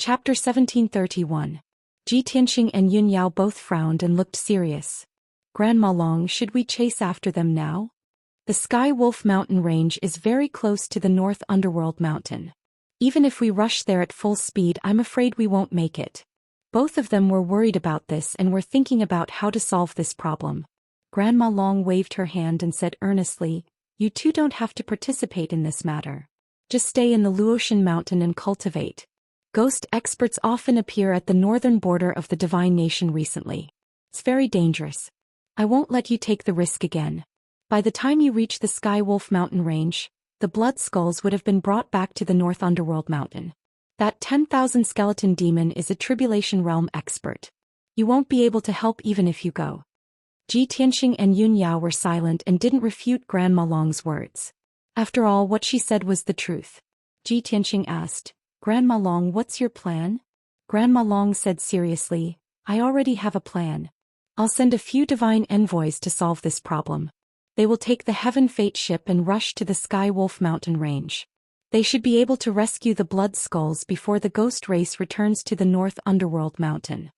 Chapter 1731. Ji Tianxing and Yun Yao both frowned and looked serious. Grandma Long, should we chase after them now? The Sky Wolf mountain range is very close to the North Underworld mountain. Even if we rush there at full speed, I'm afraid we won't make it. Both of them were worried about this and were thinking about how to solve this problem. Grandma Long waved her hand and said earnestly, "You two don't have to participate in this matter. Just stay in the Luotian mountain and cultivate. Ghost experts often appear at the northern border of the Divine Nation recently. It's very dangerous. I won't let you take the risk again. By the time you reach the Sky Wolf mountain range, the blood skulls would have been brought back to the North Underworld mountain. That 10,000 skeleton demon is a Tribulation Realm expert. You won't be able to help even if you go." Ji Tianxing and Yun Yao were silent and didn't refute Grandma Long's words. After all, what she said was the truth. Ji Tianxing asked, "Grandma Long, what's your plan?" Grandma Long said seriously, "I already have a plan. I'll send a few divine envoys to solve this problem. They will take the Heaven Fate ship and rush to the Sky Wolf mountain range. They should be able to rescue the blood skulls before the ghost race returns to the North Underworld mountain."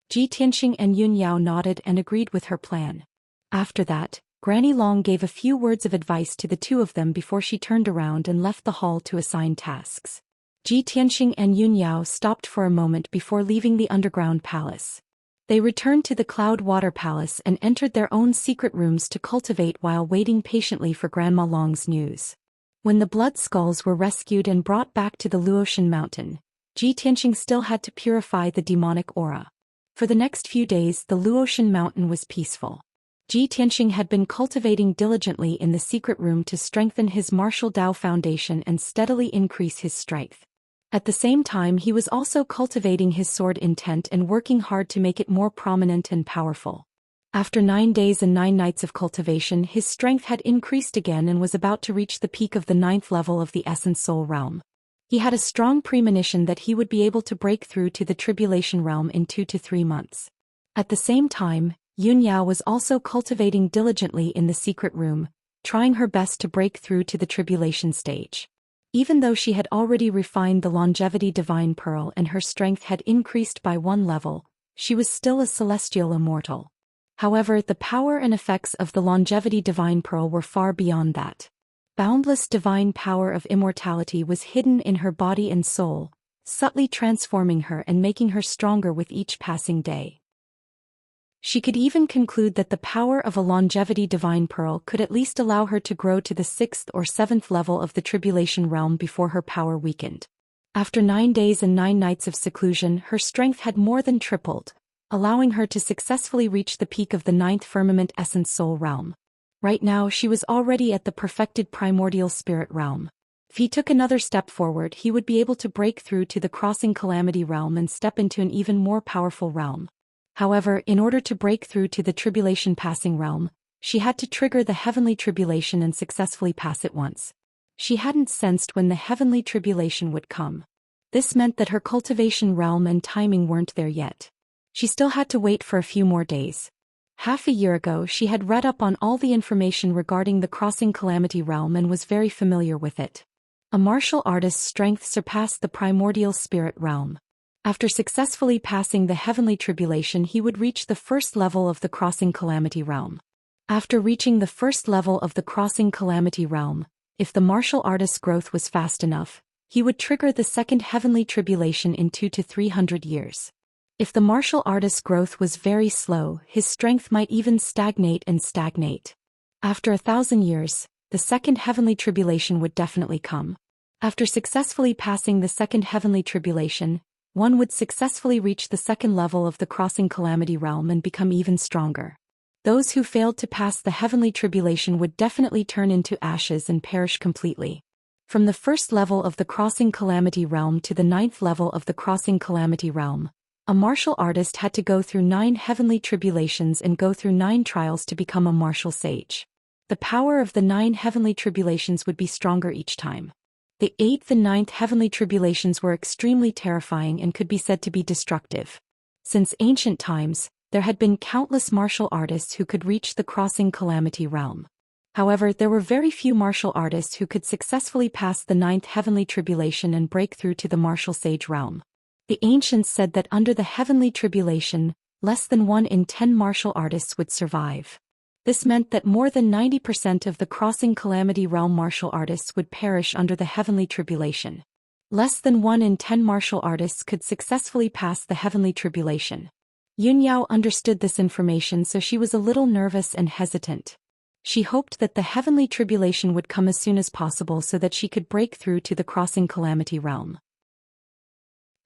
Ji Tianxing and Yun Yao nodded and agreed with her plan. After that, Granny Long gave a few words of advice to the two of them before she turned around and left the hall to assign tasks. Ji Tianxing and Yun Yao stopped for a moment before leaving the underground palace. They returned to the Cloud Water Palace and entered their own secret rooms to cultivate while waiting patiently for Grandma Long's news. When the blood skulls were rescued and brought back to the Luotian mountain, Ji Tianxing still had to purify the demonic aura. For the next few days the Luotian mountain was peaceful. Ji Tianxing had been cultivating diligently in the secret room to strengthen his martial Dao foundation and steadily increase his strength. At the same time he was also cultivating his sword intent and working hard to make it more prominent and powerful. After 9 days and 9 nights of cultivation, his strength had increased again and was about to reach the peak of the 9th level of the Essence Soul realm. He had a strong premonition that he would be able to break through to the Tribulation realm in 2 to 3 months. At the same time, Yun Yao was also cultivating diligently in the secret room, trying her best to break through to the Tribulation stage. Even though she had already refined the Longevity Divine Pearl and her strength had increased by 1 level, she was still a celestial immortal. However, the power and effects of the Longevity Divine Pearl were far beyond that. Boundless divine power of immortality was hidden in her body and soul, subtly transforming her and making her stronger with each passing day. She could even conclude that the power of a Longevity Divine Pearl could at least allow her to grow to the 6th or 7th level of the Tribulation realm before her power weakened. After 9 days and 9 nights of seclusion, her strength had more than tripled, allowing her to successfully reach the peak of the 9th Firmament Essence Soul realm. Right now she was already at the perfected Primordial Spirit realm. If he took another step forward, he would be able to break through to the Crossing Calamity realm and step into an even more powerful realm. However, in order to break through to the Tribulation Passing realm, she had to trigger the Heavenly Tribulation and successfully pass it once. She hadn't sensed when the Heavenly Tribulation would come. This meant that her cultivation realm and timing weren't there yet. She still had to wait for a few more days. Half a year ago she had read up on all the information regarding the Crossing Calamity realm and was very familiar with it. A martial artist's strength surpassed the Primordial Spirit realm. After successfully passing the Heavenly Tribulation, he would reach the 1st level of the Crossing Calamity realm. After reaching the 1st level of the Crossing Calamity realm, if the martial artist's growth was fast enough, he would trigger the 2nd Heavenly Tribulation in 2 to 300 years. If the martial artist's growth was very slow, his strength might even stagnate. After 1,000 years, the 2nd Heavenly Tribulation would definitely come. After successfully passing the 2nd Heavenly Tribulation, one would successfully reach the 2nd level of the Crossing Calamity realm and become even stronger. Those who failed to pass the Heavenly Tribulation would definitely turn into ashes and perish completely. From the 1st level of the Crossing Calamity realm to the 9th level of the Crossing Calamity realm, a martial artist had to go through 9 heavenly tribulations and go through 9 trials to become a martial sage. The power of the 9 heavenly tribulations would be stronger each time. The 8th and 9th heavenly tribulations were extremely terrifying and could be said to be destructive. Since ancient times, there had been countless martial artists who could reach the Crossing Calamity realm. However, there were very few martial artists who could successfully pass the 9th heavenly tribulation and break through to the martial sage realm. The ancients said that under the heavenly tribulation, less than 1 in 10 martial artists would survive. This meant that more than 90% of the crossing calamity realm martial artists would perish under the heavenly tribulation. Less than 1 in 10 martial artists could successfully pass the heavenly tribulation. Yunyao understood this information, so she was a little nervous and hesitant. She hoped that the heavenly tribulation would come as soon as possible so that she could break through to the crossing calamity realm.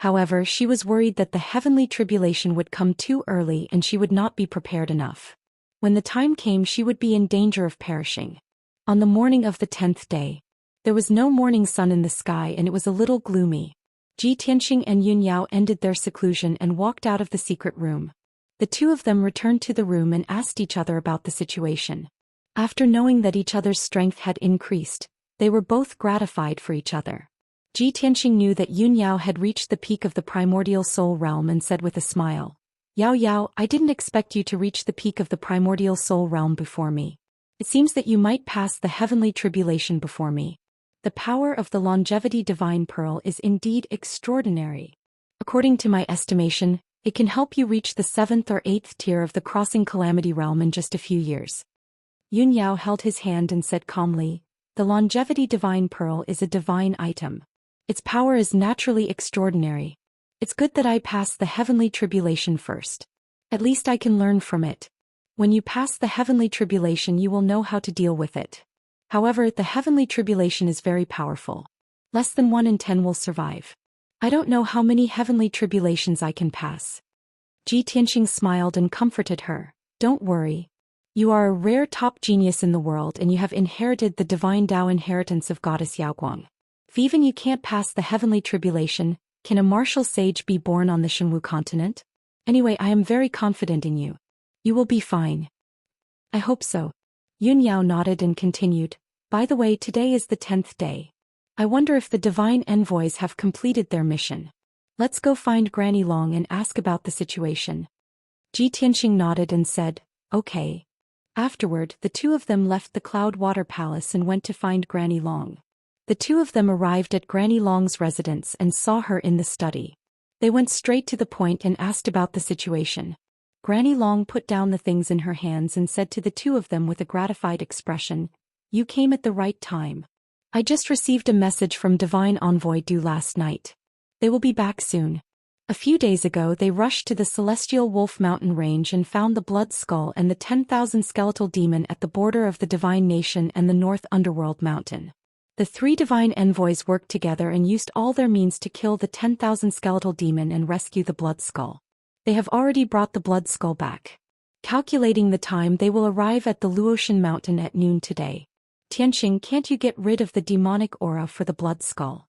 However, she was worried that the heavenly tribulation would come too early and she would not be prepared enough. When the time came, she would be in danger of perishing. On the morning of the 10th day, there was no morning sun in the sky and it was a little gloomy. Tianxing and Yunyao ended their seclusion and walked out of the secret room. The two of them returned to the room and asked each other about the situation. After knowing that each other's strength had increased, they were both gratified for each other. Tianxing knew that Yunyao had reached the peak of the primordial soul realm and said with a smile, "Yao Yao, I didn't expect you to reach the peak of the primordial soul realm before me. It seems that you might pass the heavenly tribulation before me. The power of the longevity divine pearl is indeed extraordinary. According to my estimation, it can help you reach the 7th or 8th tier of the crossing calamity realm in just a few years." Yunyao held his hand and said calmly, "The longevity divine pearl is a divine item. Its power is naturally extraordinary. It's good that I pass the heavenly tribulation first. At least I can learn from it. When you pass the heavenly tribulation, you will know how to deal with it. However, the heavenly tribulation is very powerful. Less than 1 in 10 will survive. I don't know how many heavenly tribulations I can pass." Tianxing smiled and comforted her. "Don't worry. You are a rare top genius in the world and you have inherited the divine Tao inheritance of goddess Yaoguang. If even you can't pass the heavenly tribulation, can a martial sage be born on the Shenwu continent? Anyway, I am very confident in you. You will be fine." "I hope so." Yunyao nodded and continued, "By the way, today is the 10th day. I wonder if the divine envoys have completed their mission. Let's go find Granny Long and ask about the situation." Tianxing nodded and said, "Okay." Afterward, the two of them left the Cloud Water Palace and went to find Granny Long. The two of them arrived at Granny Long's residence and saw her in the study. They went straight to the point and asked about the situation. Granny Long put down the things in her hands and said to the two of them with a gratified expression, "You came at the right time. I just received a message from Divine Envoy due last night. They will be back soon." A few days ago they rushed to the Celestial Wolf Mountain Range and found the Blood Skull and the 10,000 skeletal demon at the border of the Divine Nation and the North Underworld Mountain. The three divine envoys worked together and used all their means to kill the 10,000 skeletal demon and rescue the Blood Skull. They have already brought the Blood Skull back. Calculating the time, they will arrive at the Luotian Mountain at noon today. Tianxing, can't you get rid of the demonic aura for the Blood Skull?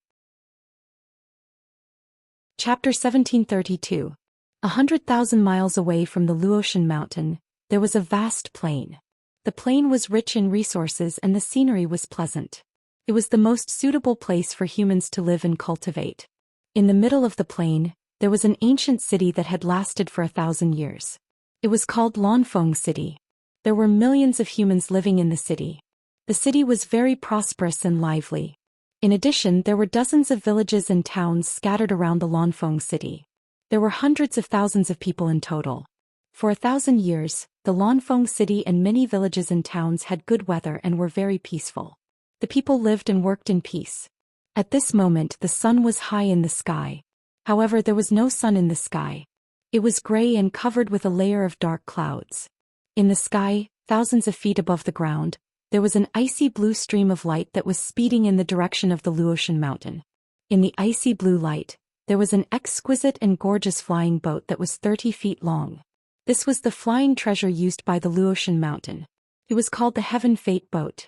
Chapter 1732. 100,000 miles away from the Luotian Mountain, there was a vast plain. The plain was rich in resources and the scenery was pleasant. It was the most suitable place for humans to live and cultivate. In the middle of the plain, there was an ancient city that had lasted for 1,000 years. It was called Lanfeng City. There were millions of humans living in the city. The city was very prosperous and lively. In addition, there were dozens of villages and towns scattered around the Lanfeng City. There were hundreds of thousands of people in total. For 1,000 years, the Lanfeng City and many villages and towns had good weather and were very peaceful. The people lived and worked in peace. At this moment, the sun was high in the sky. However, there was no sun in the sky. It was gray and covered with a layer of dark clouds. In the sky, thousands of feet above the ground, there was an icy blue stream of light that was speeding in the direction of the Luotian Mountain. In the icy blue light, there was an exquisite and gorgeous flying boat that was 30 feet long. This was the flying treasure used by the Luotian Mountain. It was called the Heaven Fate Boat.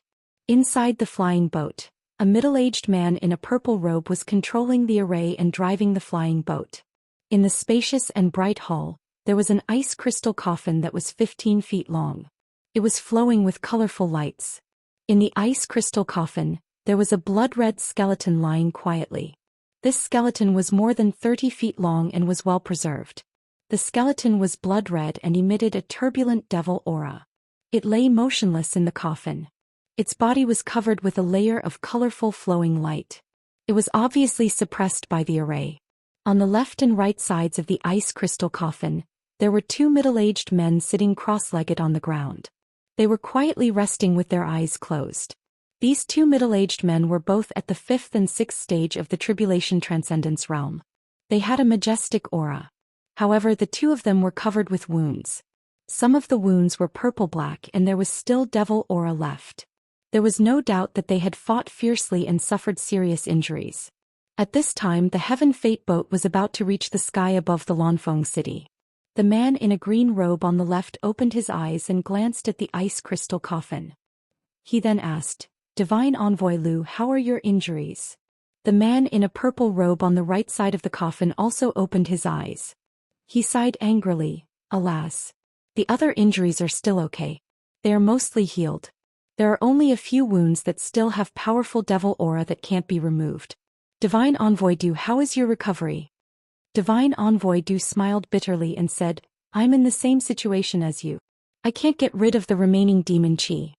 Inside the flying boat, a middle-aged man in a purple robe was controlling the array and driving the flying boat. In the spacious and bright hull, there was an ice crystal coffin that was 15 feet long. It was flowing with colorful lights. In the ice crystal coffin, there was a blood-red skeleton lying quietly. This skeleton was more than 30 feet long and was well preserved. The skeleton was blood-red and emitted a turbulent devil aura. It lay motionless in the coffin. Its body was covered with a layer of colorful flowing light. It was obviously suppressed by the array. On the left and right sides of the ice crystal coffin, there were two middle-aged men sitting cross-legged on the ground. They were quietly resting with their eyes closed. These two middle-aged men were both at the 5th and 6th stage of the Tribulation Transcendence realm. They had a majestic aura. However, the two of them were covered with wounds. Some of the wounds were purple-black and there was still devil aura left. There was no doubt that they had fought fiercely and suffered serious injuries. At this time the Heaven Fate boat was about to reach the sky above the Lanfeng city. The man in a green robe on the left opened his eyes and glanced at the ice crystal coffin. He then asked, "Divine Envoy Lu, how are your injuries?" The man in a purple robe on the right side of the coffin also opened his eyes. He sighed angrily, "Alas. The other injuries are still okay. They are mostly healed. There are only a few wounds that still have powerful devil aura that can't be removed. Divine Envoy Du, how is your recovery?" Divine Envoy Du smiled bitterly and said, "I'm in the same situation as you. I can't get rid of the remaining demon chi.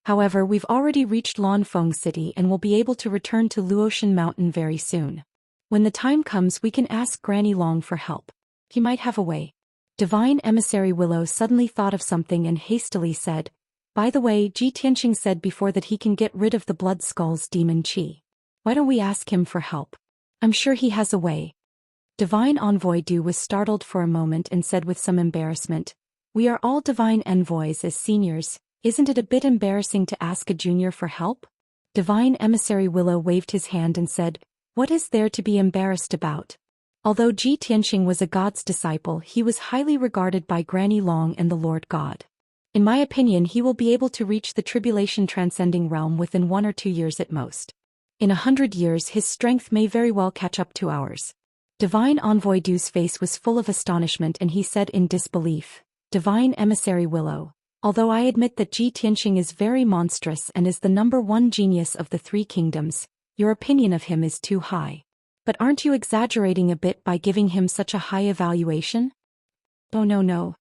However, we've already reached Lanfeng City and will be able to return to Luotian Mountain very soon. When the time comes we can ask Granny Long for help. He might have a way." Divine Emissary Willow suddenly thought of something and hastily said, "By the way, Ji Tianqing said before that he can get rid of the Blood Skull's demon chi. Why don't we ask him for help? I'm sure he has a way." Divine Envoy Du was startled for a moment and said with some embarrassment, "We are all divine envoys as seniors, isn't it a bit embarrassing to ask a junior for help?" Divine Emissary Willow waved his hand and said, "What is there to be embarrassed about?" Although Ji Tianqing was a god's disciple, he was highly regarded by Granny Long and the Lord God. In my opinion, he will be able to reach the tribulation transcending realm within 1 or 2 years at most. In 100 years his strength may very well catch up to ours. Divine Envoy Du's face was full of astonishment and he said in disbelief, "Divine Emissary Willow, although I admit that Ji Tianqing is very monstrous and is the #1 genius of the 3 kingdoms, your opinion of him is too high. But aren't you exaggerating a bit by giving him such a high evaluation?" "Oh no.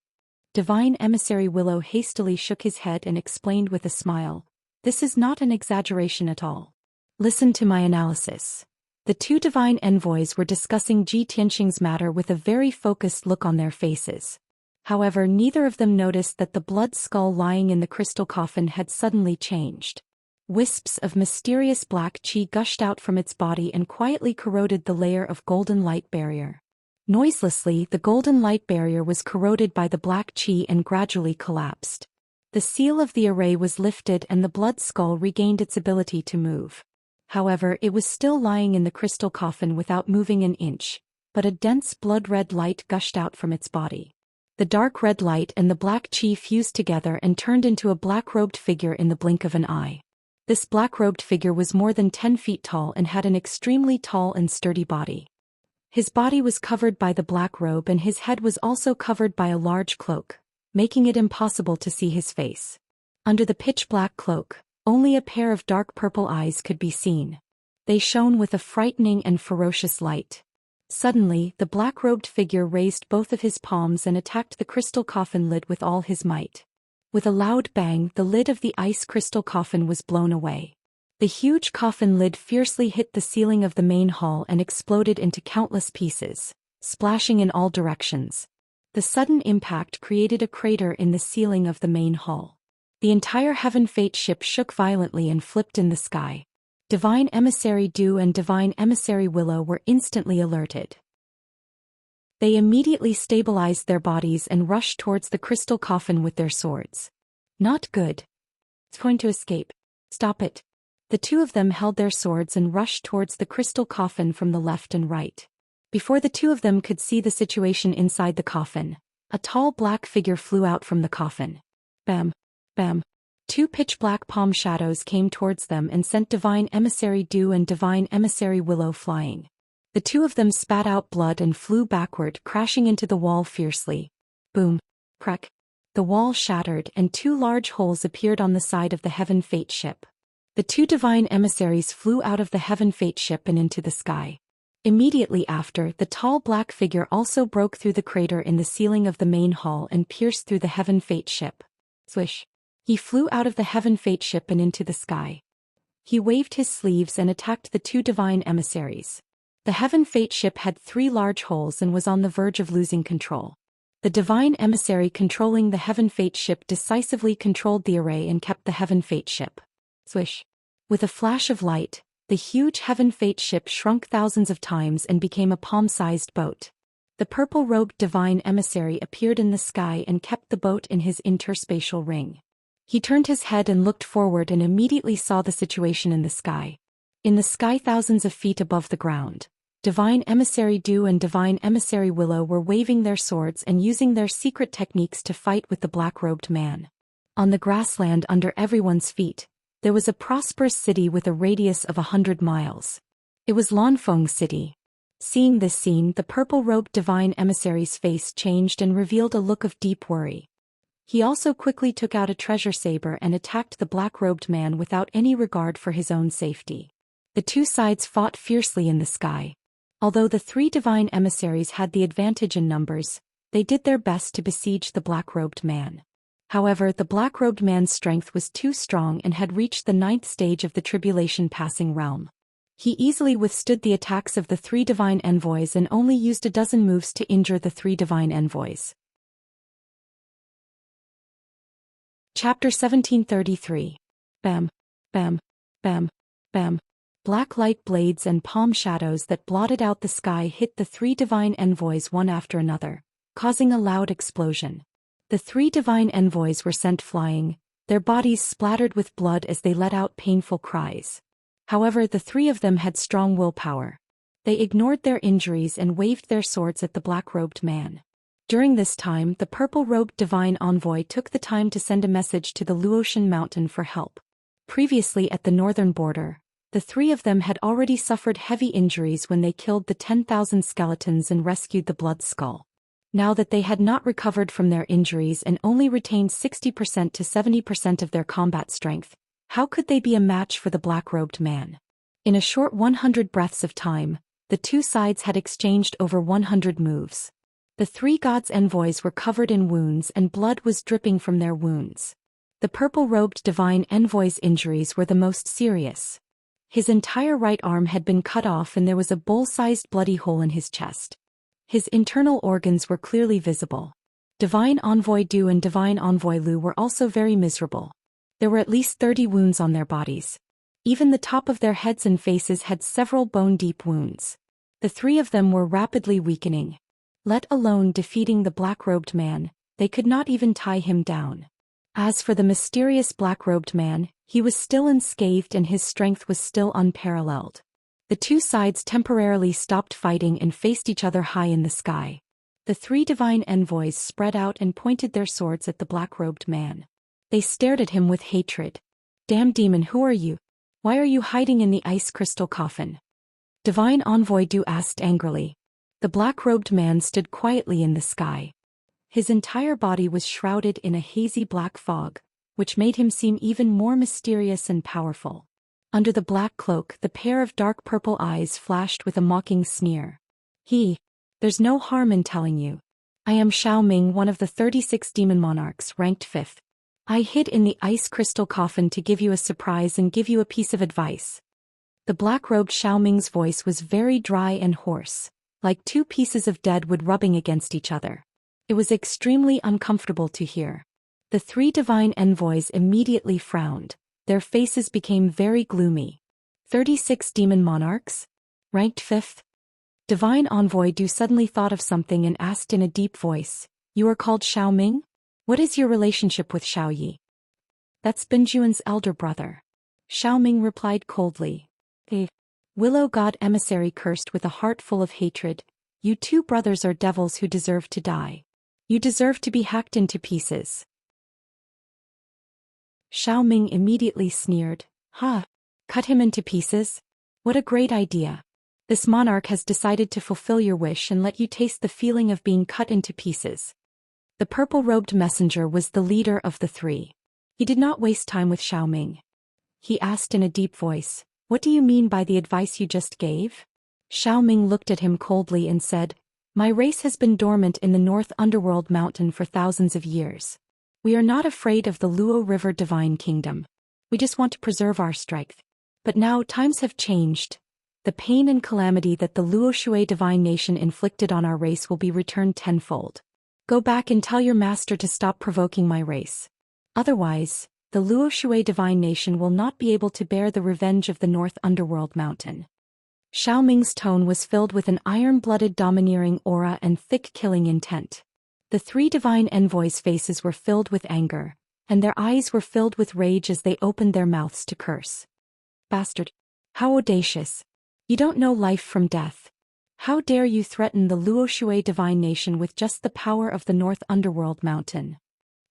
Divine Emissary Willow hastily shook his head and explained with a smile, "This is not an exaggeration at all. Listen to my analysis." The two divine envoys were discussing Ji Tianqing's matter with a very focused look on their faces. However, neither of them noticed that the blood skull lying in the crystal coffin had suddenly changed. Wisps of mysterious black chi gushed out from its body and quietly corroded the layer of golden light barrier. Noiselessly, the golden light barrier was corroded by the black chi and gradually collapsed. The seal of the array was lifted and the blood skull regained its ability to move. However, it was still lying in the crystal coffin without moving an inch, but a dense blood-red light gushed out from its body. The dark red light and the black chi fused together and turned into a black-robed figure in the blink of an eye. This black-robed figure was more than 10 feet tall and had an extremely tall and sturdy body. His body was covered by the black robe and his head was also covered by a large cloak, making it impossible to see his face. Under the pitch-black cloak, only a pair of dark purple eyes could be seen. They shone with a frightening and ferocious light. Suddenly, the black-robed figure raised both of his palms and attacked the crystal coffin lid with all his might. With a loud bang, the lid of the ice crystal coffin was blown away. The huge coffin lid fiercely hit the ceiling of the main hall and exploded into countless pieces, splashing in all directions. The sudden impact created a crater in the ceiling of the main hall. The entire Heaven Fate ship shook violently and flipped in the sky. Divine Emissary Du and Divine Emissary Willow were instantly alerted. They immediately stabilized their bodies and rushed towards the crystal coffin with their swords. "Not good. It's going to escape. Stop it." The two of them held their swords and rushed towards the crystal coffin from the left and right. Before the two of them could see the situation inside the coffin, a tall black figure flew out from the coffin. Bam! Bam! 2 pitch-black palm shadows came towards them and sent Divine Emissary Du and Divine Emissary Willow flying. The two of them spat out blood and flew backward, crashing into the wall fiercely. Boom! Crack! The wall shattered and 2 large holes appeared on the side of the Heaven Fate ship. The 2 divine emissaries flew out of the Heaven Fate ship and into the sky. Immediately after, the tall black figure also broke through the crater in the ceiling of the main hall and pierced through the Heaven Fate ship. Swish! He flew out of the Heaven Fate ship and into the sky. He waved his sleeves and attacked the 2 divine emissaries. The Heaven Fate ship had 3 large holes and was on the verge of losing control. The divine emissary controlling the Heaven Fate ship decisively controlled the array and kept the Heaven Fate ship. Swish. With a flash of light, the huge Heaven Fate ship shrunk thousands of times and became a palm-sized boat. The purple-robed divine emissary appeared in the sky and kept the boat in his interspatial ring. He turned his head and looked forward and immediately saw the situation in the sky. In the sky thousands of feet above the ground, Divine Emissary Dew and Divine Emissary Willow were waving their swords and using their secret techniques to fight with the black-robed man. On the grassland under everyone's feet, there was a prosperous city with a radius of 100 miles. It was Lanfeng City. Seeing this scene, the purple-robed divine emissary's face changed and revealed a look of deep worry. He also quickly took out a treasure saber and attacked the black-robed man without any regard for his own safety. The 2 sides fought fiercely in the sky. Although the 3 divine emissaries had the advantage in numbers, they did their best to besiege the black-robed man. However, the black-robed man's strength was too strong and had reached the 9th stage of the tribulation passing realm. He easily withstood the attacks of the 3 divine envoys and only used a dozen moves to injure the 3 divine envoys. Chapter 1733. Bam, bam, bam, bam. Black light blades and palm shadows that blotted out the sky hit the 3 divine envoys one after another, causing a loud explosion. The 3 divine envoys were sent flying, their bodies splattered with blood as they let out painful cries. However, the 3 of them had strong willpower. They ignored their injuries and waved their swords at the black-robed man. During this time, the purple-robed divine envoy took the time to send a message to the Luotian mountain for help. Previously at the northern border, the 3 of them had already suffered heavy injuries when they killed the 10,000 skeletons and rescued the blood skull. Now that they had not recovered from their injuries and only retained 60% to 70% of their combat strength, how could they be a match for the black-robed man? In a short 100 breaths of time, the 2 sides had exchanged over 100 moves. The 3 gods' envoys were covered in wounds and blood was dripping from their wounds. The purple-robed divine envoy's injuries were the most serious. His entire right arm had been cut off and there was a bowl-sized bloody hole in his chest. His internal organs were clearly visible. Divine Envoy Du and Divine Envoy Lu were also very miserable. There were at least 30 wounds on their bodies. Even the top of their heads and faces had several bone-deep wounds. The 3 of them were rapidly weakening. Let alone defeating the black-robed man, they could not even tie him down. As for the mysterious black-robed man, he was still unscathed and his strength was still unparalleled. The 2 sides temporarily stopped fighting and faced each other high in the sky. The 3 divine envoys spread out and pointed their swords at the black-robed man. They stared at him with hatred. "Damn demon, who are you? Why are you hiding in the ice crystal coffin?" Divine Envoy Du asked angrily. The black-robed man stood quietly in the sky. His entire body was shrouded in a hazy black fog, which made him seem even more mysterious and powerful. Under the black cloak, the pair of dark purple eyes flashed with a mocking sneer. There's no harm in telling you. I am Xiao Ming, one of the 36 demon monarchs, ranked 5th. I hid in the ice crystal coffin to give you a surprise and give you a piece of advice." The black-robed Xiao Ming's voice was very dry and hoarse, like 2 pieces of dead wood rubbing against each other. It was extremely uncomfortable to hear. The 3 divine envoys immediately frowned. Their faces became very gloomy. 36 demon monarchs? Ranked 5th? Divine Envoy Du suddenly thought of something and asked in a deep voice, "You are called Xiao Ming? What is your relationship with Xiao Yi?" "That's Binjuan's elder brother." Xiao Ming replied coldly. Willow God Emissary cursed with a heart full of hatred, "You 2 brothers are devils who deserve to die. You deserve to be hacked into pieces." Xiao Ming immediately sneered, Cut him into pieces? What a great idea. This monarch has decided to fulfill your wish and let you taste the feeling of being cut into pieces." The purple-robed messenger was the leader of the 3. He did not waste time with Xiao Ming. He asked in a deep voice, "What do you mean by the advice you just gave?" Xiao Ming looked at him coldly and said, "My race has been dormant in the North Underworld Mountain for thousands of years. We are not afraid of the Luo River Divine Kingdom. We just want to preserve our strength. But now times have changed. The pain and calamity that the Luoshui divine nation inflicted on our race will be returned tenfold. Go back and tell your master to stop provoking my race. Otherwise, the Luoshui divine nation will not be able to bear the revenge of the North Underworld Mountain. Xiaoming's tone was filled with an iron-blooded domineering aura and thick killing intent. The three divine envoys' faces were filled with anger, and their eyes were filled with rage as they opened their mouths to curse. Bastard! How audacious! You don't know life from death. How dare you threaten the Luoshui divine nation with just the power of the North Underworld Mountain?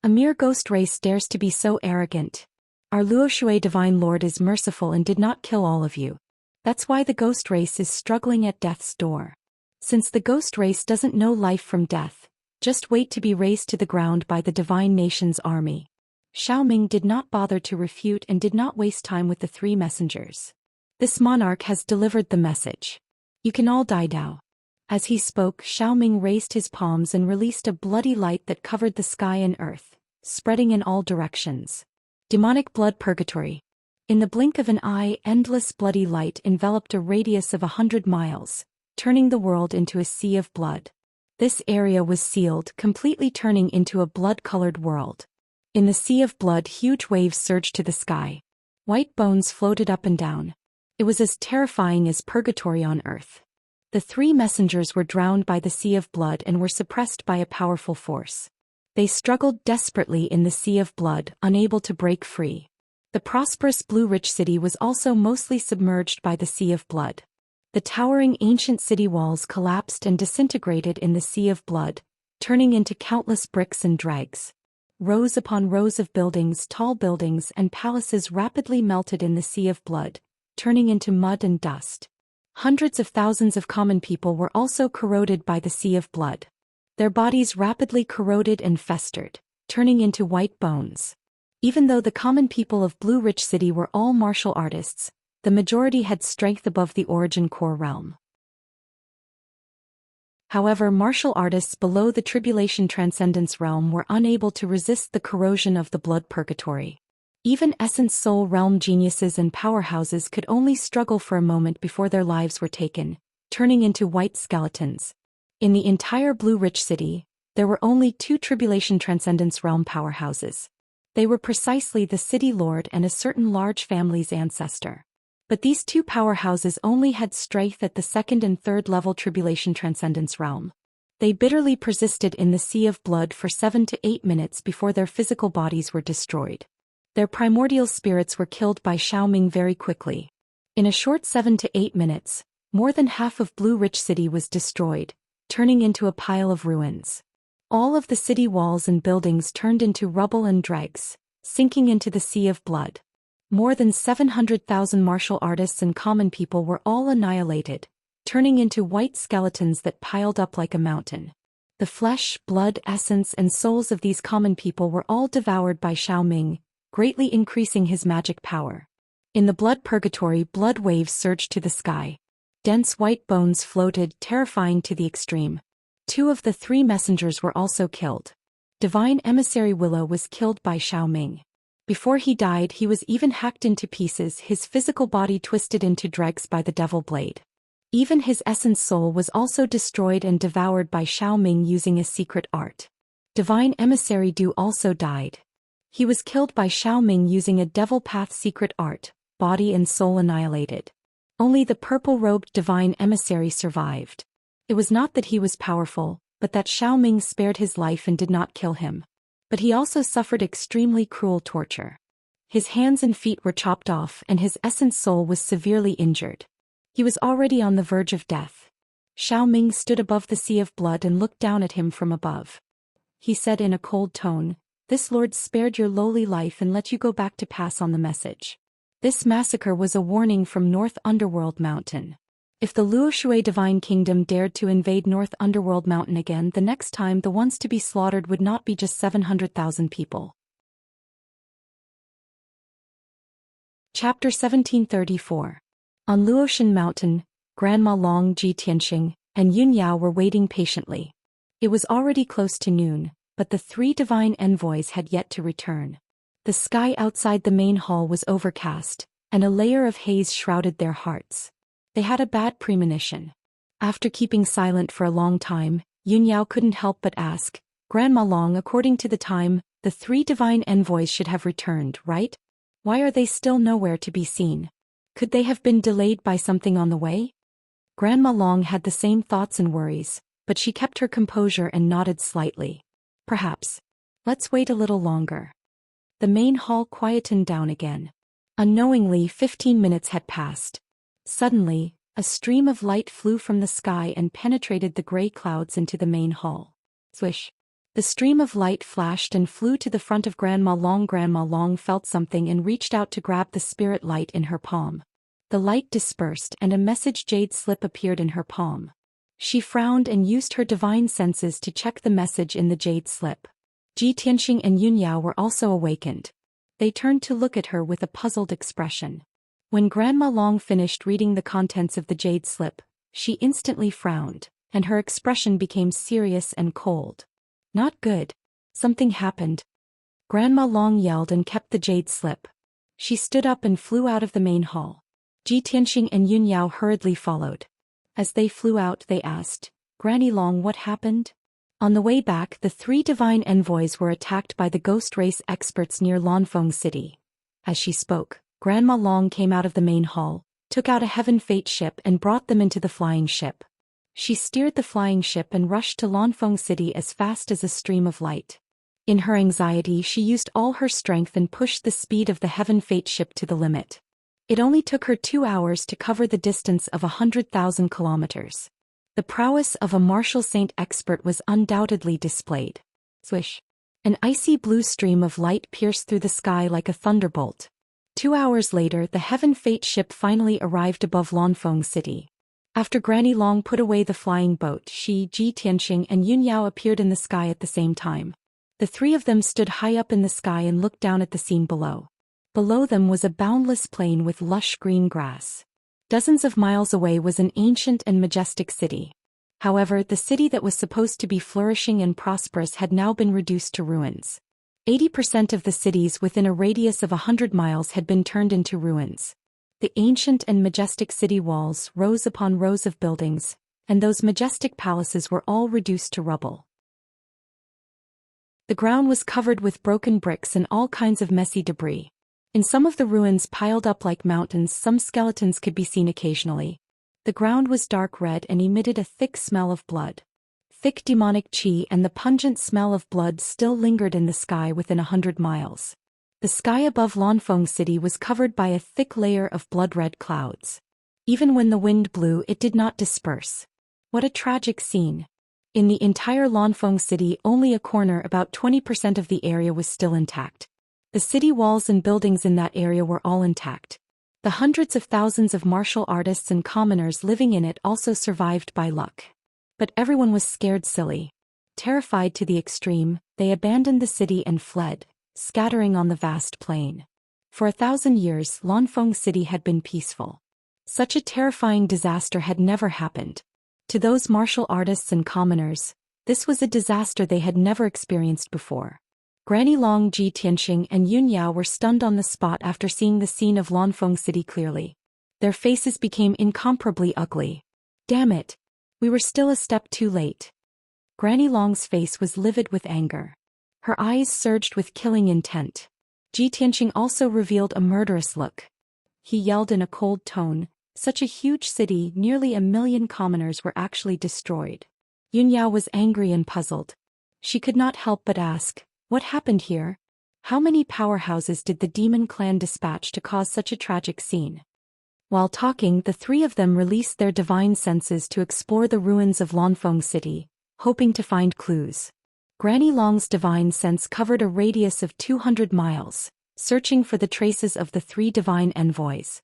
A mere ghost race dares to be so arrogant. Our Luoshui divine lord is merciful and did not kill all of you. That's why the ghost race is struggling at death's door. Since the ghost race doesn't know life from death, just wait to be razed to the ground by the divine nation's army. Xiaoming did not bother to refute and did not waste time with the three messengers. This monarch has delivered the message. You can all die now. As he spoke, Xiaoming raised his palms and released a bloody light that covered the sky and earth, spreading in all directions. Demonic blood purgatory. In the blink of an eye, endless bloody light enveloped a radius of 100 miles, turning the world into a sea of blood. This area was sealed, completely turning into a blood-colored world. In the sea of blood, huge waves surged to the sky. White bones floated up and down. It was as terrifying as purgatory on earth. The three messengers were drowned by the sea of blood and were suppressed by a powerful force. They struggled desperately in the sea of blood, unable to break free. The prosperous blue-rich city was also mostly submerged by the sea of blood. The towering ancient city walls collapsed and disintegrated in the sea of blood, turning into countless bricks and dregs. Rows upon rows of buildings, tall buildings and palaces rapidly melted in the sea of blood, turning into mud and dust. Hundreds of thousands of common people were also corroded by the sea of blood. Their bodies rapidly corroded and festered, turning into white bones. Even though the common people of Blue Rich City were all martial artists, the majority had strength above the origin core realm. However, martial artists below the Tribulation Transcendence realm were unable to resist the corrosion of the blood purgatory. Even Essence Soul realm geniuses and powerhouses could only struggle for a moment before their lives were taken, turning into white skeletons. In the entire Blue Rich City, there were only 2 Tribulation Transcendence realm powerhouses. They were precisely the city lord and a certain large family's ancestor. But these 2 powerhouses only had strength at the 2nd and 3rd level Tribulation Transcendence realm. They bitterly persisted in the sea of blood for 7 to 8 minutes before their physical bodies were destroyed. Their primordial spirits were killed by Xiaoming very quickly. In a short 7 to 8 minutes, more than half of Blue Rich City was destroyed, turning into a pile of ruins. All of the city walls and buildings turned into rubble and dregs, sinking into the sea of blood. More than 700,000 martial artists and common people were all annihilated, turning into white skeletons that piled up like a mountain. The flesh, blood, essence, and souls of these common people were all devoured by Xiaoming, greatly increasing his magic power. In the blood purgatory, blood waves surged to the sky. Dense white bones floated, terrifying to the extreme. 2 of the 3 messengers were also killed. Divine Emissary Willow was killed by Xiaoming. Before he died, he was even hacked into pieces, his physical body twisted into dregs by the Devil Blade. Even his essence soul was also destroyed and devoured by Xiaoming using a secret art. Divine Emissary Du also died. He was killed by Xiaoming using a Devil Path secret art, body and soul annihilated. Only the purple-robed Divine Emissary survived. It was not that he was powerful, but that Xiaoming spared his life and did not kill him. But he also suffered extremely cruel torture. His hands and feet were chopped off and his essence soul was severely injured. He was already on the verge of death. Xiaoming stood above the sea of blood and looked down at him from above. He said in a cold tone, "This lord spared your lowly life and let you go back to pass on the message. This massacre was a warning from North Underworld Mountain. If the Luoshui Divine Kingdom dared to invade North Underworld Mountain again, the next time the ones to be slaughtered would not be just 700,000 people." Chapter 1734. On Luoshan Mountain, Grandma Long, Ji Tianxing, and Yun Yao were waiting patiently. It was already close to noon, but the 3 divine envoys had yet to return. The sky outside the main hall was overcast, and a layer of haze shrouded their hearts. They had a bad premonition. After keeping silent for a long time, Yunyao couldn't help but ask, Grandma Long, according to the time, the 3 divine envoys should have returned, right? Why are they still nowhere to be seen? Could they have been delayed by something on the way? Grandma Long had the same thoughts and worries, but she kept her composure and nodded slightly. Perhaps. Let's wait a little longer. The main hall quietened down again. Unknowingly, 15 minutes had passed. Suddenly, a stream of light flew from the sky and penetrated the gray clouds into the main hall. Swish. The stream of light flashed and flew to the front of Grandma Long. Grandma Long felt something and reached out to grab the spirit light in her palm. The light dispersed and a message jade slip appeared in her palm. She frowned and used her divine senses to check the message in the jade slip. Tianxia and Yunyao were also awakened. They turned to look at her with a puzzled expression. When Grandma Long finished reading the contents of the jade slip, she instantly frowned, and her expression became serious and cold. Not good. Something happened. Grandma Long yelled and kept the jade slip. She stood up and flew out of the main hall. Tianxia and Yunyao hurriedly followed. As they flew out, they asked, Granny Long, what happened? On the way back, the 3 divine envoys were attacked by the ghost race experts near Lanfeng City. As she spoke, Grandma Long came out of the main hall, took out a heaven fate ship and brought them into the flying ship. She steered the flying ship and rushed to Lanfeng City as fast as a stream of light. In her anxiety, she used all her strength and pushed the speed of the heaven fate ship to the limit. It only took her 2 hours to cover the distance of 100,000 kilometers. The prowess of a martial saint expert was undoubtedly displayed. Swish. An icy blue stream of light pierced through the sky like a thunderbolt. 2 hours later, the heaven fate ship finally arrived above Lanfeng City. After Granny Long put away the flying boat, Tianxia and Yunyao appeared in the sky at the same time. The 3 of them stood high up in the sky and looked down at the scene below. Below them was a boundless plain with lush green grass. Dozens of miles away was an ancient and majestic city. However, the city that was supposed to be flourishing and prosperous had now been reduced to ruins. 80% of the cities within a radius of 100 miles had been turned into ruins. The ancient and majestic city walls rose upon rows of buildings, and those majestic palaces were all reduced to rubble. The ground was covered with broken bricks and all kinds of messy debris. In some of the ruins piled up like mountains, some skeletons could be seen occasionally. The ground was dark red and emitted a thick smell of blood. Thick demonic qi and the pungent smell of blood still lingered in the sky within 100 miles. The sky above Lanfeng City was covered by a thick layer of blood-red clouds. Even when the wind blew, it did not disperse. What a tragic scene. In the entire Lanfeng City, only a corner, about 20% of the area, was still intact. The city walls and buildings in that area were all intact. The hundreds of thousands of martial artists and commoners living in it also survived by luck. But everyone was scared silly. Terrified to the extreme, they abandoned the city and fled, scattering on the vast plain. For 1,000 years, Lanfeng City had been peaceful. Such a terrifying disaster had never happened. To those martial artists and commoners, this was a disaster they had never experienced before. Granny Long, Tianxia and Yunyao were stunned on the spot after seeing the scene of Lanfeng City clearly. Their faces became incomparably ugly. Damn it! We were still a step too late. Granny Long's face was livid with anger. Her eyes surged with killing intent. Tianxia also revealed a murderous look. He yelled in a cold tone, such a huge city, nearly 1 million commoners were actually destroyed. Yunyao was angry and puzzled. She could not help but ask, what happened here? How many powerhouses did the demon clan dispatch to cause such a tragic scene? While talking, the 3 of them released their divine senses to explore the ruins of Lanfeng City, hoping to find clues. Granny Long's divine sense covered a radius of 200 miles, searching for the traces of the 3 divine envoys.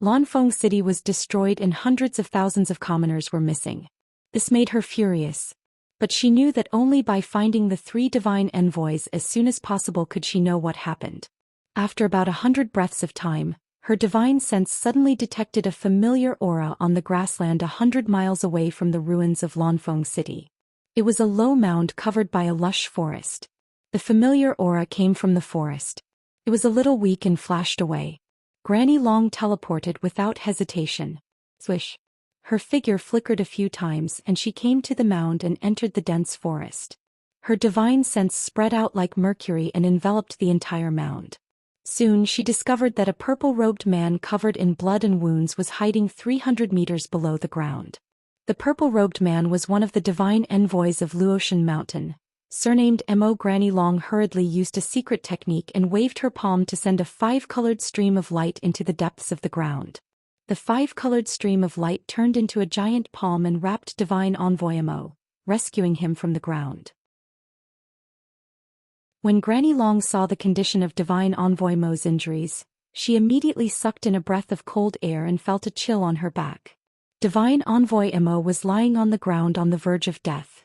Lanfeng City was destroyed and hundreds of thousands of commoners were missing. This made her furious. But she knew that only by finding the 3 divine envoys as soon as possible could she know what happened. After about 100 breaths of time, her divine sense suddenly detected a familiar aura on the grassland 100 miles away from the ruins of Lanfeng City. It was a low mound covered by a lush forest. The familiar aura came from the forest. It was a little weak and flashed away. Granny Long teleported without hesitation. Swish. Her figure flickered a few times and she came to the mound and entered the dense forest. Her divine sense spread out like mercury and enveloped the entire mound. Soon she discovered that a purple-robed man covered in blood and wounds was hiding 300 meters below the ground. The purple-robed man was one of the divine envoys of Luotian Mountain. Surnamed Mo, Granny Long hurriedly used a secret technique and waved her palm to send a 5-colored stream of light into the depths of the ground. The 5-colored stream of light turned into a giant palm and wrapped divine envoy Mo, rescuing him from the ground. When Granny Long saw the condition of divine envoy Mo's injuries, she immediately sucked in a breath of cold air and felt a chill on her back. Divine envoy Mo was lying on the ground on the verge of death.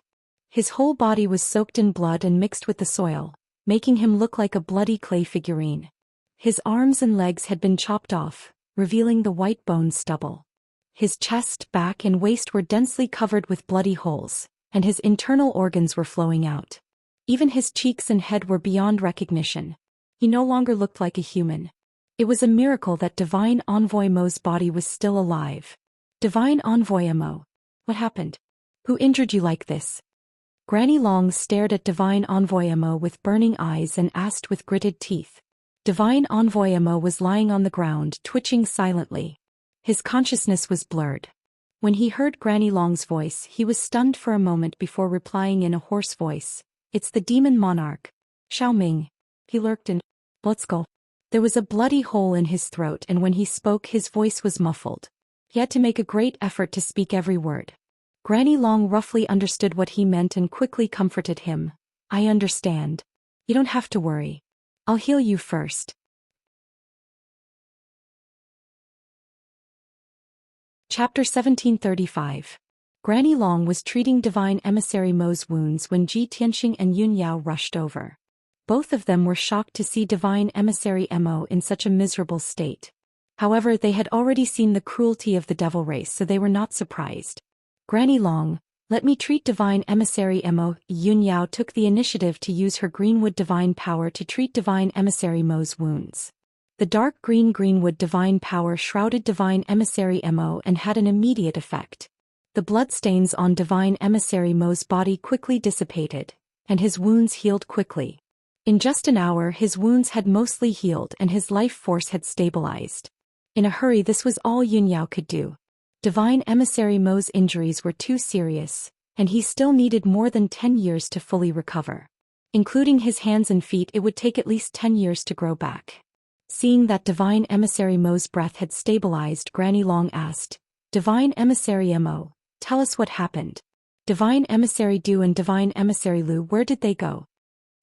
His whole body was soaked in blood and mixed with the soil, making him look like a bloody clay figurine. His arms and legs had been chopped off, revealing the white bone stubble. His chest, back, and waist were densely covered with bloody holes, and his internal organs were flowing out. Even his cheeks and head were beyond recognition. He no longer looked like a human. It was a miracle that Divine Envoy Mo's body was still alive. Divine Envoy Mo. What happened? Who injured you like this? Granny Long stared at Divine Envoy Mo with burning eyes and asked with gritted teeth. Divine Envoy Mo was lying on the ground, twitching silently. His consciousness was blurred. When he heard Granny Long's voice, he was stunned for a moment before replying in a hoarse voice. It's the demon monarch. Xiaoming. He lurked in Blitzkal. There was a bloody hole in his throat, and when he spoke his voice was muffled. He had to make a great effort to speak every word. Granny Long roughly understood what he meant and quickly comforted him. I understand. You don't have to worry. I'll heal you first. Chapter 1735. Granny Long was treating Divine Emissary Mo's wounds when Ji Tianxing and Yun Yao rushed over. Both of them were shocked to see Divine Emissary Mo in such a miserable state. However, they had already seen the cruelty of the devil race, so they were not surprised. Granny Long, let me treat Divine Emissary Mo. Yun Yao took the initiative to use her greenwood divine power to treat Divine Emissary Mo's wounds. The dark green greenwood divine power shrouded Divine Emissary Mo and had an immediate effect. The bloodstains on Divine Emissary Mo's body quickly dissipated, and his wounds healed quickly. In just an hour his wounds had mostly healed and his life force had stabilized. In a hurry, this was all Yun Yao could do. Divine Emissary Mo's injuries were too serious, and he still needed more than 10 years to fully recover. Including his hands and feet, it would take at least 10 years to grow back. Seeing that Divine Emissary Mo's breath had stabilized, Granny Long asked, Divine Emissary Mo, tell us what happened. Divine Emissary Du and Divine Emissary Lu, where did they go?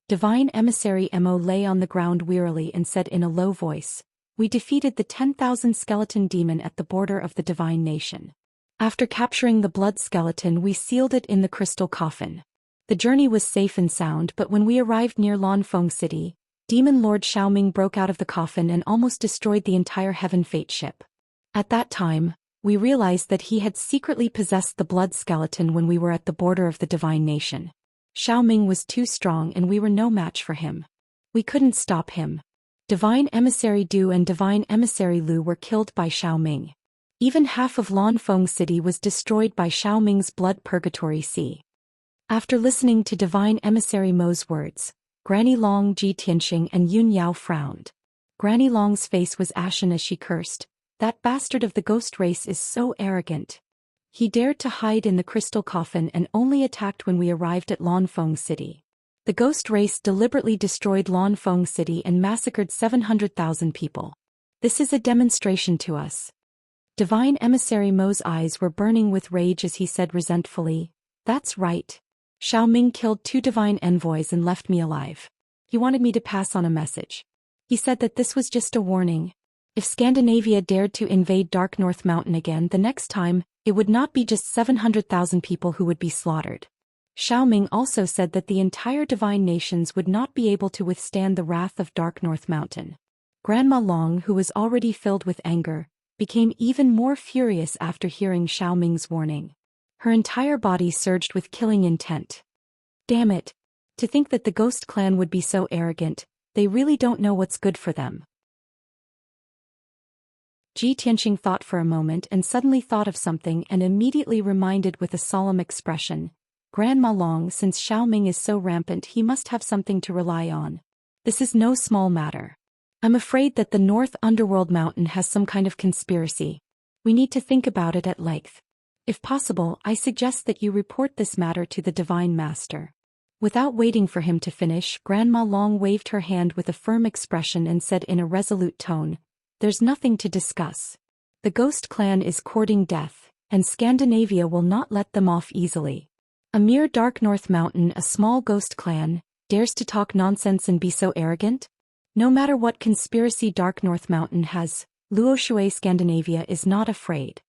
Divine Emissary Mo lay on the ground wearily and said in a low voice, We defeated the 10,000 skeleton demon at the border of the divine nation. After capturing the blood skeleton, we sealed it in the crystal coffin. The journey was safe and sound, but when we arrived near Lanfeng City, Demon Lord Xiaoming broke out of the coffin and almost destroyed the entire Heaven Fate ship. At that time, we realized that he had secretly possessed the blood skeleton when we were at the border of the divine nation. Xiaoming was too strong and we were no match for him. We couldn't stop him. Divine Emissary Du and Divine Emissary Lu were killed by Xiaoming. Even half of Lanfeng City was destroyed by Xiaoming's blood purgatory sea. After listening to Divine Emissary Mo's words, Granny Long, Ji Tianxing and Yun Yao frowned. Granny Long's face was ashen as she cursed, That bastard of the ghost race is so arrogant. He dared to hide in the crystal coffin and only attacked when we arrived at Lanfeng City. The ghost race deliberately destroyed Lanfeng City and massacred 700,000 people. This is a demonstration to us. Divine Emissary Mo's eyes were burning with rage as he said resentfully, That's right. Xiaoming killed 2 divine envoys and left me alive. He wanted me to pass on a message. He said that this was just a warning. If Scandinavia dared to invade Dark North Mountain again the next time, it would not be just 700,000 people who would be slaughtered. Xiaoming also said that the entire divine nations would not be able to withstand the wrath of Dark North Mountain. Grandma Long, who was already filled with anger, became even more furious after hearing Xiaoming's warning. Her entire body surged with killing intent. Damn it! To think that the Ghost Clan would be so arrogant, they really don't know what's good for them. Ji Tianxing thought for a moment and suddenly thought of something and immediately reminded with a solemn expression, Grandma Long, since Xiaoming is so rampant he must have something to rely on. This is no small matter. I'm afraid that the North Underworld Mountain has some kind of conspiracy. We need to think about it at length. If possible, I suggest that you report this matter to the Divine Master. Without waiting for him to finish, Grandma Long waved her hand with a firm expression and said in a resolute tone, There's nothing to discuss. The Ghost Clan is courting death, and Scandinavia will not let them off easily. A mere Dark North Mountain, a small ghost clan, dares to talk nonsense and be so arrogant? No matter what conspiracy Dark North Mountain has, Luoshui Scandinavia is not afraid.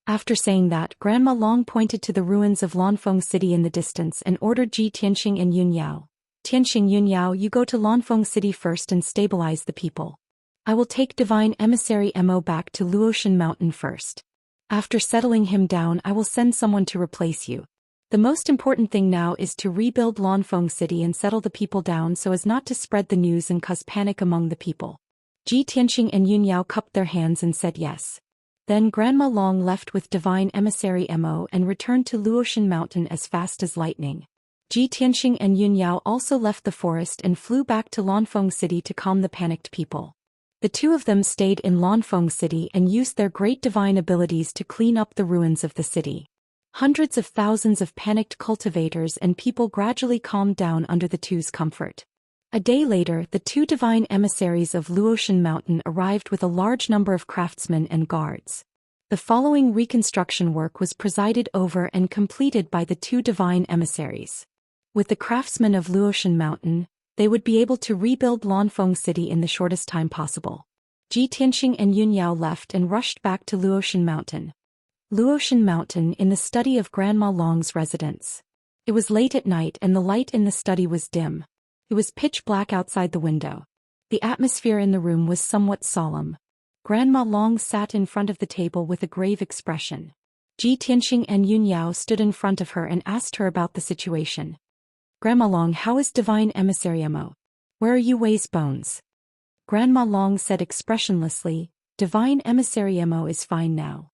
After saying that, Grandma Long pointed to the ruins of Lanfeng City in the distance and ordered Ji Tianxing and Yun Yao. Tianxing, Yun Yao, you go to Lanfeng City first and stabilize the people. I will take Divine Emissary Mo back to Luoshan Mountain first. After settling him down, I will send someone to replace you. The most important thing now is to rebuild Lanfeng City and settle the people down so as not to spread the news and cause panic among the people. Ji Tianxing and Yun Yao cupped their hands and said yes. Then Grandma Long left with Divine Emissary Mo and returned to Luoshan Mountain as fast as lightning. Ji Tianxing and Yun Yao also left the forest and flew back to Lanfeng City to calm the panicked people. The two of them stayed in Lanfeng City and used their great divine abilities to clean up the ruins of the city. Hundreds of thousands of panicked cultivators and people gradually calmed down under the two's comfort. A day later, the two divine emissaries of Luoshan Mountain arrived with a large number of craftsmen and guards. The following reconstruction work was presided over and completed by the two divine emissaries. With the craftsmen of Luoshan Mountain, they would be able to rebuild Lanfeng City in the shortest time possible. Ji Tianxing and Yun Yao left and rushed back to Luoshan Mountain. Luoshan Mountain, in the study of Grandma Long's residence. It was late at night and the light in the study was dim. It was pitch black outside the window. The atmosphere in the room was somewhat solemn. Grandma Long sat in front of the table with a grave expression. Ji Tianxing and Yun Yao stood in front of her and asked her about the situation. Grandma Long, how is Divine Emissary Mo? Where are Yu Wei's bones? Grandma Long said expressionlessly, Divine Emissary Mo is fine now.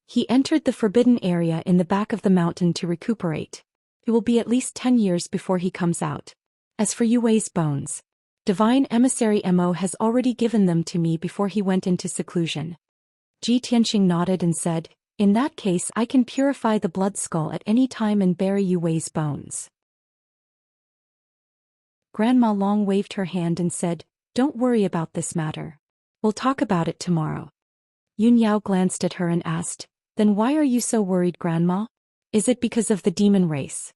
He entered the forbidden area in the back of the mountain to recuperate. It will be at least 10 years before he comes out. As for Yu Wei's bones, Divine Emissary Mo has already given them to me before he went into seclusion. Ji Tianxing nodded and said, in that case I can purify the blood skull at any time and bury Yu Wei's bones. Grandma Long waved her hand and said, don't worry about this matter. We'll talk about it tomorrow. Yun Yao glanced at her and asked, then why are you so worried, Grandma? Is it because of the demon race?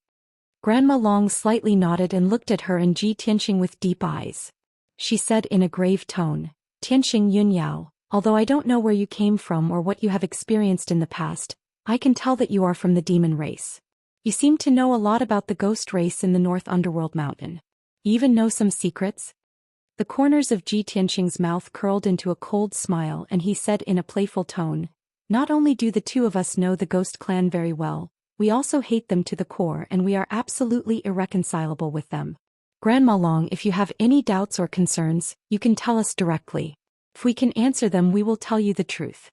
Grandma Long slightly nodded and looked at her and Ji Tianxing with deep eyes. She said in a grave tone, Tianxing, Yun Yao, although I don't know where you came from or what you have experienced in the past, I can tell that you are from the demon race. You seem to know a lot about the ghost race in the North Underworld Mountain. You even know some secrets? The corners of Ji Tianxing's mouth curled into a cold smile and he said in a playful tone, not only do the two of us know the Ghost Clan very well, we also hate them to the core and we are absolutely irreconcilable with them. Grandma Long, if you have any doubts or concerns, you can tell us directly. If we can answer them, we will tell you the truth.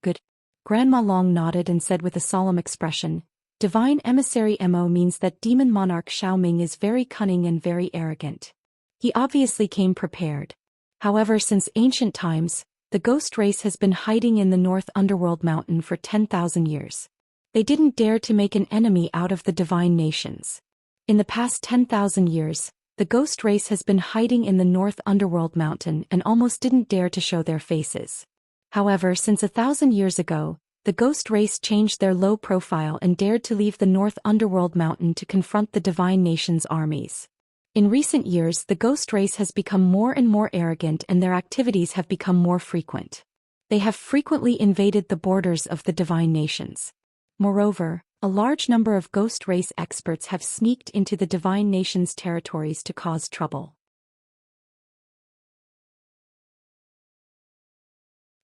Good. Grandma Long nodded and said with a solemn expression, Divine Emissary Mo means that Demon Monarch Xiaoming is very cunning and very arrogant. He obviously came prepared. However, since ancient times, the ghost race has been hiding in the North Underworld Mountain for 10,000 years. They didn't dare to make an enemy out of the divine nations. In the past 10,000 years, the ghost race has been hiding in the North Underworld Mountain and almost didn't dare to show their faces. However, since 1,000 years ago, the ghost race changed their low profile and dared to leave the North Underworld Mountain to confront the divine nations' armies. In recent years, the ghost race has become more and more arrogant and their activities have become more frequent. They have frequently invaded the borders of the divine nations. Moreover, a large number of ghost race experts have sneaked into the divine nations' territories to cause trouble.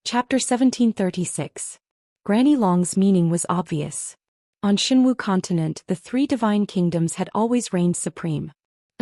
Chapter 1736. Granny Long's meaning was obvious. On Xinwu continent, the three divine kingdoms had always reigned supreme.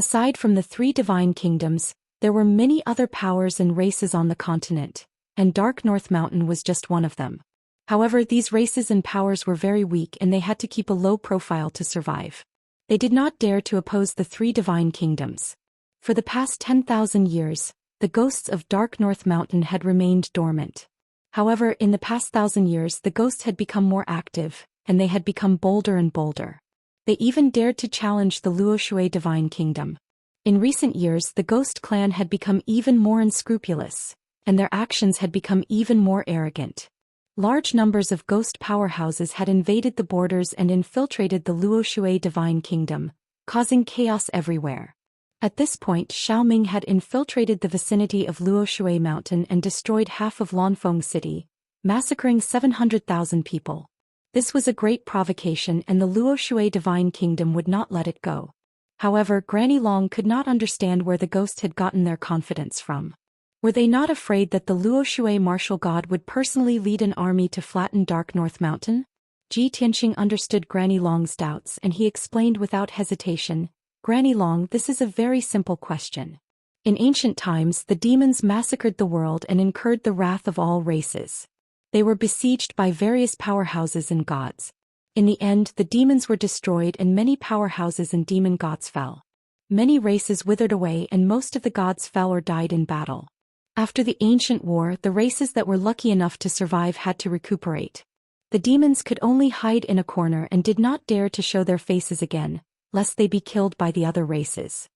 Aside from the three divine kingdoms, there were many other powers and races on the continent, and Dark North Mountain was just one of them. However, these races and powers were very weak and they had to keep a low profile to survive. They did not dare to oppose the three divine kingdoms. For the past 10,000 years, the ghosts of Dark North Mountain had remained dormant. However, in the past 1,000 years the ghosts had become more active, and they had become bolder and bolder. They even dared to challenge the Luoshui divine kingdom. In recent years the ghost clan had become even more unscrupulous, and their actions had become even more arrogant. Large numbers of ghost powerhouses had invaded the borders and infiltrated the Luoshui divine kingdom, causing chaos everywhere. At this point Xiaoming had infiltrated the vicinity of Luoshui Mountain and destroyed half of Lanfeng City, massacring 700,000 people. This was a great provocation and the Luoshui divine kingdom would not let it go. However, Granny Long could not understand where the ghosts had gotten their confidence from. Were they not afraid that the Luoshui martial god would personally lead an army to flatten Dark North Mountain? Ji Tianxing understood Granny Long's doubts and he explained without hesitation, "Granny Long, this is a very simple question. In ancient times the demons massacred the world and incurred the wrath of all races. They were besieged by various powerhouses and gods. In the end the demons were destroyed and many powerhouses and demon gods fell. Many races withered away and most of the gods fell or died in battle. After the ancient war, the races that were lucky enough to survive had to recuperate. The demons could only hide in a corner and did not dare to show their faces again, lest they be killed by the other races."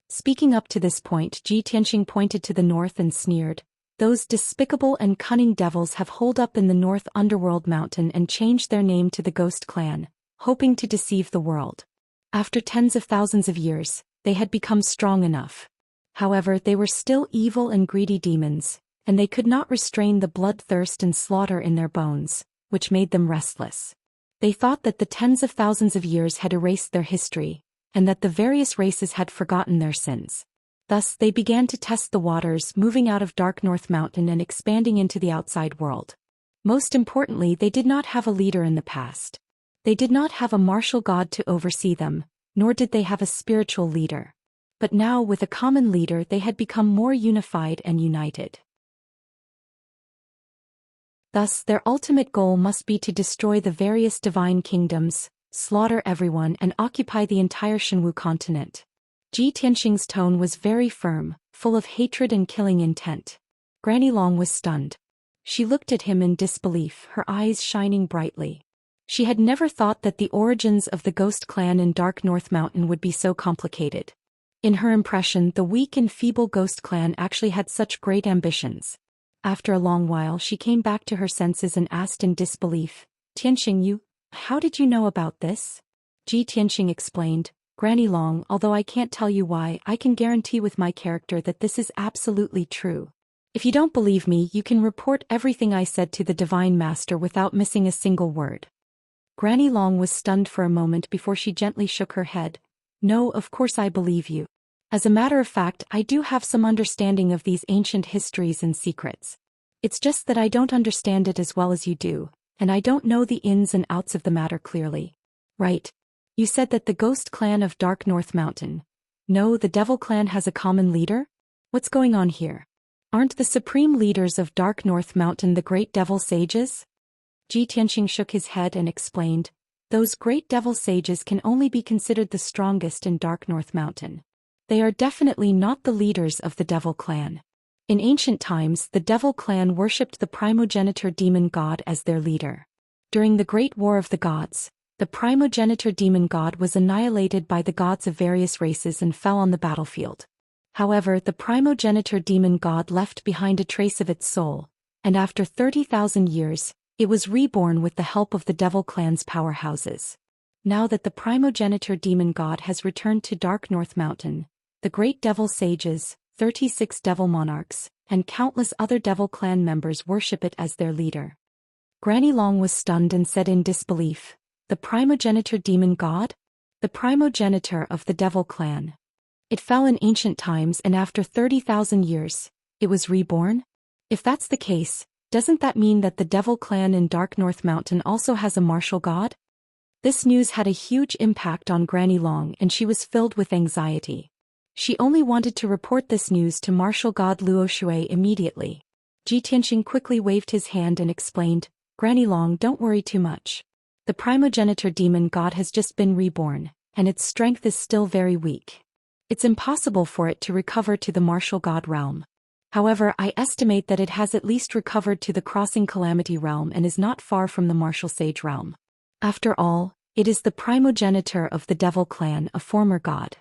Speaking up to this point, Ji Tianxing pointed to the north and sneered, "Those despicable and cunning devils have holed up in the North Underworld Mountain and changed their name to the Ghost Clan, hoping to deceive the world. After tens of thousands of years, they had become strong enough. However, they were still evil and greedy demons, and they could not restrain the bloodthirst and slaughter in their bones, which made them restless. They thought that the tens of thousands of years had erased their history, and that the various races had forgotten their sins. Thus they began to test the waters, moving out of Dark North Mountain and expanding into the outside world. Most importantly, they did not have a leader in the past. They did not have a martial god to oversee them, nor did they have a spiritual leader. But now with a common leader they had become more unified and united. Thus their ultimate goal must be to destroy the various divine kingdoms, slaughter everyone and occupy the entire Shenwu continent." Ji Tianxing's tone was very firm, full of hatred and killing intent. Granny Long was stunned. She looked at him in disbelief, her eyes shining brightly. She had never thought that the origins of the Ghost Clan in Dark North Mountain would be so complicated. In her impression, the weak and feeble Ghost Clan actually had such great ambitions. After a long while she came back to her senses and asked in disbelief, "Tianxing, how did you know about this?" Ji Tianxing explained, "Granny Long, although I can't tell you why, I can guarantee with my character that this is absolutely true. If you don't believe me, you can report everything I said to the Divine Master without missing a single word." Granny Long was stunned for a moment before she gently shook her head. "No, of course I believe you. As a matter of fact, I do have some understanding of these ancient histories and secrets. It's just that I don't understand it as well as you do, and I don't know the ins and outs of the matter clearly." "Right. You said that the Ghost Clan of Dark North Mountain. No, the Devil Clan has a common leader? What's going on here? Aren't the supreme leaders of Dark North Mountain the great devil sages?" Ji Tianxing shook his head and explained, "Those great devil sages can only be considered the strongest in Dark North Mountain. They are definitely not the leaders of the Devil Clan. In ancient times, the Devil Clan worshipped the primogenitor demon god as their leader. During the Great War of the Gods, the primogenitor demon god was annihilated by the gods of various races and fell on the battlefield. However, the primogenitor demon god left behind a trace of its soul, and after 30,000 years, it was reborn with the help of the Devil Clan's powerhouses. Now that the primogenitor demon god has returned to Dark North Mountain, the great devil sages, 36 devil monarchs, and countless other Devil Clan members worship it as their leader." Granny Long was stunned and said in disbelief, "The primogenitor demon god? The primogenitor of the Devil Clan? It fell in ancient times and after 30,000 years, it was reborn? If that's the case, doesn't that mean that the Devil Clan in Dark North Mountain also has a martial god?" This news had a huge impact on Granny Long and she was filled with anxiety. She only wanted to report this news to martial god Luoshui immediately. Ji Tianxing quickly waved his hand and explained, Granny Long, don't worry too much. The primogenitor demon god has just been reborn, and its strength is still very weak. It's impossible for it to recover to the martial god realm. However, I estimate that it has at least recovered to the crossing calamity realm and is not far from the martial sage realm. After all, it is the primogenitor of the devil clan, a former god.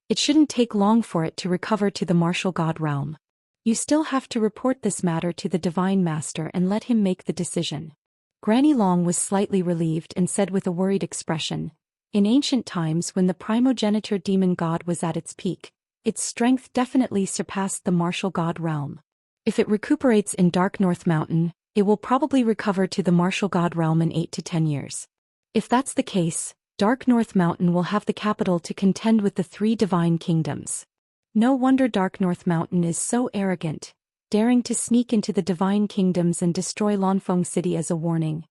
It shouldn't take long for it to recover to the martial god realm. You still have to report this matter to the Divine Master and let him make the decision. Granny Long was slightly relieved and said with a worried expression, in ancient times when the primogenitor demon god was at its peak, its strength definitely surpassed the martial god realm. If it recuperates in Dark North Mountain, it will probably recover to the martial god realm in 8 to 10 years. If that's the case, Dark North Mountain will have the capital to contend with the 3 divine kingdoms. No wonder Dark North Mountain is so arrogant, daring to sneak into the divine kingdoms and destroy Lanfeng City as a warning.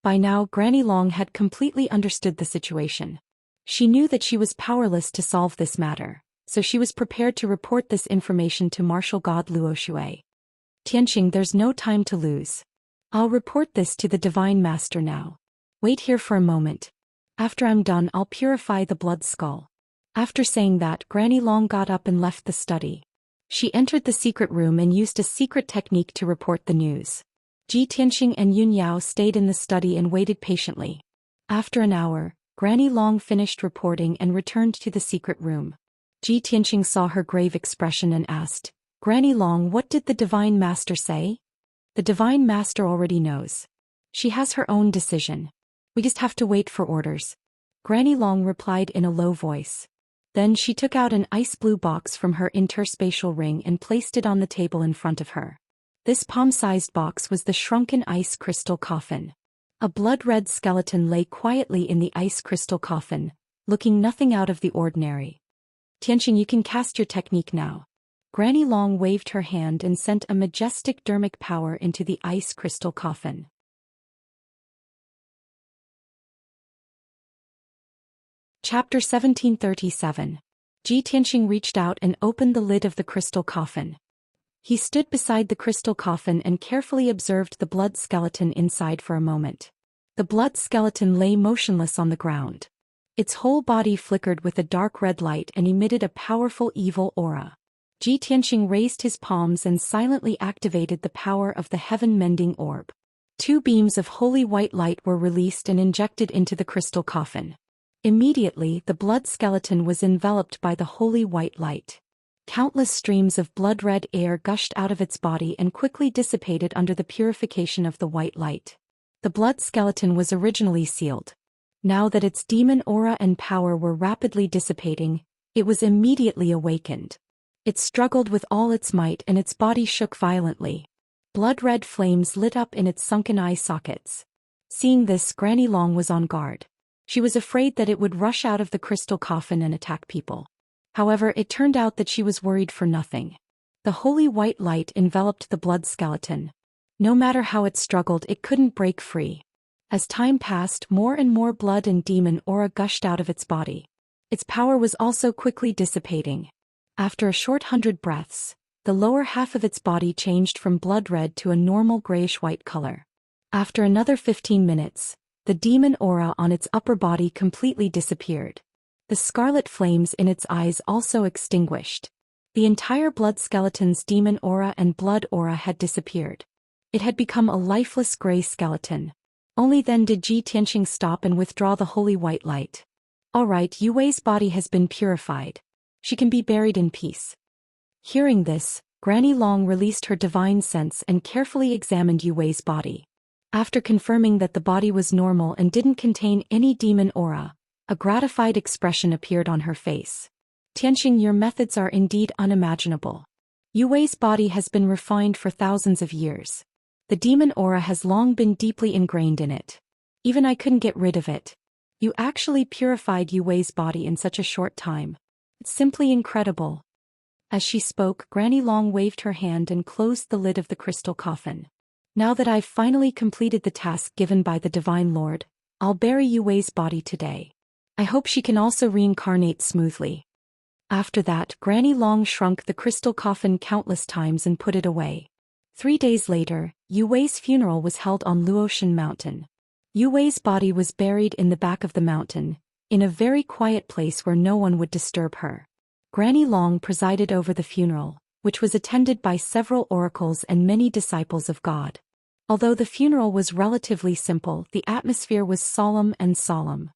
By now Granny Long had completely understood the situation. She knew that she was powerless to solve this matter, so she was prepared to report this information to martial god Luo Shui. Tianxing, there's no time to lose. I'll report this to the Divine Master now. Wait here for a moment. After I'm done I'll purify the blood skull. After saying that, Granny Long got up and left the study. She entered the secret room and used a secret technique to report the news. Ji Tianxing and Yun Yao stayed in the study and waited patiently. After an hour, Granny Long finished reporting and returned to the secret room. Ji Tianxing saw her grave expression and asked, Granny Long, what did the Divine Master say? The Divine Master already knows. She has her own decision. We just have to wait for orders. Granny Long replied in a low voice. Then she took out an ice blue box from her interspatial ring and placed it on the table in front of her. This palm-sized box was the shrunken ice crystal coffin. A blood-red skeleton lay quietly in the ice crystal coffin, looking nothing out of the ordinary. Tianxing, you can cast your technique now. Granny Long waved her hand and sent a majestic dermic power into the ice crystal coffin. Chapter 1737. Ji Tianxing reached out and opened the lid of the crystal coffin. He stood beside the crystal coffin and carefully observed the blood skeleton inside for a moment. The blood skeleton lay motionless on the ground. Its whole body flickered with a dark red light and emitted a powerful evil aura. Ji Tianxing raised his palms and silently activated the power of the heaven-mending orb. 2 beams of holy white light were released and injected into the crystal coffin. Immediately, the blood skeleton was enveloped by the holy white light. Countless streams of blood-red air gushed out of its body and quickly dissipated under the purification of the white light. The blood skeleton was originally sealed. Now that its demon aura and power were rapidly dissipating, it was immediately awakened. It struggled with all its might and its body shook violently. Blood-red flames lit up in its sunken eye sockets. Seeing this, Granny Long was on guard. She was afraid that it would rush out of the crystal coffin and attack people. However, it turned out that she was worried for nothing. The holy white light enveloped the blood skeleton. No matter how it struggled, it couldn't break free. As time passed, more and more blood and demon aura gushed out of its body. Its power was also quickly dissipating. After a short 100 breaths, the lower half of its body changed from blood red to a normal grayish-white color. After another 15 minutes, the demon aura on its upper body completely disappeared. The scarlet flames in its eyes also extinguished. The entire blood skeleton's demon aura and blood aura had disappeared. It had become a lifeless gray skeleton. Only then did Ji Tianxing stop and withdraw the holy white light. All right, Yu Wei's body has been purified. She can be buried in peace. Hearing this, Granny Long released her divine sense and carefully examined Yu Wei's body. After confirming that the body was normal and didn't contain any demon aura, a gratified expression appeared on her face. Tianxing, your methods are indeed unimaginable. Yu Wei's body has been refined for thousands of years. The demon aura has long been deeply ingrained in it. Even I couldn't get rid of it. You actually purified Yu Wei's body in such a short time. It's simply incredible. As she spoke, Granny Long waved her hand and closed the lid of the crystal coffin. Now that I've finally completed the task given by the Divine Lord, I'll bury Yu Wei's body today. I hope she can also reincarnate smoothly. After that, Granny Long shrunk the crystal coffin countless times and put it away. 3 days later, Yu Wei's funeral was held on Luotian Mountain. Yu Wei's body was buried in the back of the mountain, in a very quiet place where no one would disturb her. Granny Long presided over the funeral, which was attended by several oracles and many disciples of God. Although the funeral was relatively simple, the atmosphere was solemn and solemn.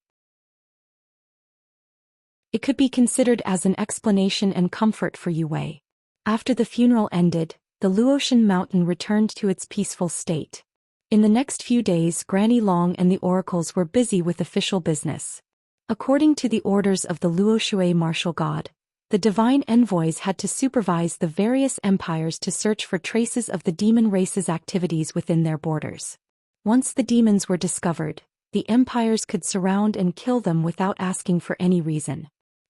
It could be considered as an explanation and comfort for Yu Wei. After the funeral ended, the Luotian mountain returned to its peaceful state. In the next few days, Granny Long and the oracles were busy with official business. According to the orders of the Luoshui martial god, the divine envoys had to supervise the various empires to search for traces of the demon race's activities within their borders. Once the demons were discovered, the empires could surround and kill them without asking for any reason.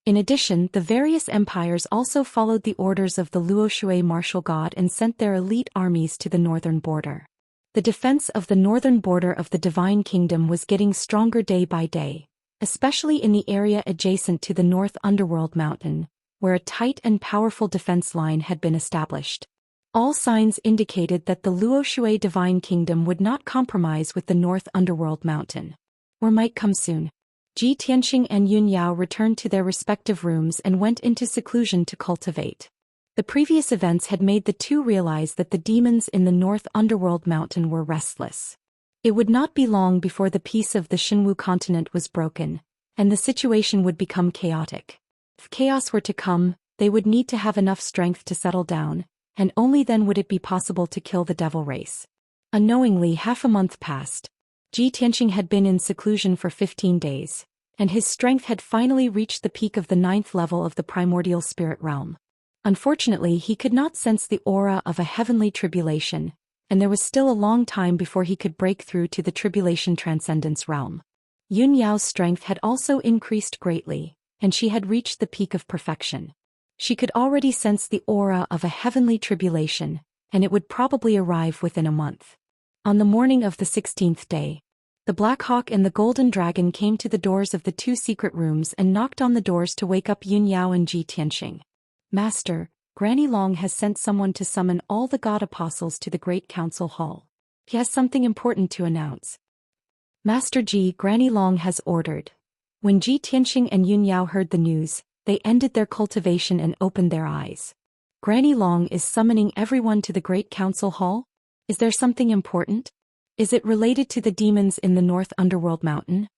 In addition, the various empires also followed the orders of the Luoshui martial god and sent their elite armies to the northern border. The defense of the northern border of the Divine Kingdom was getting stronger day by day, especially in the area adjacent to the North Underworld Mountain, where a tight and powerful defense line had been established. All signs indicated that the Luoshui Divine Kingdom would not compromise with the North Underworld Mountain. Or might come soon. Ji Tianqing and Yun Yao returned to their respective rooms and went into seclusion to cultivate. The previous events had made the two realize that the demons in the North Underworld Mountain were restless. It would not be long before the peace of the Xinwu continent was broken, and the situation would become chaotic. If chaos were to come, they would need to have enough strength to settle down, and only then would it be possible to kill the devil race. Unknowingly, half a month passed. Ji Tianqing had been in seclusion for 15 days, and his strength had finally reached the peak of the 9th level of the primordial spirit realm. Unfortunately, he could not sense the aura of a heavenly tribulation, and there was still a long time before he could break through to the tribulation transcendence realm. Yun Yao's strength had also increased greatly, and she had reached the peak of perfection. She could already sense the aura of a heavenly tribulation, and it would probably arrive within a month. On the morning of the 16th day, the Black Hawk and the Golden Dragon came to the doors of the 2 secret rooms and knocked on the doors to wake up Yun Yao and Ji Tianqing. Master, Granny Long has sent someone to summon all the God Apostles to the Great Council Hall. He has something important to announce. Master Ji, Granny Long has ordered. When Ji Tianqing and Yun Yao heard the news, they ended their cultivation and opened their eyes. Granny Long is summoning everyone to the Great Council Hall? Is there something important? Is it related to the demons in the North Underworld Mountain?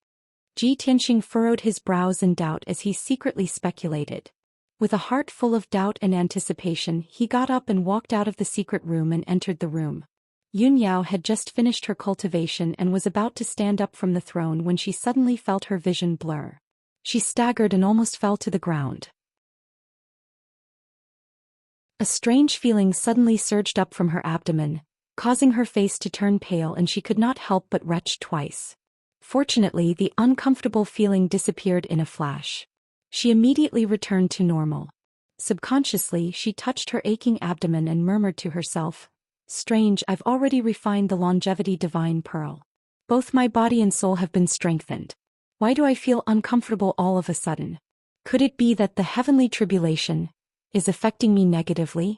Ji Tianqing furrowed his brows in doubt as he secretly speculated. With a heart full of doubt and anticipation, he got up and walked out of the secret room and entered the room. Yun Yao had just finished her cultivation and was about to stand up from the throne when she suddenly felt her vision blur. She staggered and almost fell to the ground. A strange feeling suddenly surged up from her abdomen, causing her face to turn pale, and she could not help but retch twice. Fortunately, the uncomfortable feeling disappeared in a flash. She immediately returned to normal. Subconsciously, she touched her aching abdomen and murmured to herself, "Strange, I've already refined the longevity divine pearl. Both my body and soul have been strengthened. Why do I feel uncomfortable all of a sudden? Could it be that the heavenly tribulation is affecting me negatively?"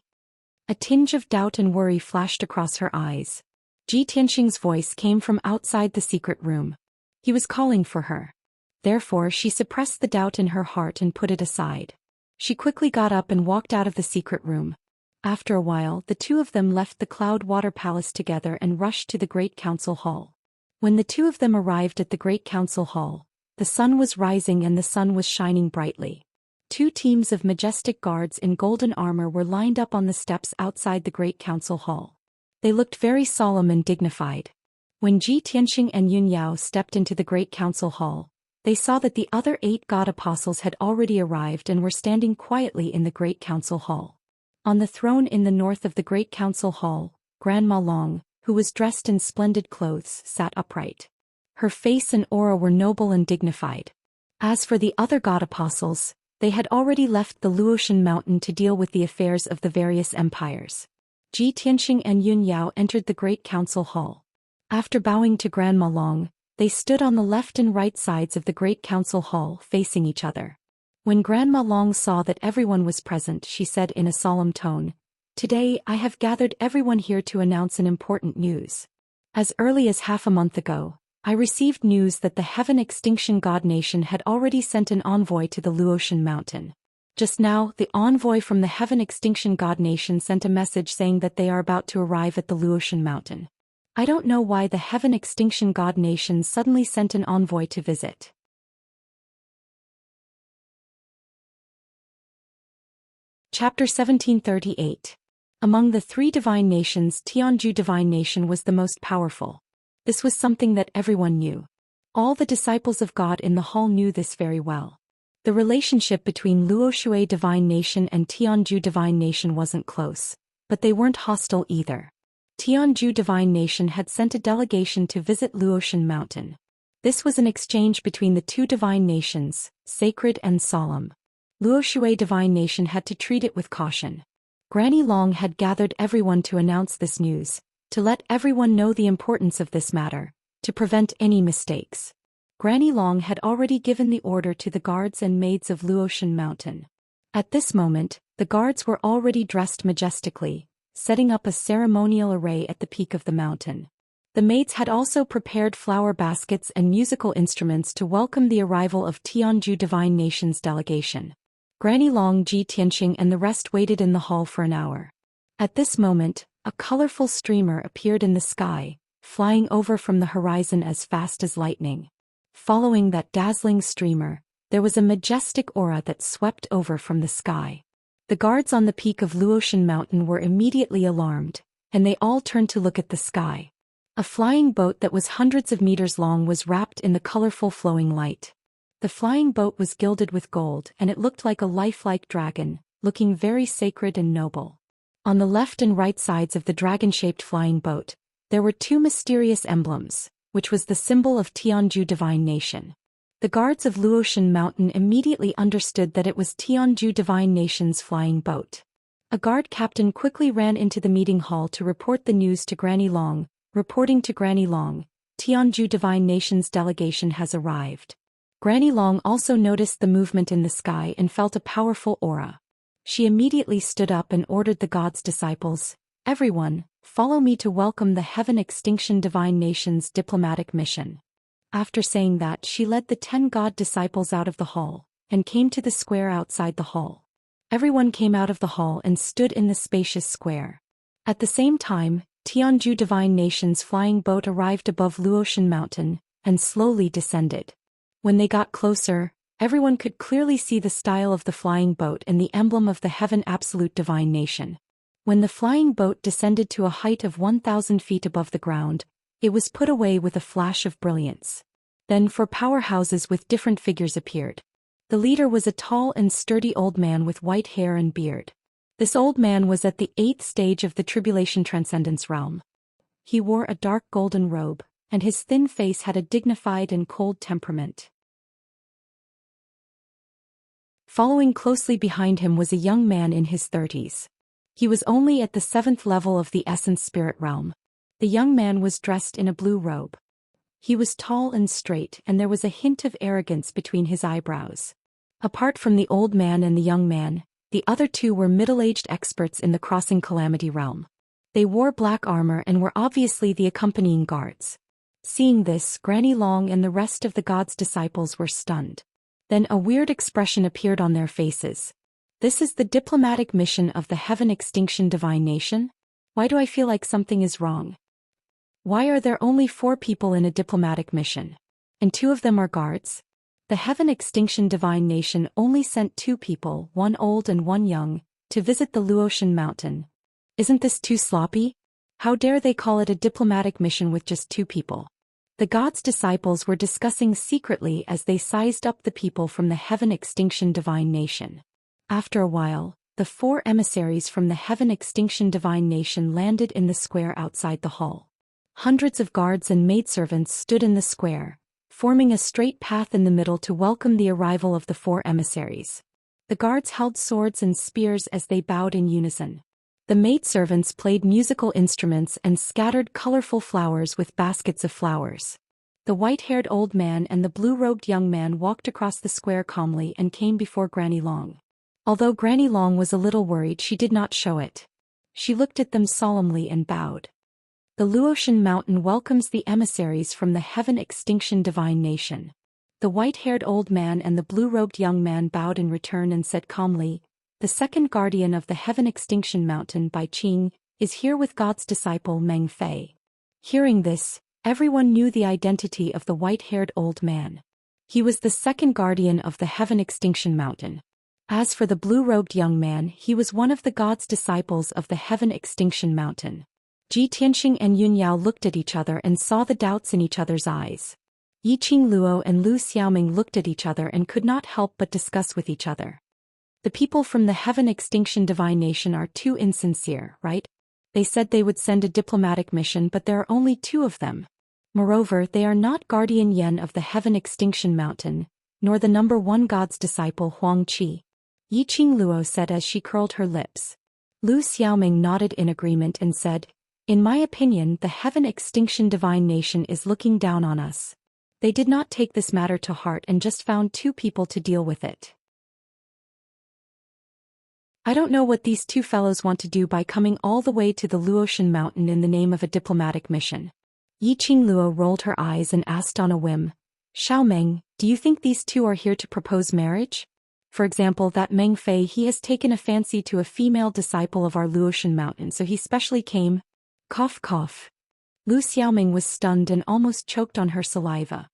A tinge of doubt and worry flashed across her eyes. Ji Tianqing's voice came from outside the secret room. He was calling for her. Therefore, she suppressed the doubt in her heart and put it aside. She quickly got up and walked out of the secret room. After a while, the two of them left the Cloud Water Palace together and rushed to the Great Council Hall. When the two of them arrived at the Great Council Hall, the sun was rising and the sun was shining brightly. 2 teams of majestic guards in golden armor were lined up on the steps outside the Great Council Hall. They looked very solemn and dignified. When Ji Tianqing and Yun Yao stepped into the Great Council Hall, they saw that the other 8 God Apostles had already arrived and were standing quietly in the Great Council Hall. On the throne in the north of the Great Council Hall, Grandma Long, who was dressed in splendid clothes, sat upright. Her face and aura were noble and dignified. As for the other God Apostles, they had already left the Luotian Mountain to deal with the affairs of the various empires. Ji Tianqing and Yun Yao entered the Great Council Hall. After bowing to Grandma Long, they stood on the left and right sides of the Great Council Hall, facing each other. When Grandma Long saw that everyone was present, she said in a solemn tone, "Today I have gathered everyone here to announce an important news. As early as half a month ago, I received news that the Heaven Extinction God Nation had already sent an envoy to the Luotian Mountain. Just now, the envoy from the Heaven Extinction God Nation sent a message saying that they are about to arrive at the Luotian Mountain. I don't know why the Heaven Extinction God Nation suddenly sent an envoy to visit." Chapter 1738. Among the three divine nations, Tianju Divine Nation was the most powerful. This was something that everyone knew. All the disciples of God in the hall knew this very well. The relationship between Luoshui Divine Nation and Tianju Divine Nation wasn't close, but they weren't hostile either. Tianju Divine Nation had sent a delegation to visit Luotian Mountain. This was an exchange between the two divine nations, sacred and solemn. Luoshui Divine Nation had to treat it with caution. Granny Long had gathered everyone to announce this news, to let everyone know the importance of this matter, to prevent any mistakes. Granny Long had already given the order to the guards and maids of Luotian Mountain. At this moment, the guards were already dressed majestically, setting up a ceremonial array at the peak of the mountain. The maids had also prepared flower baskets and musical instruments to welcome the arrival of Tianju Divine Nation's delegation. Granny Long, Ji Tianqing and the rest waited in the hall for an hour. At this moment, a colorful streamer appeared in the sky, flying over from the horizon as fast as lightning. Following that dazzling streamer, there was a majestic aura that swept over from the sky. The guards on the peak of Luotian Mountain were immediately alarmed, and they all turned to look at the sky. A flying boat that was hundreds of meters long was wrapped in the colorful flowing light. The flying boat was gilded with gold and it looked like a lifelike dragon, looking very sacred and noble. On the left and right sides of the dragon-shaped flying boat, there were two mysterious emblems, which was the symbol of Tianju Divine Nation. The guards of Luotian Mountain immediately understood that it was Tianju Divine Nation's flying boat. A guard captain quickly ran into the meeting hall to report the news to Granny Long, reporting to Granny Long, "Tianju Divine Nation's delegation has arrived." Granny Long also noticed the movement in the sky and felt a powerful aura. She immediately stood up and ordered the god's disciples, "Everyone, follow me to welcome the Heaven Extinction Divine Nation's diplomatic mission." After saying that, she led the 10 god disciples out of the hall, and came to the square outside the hall. Everyone came out of the hall and stood in the spacious square. At the same time, Tianju Divine Nation's flying boat arrived above Luotian Mountain, and slowly descended. When they got closer, everyone could clearly see the style of the flying boat and the emblem of the Heaven Absolute Divine Nation. When the flying boat descended to a height of 1,000 feet above the ground, it was put away with a flash of brilliance. Then 4 powerhouses with different figures appeared. The leader was a tall and sturdy old man with white hair and beard. This old man was at the 8th stage of the Tribulation Transcendence realm. He wore a dark golden robe, and his thin face had a dignified and cold temperament. Following closely behind him was a young man in his 30s. He was only at the 7th level of the Essence Spirit realm. The young man was dressed in a blue robe. He was tall and straight, and there was a hint of arrogance between his eyebrows. Apart from the old man and the young man, the other 2 were middle-aged experts in the Crossing Calamity realm. They wore black armor and were obviously the accompanying guards. Seeing this, Granny Long and the rest of the god's disciples were stunned. Then a weird expression appeared on their faces. "This is the diplomatic mission of the Heaven Extinction Divine Nation? Why do I feel like something is wrong? Why are there only 4 people in a diplomatic mission? And 2 of them are guards? The Heaven Extinction Divine Nation only sent 2 people, 1 old and 1 young, to visit the Luotian Mountain. Isn't this too sloppy? How dare they call it a diplomatic mission with just 2 people?" The god's disciples were discussing secretly as they sized up the people from the Heaven Extinction Divine Nation. After a while, the 4 emissaries from the Heaven Extinction Divine Nation landed in the square outside the hall. Hundreds of guards and maidservants stood in the square, forming a straight path in the middle to welcome the arrival of the 4 emissaries. The guards held swords and spears as they bowed in unison. The maidservants played musical instruments and scattered colorful flowers with baskets of flowers. The white-haired old man and the blue-robed young man walked across the square calmly and came before Granny Long. Although Granny Long was a little worried, she did not show it. She looked at them solemnly and bowed. The Luotian mountain welcomes the emissaries from the Heaven Extinction Divine Nation. The white-haired old man and the blue-robed young man bowed in return and said calmly, "The second guardian of the Heaven Extinction Mountain, Bai Qing, is here with God's disciple Meng Fei." Hearing this, everyone knew the identity of the white-haired old man. He was the second guardian of the Heaven Extinction Mountain. As for the blue-robed young man, he was one of the God's disciples of the Heaven Extinction Mountain. Ji Tianxing and Yun Yao looked at each other and saw the doubts in each other's eyes. Yi Qing Luo and Lu Xiaoming looked at each other and could not help but discuss with each other. The people from the Heaven Extinction Divine Nation are too insincere, right? They said they would send a diplomatic mission, but there are only 2 of them. Moreover, they are not Guardian Yen of the Heaven Extinction Mountain, nor the number 1 God's disciple Huang Qi. Yi Qing Luo said as she curled her lips. Lu Xiaoming nodded in agreement and said, "In my opinion, the Heaven Extinction Divine Nation is looking down on us. They did not take this matter to heart and just found 2 people to deal with it. I don't know what these 2 fellows want to do by coming all the way to the Luotian mountain in the name of a diplomatic mission." Yi Qing Luo rolled her eyes and asked on a whim, "Xiaomeng, do you think these 2 are here to propose marriage? For example, that Meng Fei, he has taken a fancy to a female disciple of our Luotian mountain, so he specially came." Cough cough. Lu Xiaoming was stunned and almost choked on her saliva.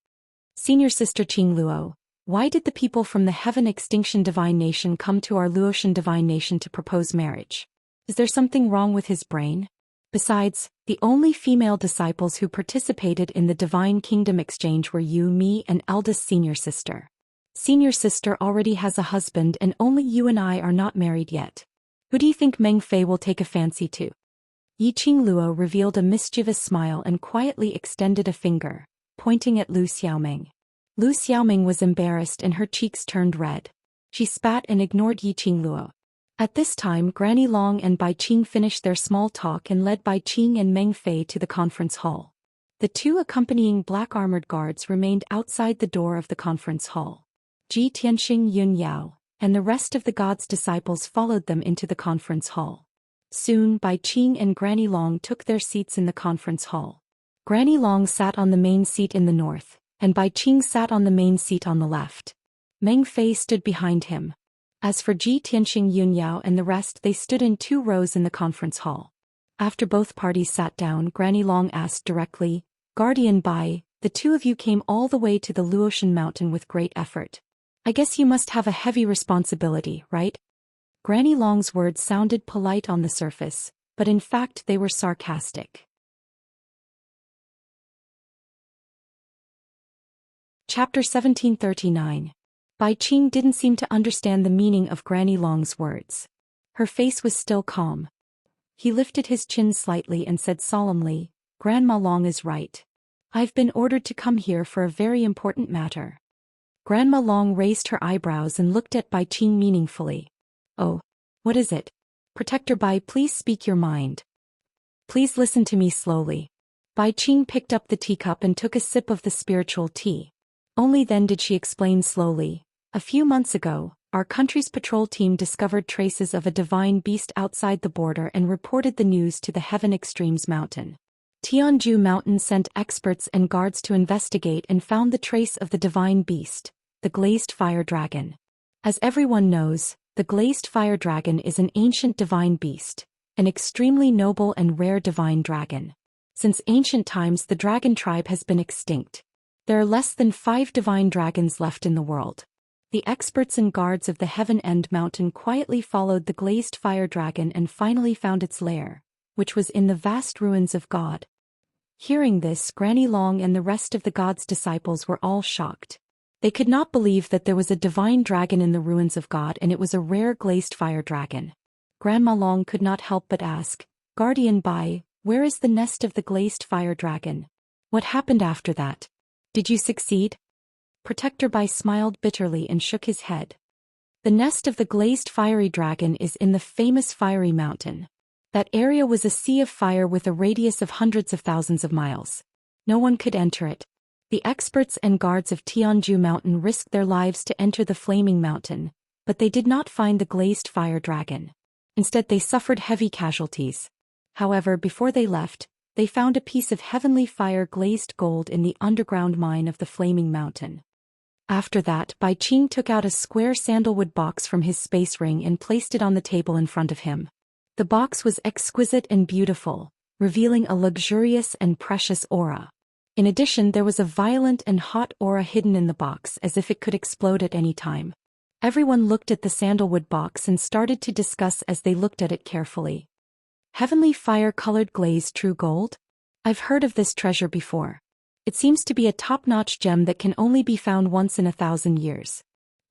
"Senior Sister Qing Luo, why did the people from the Heaven Extinction Divine Nation come to our Luotian Divine Nation to propose marriage? Is there something wrong with his brain? Besides, the only female disciples who participated in the Divine Kingdom exchange were you, me, and eldest Senior Sister. Senior Sister already has a husband and only you and I are not married yet. Who do you think Meng Fei will take a fancy to?" Yi Qing Luo revealed a mischievous smile and quietly extended a finger, pointing at Lu Xiaoming. Lu Xiaoming was embarrassed and her cheeks turned red. She spat and ignored Yi Qing Luo. At this time, Granny Long and Bai Qing finished their small talk and led Bai Qing and Meng Fei to the conference hall. The 2 accompanying black-armored guards remained outside the door of the conference hall. Ji Tianxing, Yun Yao, and the rest of the God's disciples followed them into the conference hall. Soon, Bai Qing and Granny Long took their seats in the conference hall. Granny Long sat on the main seat in the north, and Bai Qing sat on the main seat on the left. Meng Fei stood behind him. As for Ji Tianxing, Yun Yao and the rest, they stood in 2 rows in the conference hall. After both parties sat down, Granny Long asked directly, "Guardian Bai, the 2 of you came all the way to the Luotian mountain with great effort. I guess you must have a heavy responsibility, right?" Granny Long's words sounded polite on the surface, but in fact they were sarcastic. Chapter 1739. Bai Qing didn't seem to understand the meaning of Granny Long's words. Her face was still calm. He lifted his chin slightly and said solemnly, "Grandma Long is right. I've been ordered to come here for a very important matter." Grandma Long raised her eyebrows and looked at Bai Qing meaningfully. "Oh, what is it? Protector Bai, please speak your mind. Please listen to me slowly." Bai Qing picked up the teacup and took a sip of the spiritual tea. Only then did she explain slowly, "A few months ago, our country's patrol team discovered traces of a divine beast outside the border and reported the news to the Heaven Extremes Mountain. Tianju Mountain sent experts and guards to investigate and found the trace of the divine beast, the glazed fire dragon. As everyone knows, the glazed fire dragon is an ancient divine beast, an extremely noble and rare divine dragon. Since ancient times, the dragon tribe has been extinct. There are less than 5 divine dragons left in the world. The experts and guards of the Heaven End Mountain quietly followed the glazed fire dragon and finally found its lair, which was in the vast ruins of God." Hearing this, Granny Long and the rest of the God's disciples were all shocked. They could not believe that there was a divine dragon in the ruins of God and it was a rare glazed fire dragon. Grandma Long could not help but ask, "Guardian Bai, where is the nest of the glazed fire dragon? What happened after that? Did you succeed?" Protector Bai smiled bitterly and shook his head. "The nest of the glazed fiery dragon is in the famous Fiery Mountain. That area was a sea of fire with a radius of hundreds of thousands of miles. No one could enter it. The experts and guards of Tianju Mountain risked their lives to enter the flaming mountain, but they did not find the glazed fire dragon. Instead they suffered heavy casualties. However, before they left, they found a piece of heavenly fire glazed gold in the underground mine of the flaming mountain. After that, Bai Qing took out a square sandalwood box from his space ring and placed it on the table in front of him. The box was exquisite and beautiful, revealing a luxurious and precious aura. In addition, there was a violent and hot aura hidden in the box as if it could explode at any time. Everyone looked at the sandalwood box and started to discuss as they looked at it carefully. Heavenly fire-colored glazed true gold? I've heard of this treasure before. It seems to be a top-notch gem that can only be found once in 1,000 years.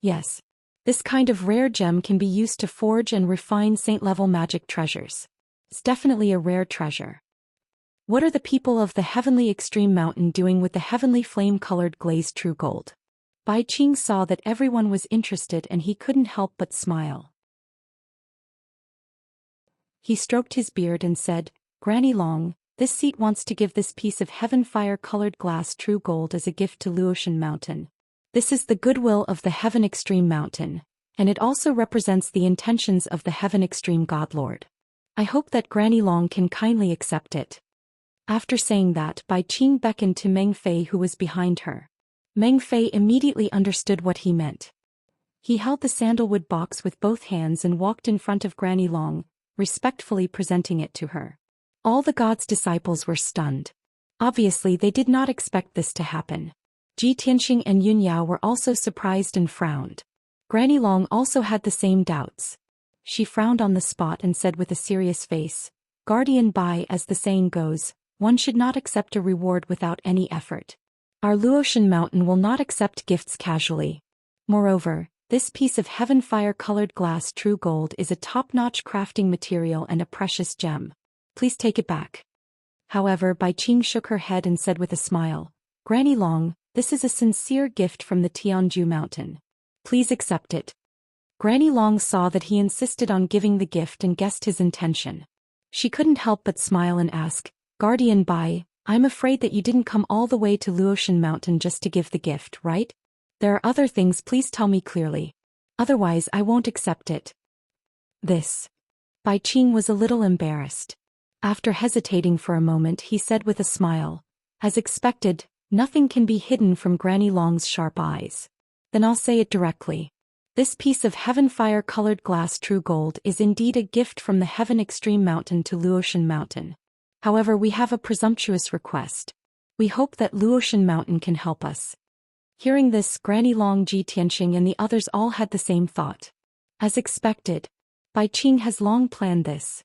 Yes. This kind of rare gem can be used to forge and refine saint-level magic treasures. It's definitely a rare treasure. What are the people of the Heavenly Extreme Mountain doing with the heavenly flame-colored glazed true gold? Bai Qing saw that everyone was interested and he couldn't help but smile. He stroked his beard and said, "Granny Long, this seat wants to give this piece of heaven fire-colored glass true gold as a gift to Luotian Mountain. This is the goodwill of the Heaven Extreme Mountain, and it also represents the intentions of the Heaven Extreme Godlord. I hope that Granny Long can kindly accept it." After saying that, Bai Qing beckoned to Meng Fei, who was behind her. Meng Fei immediately understood what he meant. He held the sandalwood box with both hands and walked in front of Granny Long, respectfully presenting it to her. All the god's disciples were stunned. Obviously they did not expect this to happen. Ji Tianxing and Yun Yao were also surprised and frowned. Granny Long also had the same doubts. She frowned on the spot and said with a serious face, "Guardian Bai, as the saying goes, one should not accept a reward without any effort. Our Luotian Mountain will not accept gifts casually. Moreover, this piece of heaven fire-colored glass true gold is a top-notch crafting material and a precious gem. Please take it back." However, Bai Qing shook her head and said with a smile, "Granny Long, this is a sincere gift from the Tianju Mountain. Please accept it." Granny Long saw that he insisted on giving the gift and guessed his intention. She couldn't help but smile and ask, "Guardian Bai, I'm afraid that you didn't come all the way to Luotian Mountain just to give the gift, right? There are other things, please tell me clearly. Otherwise I won't accept it." This. Bai Qing was a little embarrassed. After hesitating for a moment, he said with a smile, "As expected, nothing can be hidden from Granny Long's sharp eyes. Then I'll say it directly. This piece of heaven fire-colored glass true gold is indeed a gift from the Heaven Extreme Mountain to Luotian Mountain. However, we have a presumptuous request. We hope that Luotian Mountain can help us." Hearing this, Granny Long, Ji Tianxing and the others all had the same thought. As expected, Bai Qing has long planned this.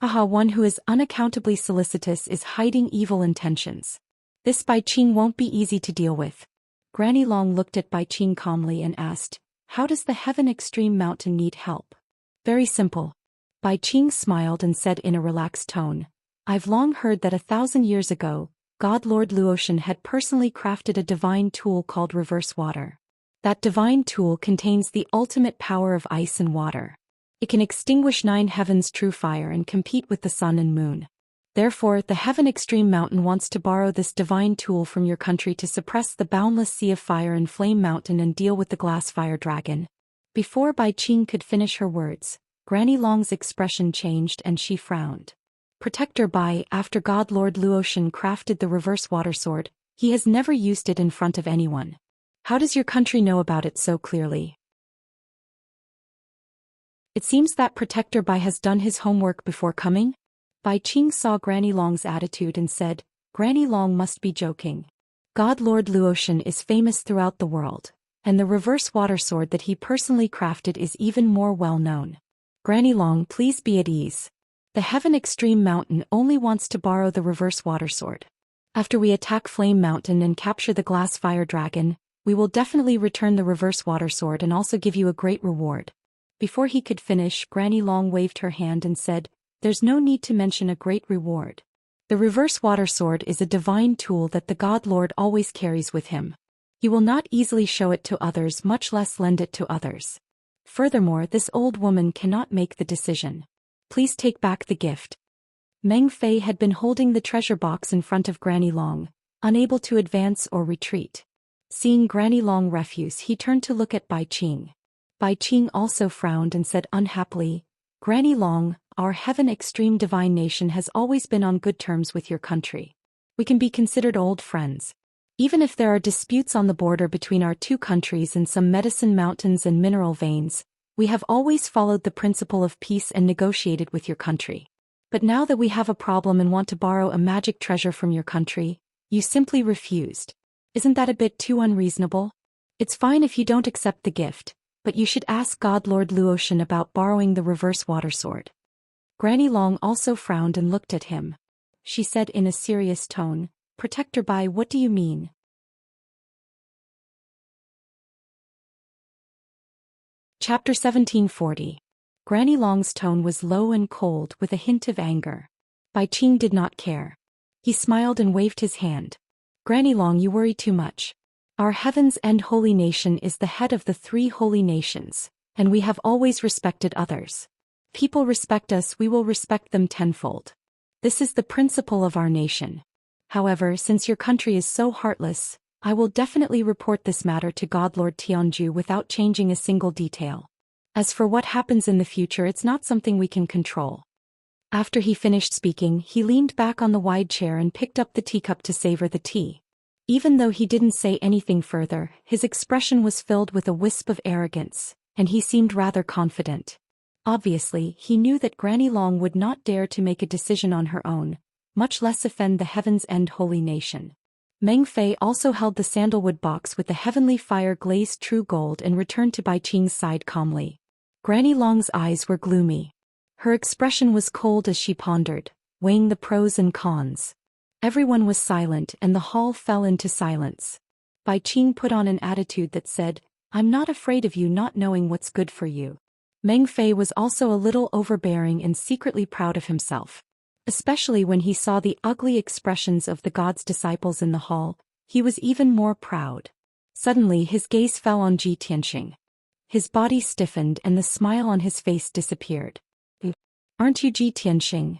Aha, one who is unaccountably solicitous is hiding evil intentions. This Bai Qing won't be easy to deal with. Granny Long looked at Bai Qing calmly and asked, "How does the Heaven Extreme Mountain need help?" "Very simple." Bai Qing smiled and said in a relaxed tone, "I've long heard that 1,000 years ago, God Lord Luotian had personally crafted a divine tool called Reverse Water. That divine tool contains the ultimate power of ice and water. It can extinguish 9 heavens' true fire and compete with the sun and moon. Therefore, the Heaven Extreme Mountain wants to borrow this divine tool from your country to suppress the boundless sea of fire and flame mountain and deal with the glass fire dragon." Before Bai Qing could finish her words, Granny Long's expression changed and she frowned. "Protector Bai, after God Lord Luotian crafted the reverse water sword, he has never used it in front of anyone. How does your country know about it so clearly?" It seems that Protector Bai has done his homework before coming? Bai Qing saw Granny Long's attitude and said, "Granny Long must be joking. God Lord Luotian is famous throughout the world, and the reverse water sword that he personally crafted is even more well known. Granny Long, please be at ease. The Heaven Extreme Mountain only wants to borrow the reverse water sword. After we attack Flame Mountain and capture the glass fire dragon, we will definitely return the reverse water sword and also give you a great reward." Before he could finish, Granny Long waved her hand and said, "There's no need to mention a great reward. The reverse water sword is a divine tool that the God Lord always carries with him. He will not easily show it to others, much less lend it to others. Furthermore, this old woman cannot make the decision. Please take back the gift." Meng Fei had been holding the treasure box in front of Granny Long, unable to advance or retreat. Seeing Granny Long refuse, he turned to look at Bai Qing. Bai Qing also frowned and said unhappily, Granny Long, our heaven extreme divine nation has always been on good terms with your country. We can be considered old friends. Even if there are disputes on the border between our two countries and some medicine mountains and mineral veins, we have always followed the principle of peace and negotiated with your country. But now that we have a problem and want to borrow a magic treasure from your country, you simply refused. Isn't that a bit too unreasonable? It's fine if you don't accept the gift, but you should ask God Lord Luotian about borrowing the reverse water sword. Granny Long also frowned and looked at him. She said in a serious tone, Protector Bai, what do you mean? Chapter 1740. Granny Long's tone was low and cold with a hint of anger. Bai Qing did not care. He smiled and waved his hand. Granny Long, you worry too much. Our Heaven's End holy nation is the head of the 3 holy nations, and we have always respected others. People respect us, we will respect them tenfold. This is the principle of our nation. However, since your country is so heartless, I will definitely report this matter to God Lord Tianju without changing a single detail. As for what happens in the future, it's not something we can control. After he finished speaking, he leaned back on the wide chair and picked up the teacup to savor the tea. Even though he didn't say anything further, his expression was filled with a wisp of arrogance, and he seemed rather confident. Obviously, he knew that Granny Long would not dare to make a decision on her own, much less offend the Heaven's End holy nation. Meng Fei also held the sandalwood box with the heavenly fire glazed true gold and returned to Bai Qing's side calmly. Granny Long's eyes were gloomy. Her expression was cold as she pondered, weighing the pros and cons. Everyone was silent and the hall fell into silence. Bai Qing put on an attitude that said, I'm not afraid of you not knowing what's good for you. Meng Fei was also a little overbearing and secretly proud of himself. Especially when he saw the ugly expressions of the god's disciples in the hall, he was even more proud. Suddenly his gaze fell on Ji Tianxing. His body stiffened and the smile on his face disappeared. Aren't you Ji Tianxing?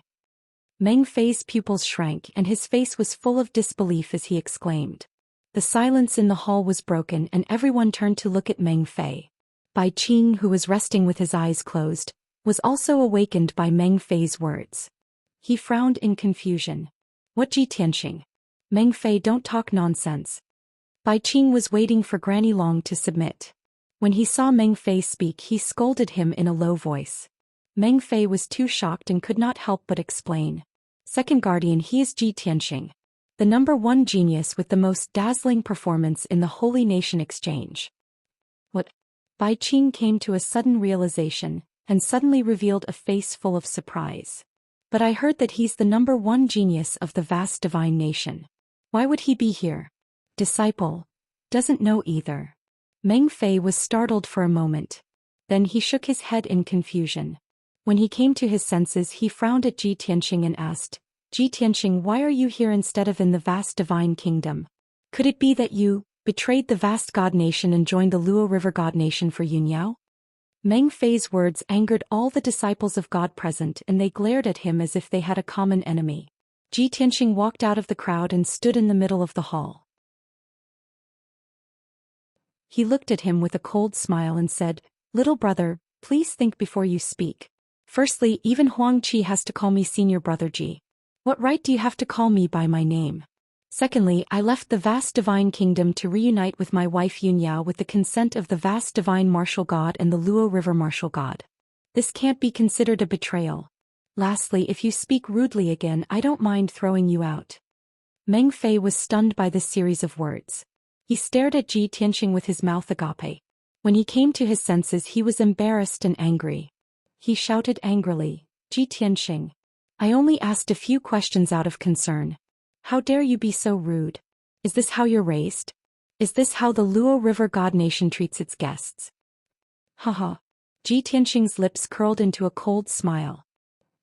Meng Fei's pupils shrank and his face was full of disbelief as he exclaimed. The silence in the hall was broken and everyone turned to look at Meng Fei. Bai Qing, who was resting with his eyes closed, was also awakened by Meng Fei's words. He frowned in confusion. What Ji Tianxing? Meng Fei, don't talk nonsense. Bai Qing was waiting for Granny Long to submit. When he saw Meng Fei speak, he scolded him in a low voice. Meng Fei was too shocked and could not help but explain. Second Guardian, he is Ji Tianxing, the #1 genius with the most dazzling performance in the Holy Nation Exchange. What? Bai Qing came to a sudden realization, and suddenly revealed a face full of surprise. But I heard that he's the #1 genius of the vast divine nation. Why would he be here? Disciple. Doesn't know either. Meng Fei was startled for a moment. Then he shook his head in confusion. When he came to his senses, he frowned at Ji Tianxing and asked, Ji Tianxing, why are you here instead of in the vast divine kingdom? Could it be that you betrayed the vast god nation and joined the Luo River god nation for Yunyao? Meng Fei's words angered all the disciples of God present and they glared at him as if they had a common enemy. Ji Tianxing walked out of the crowd and stood in the middle of the hall. He looked at him with a cold smile and said, Little brother, please think before you speak. Firstly, even Huang Qi has to call me senior brother Ji. What right do you have to call me by my name? Secondly, I left the vast divine kingdom to reunite with my wife Yunyao with the consent of the vast divine martial god and the Luo River martial god. This can't be considered a betrayal. Lastly, if you speak rudely again, I don't mind throwing you out. Meng Fei was stunned by this series of words. He stared at Ji Tianxing with his mouth agape. When he came to his senses, he was embarrassed and angry. He shouted angrily, Ji Tianxing, I only asked a few questions out of concern. How dare you be so rude? Is this how you're raised? Is this how the Luo River god nation treats its guests? Haha. Ji Tianxing's lips curled into a cold smile.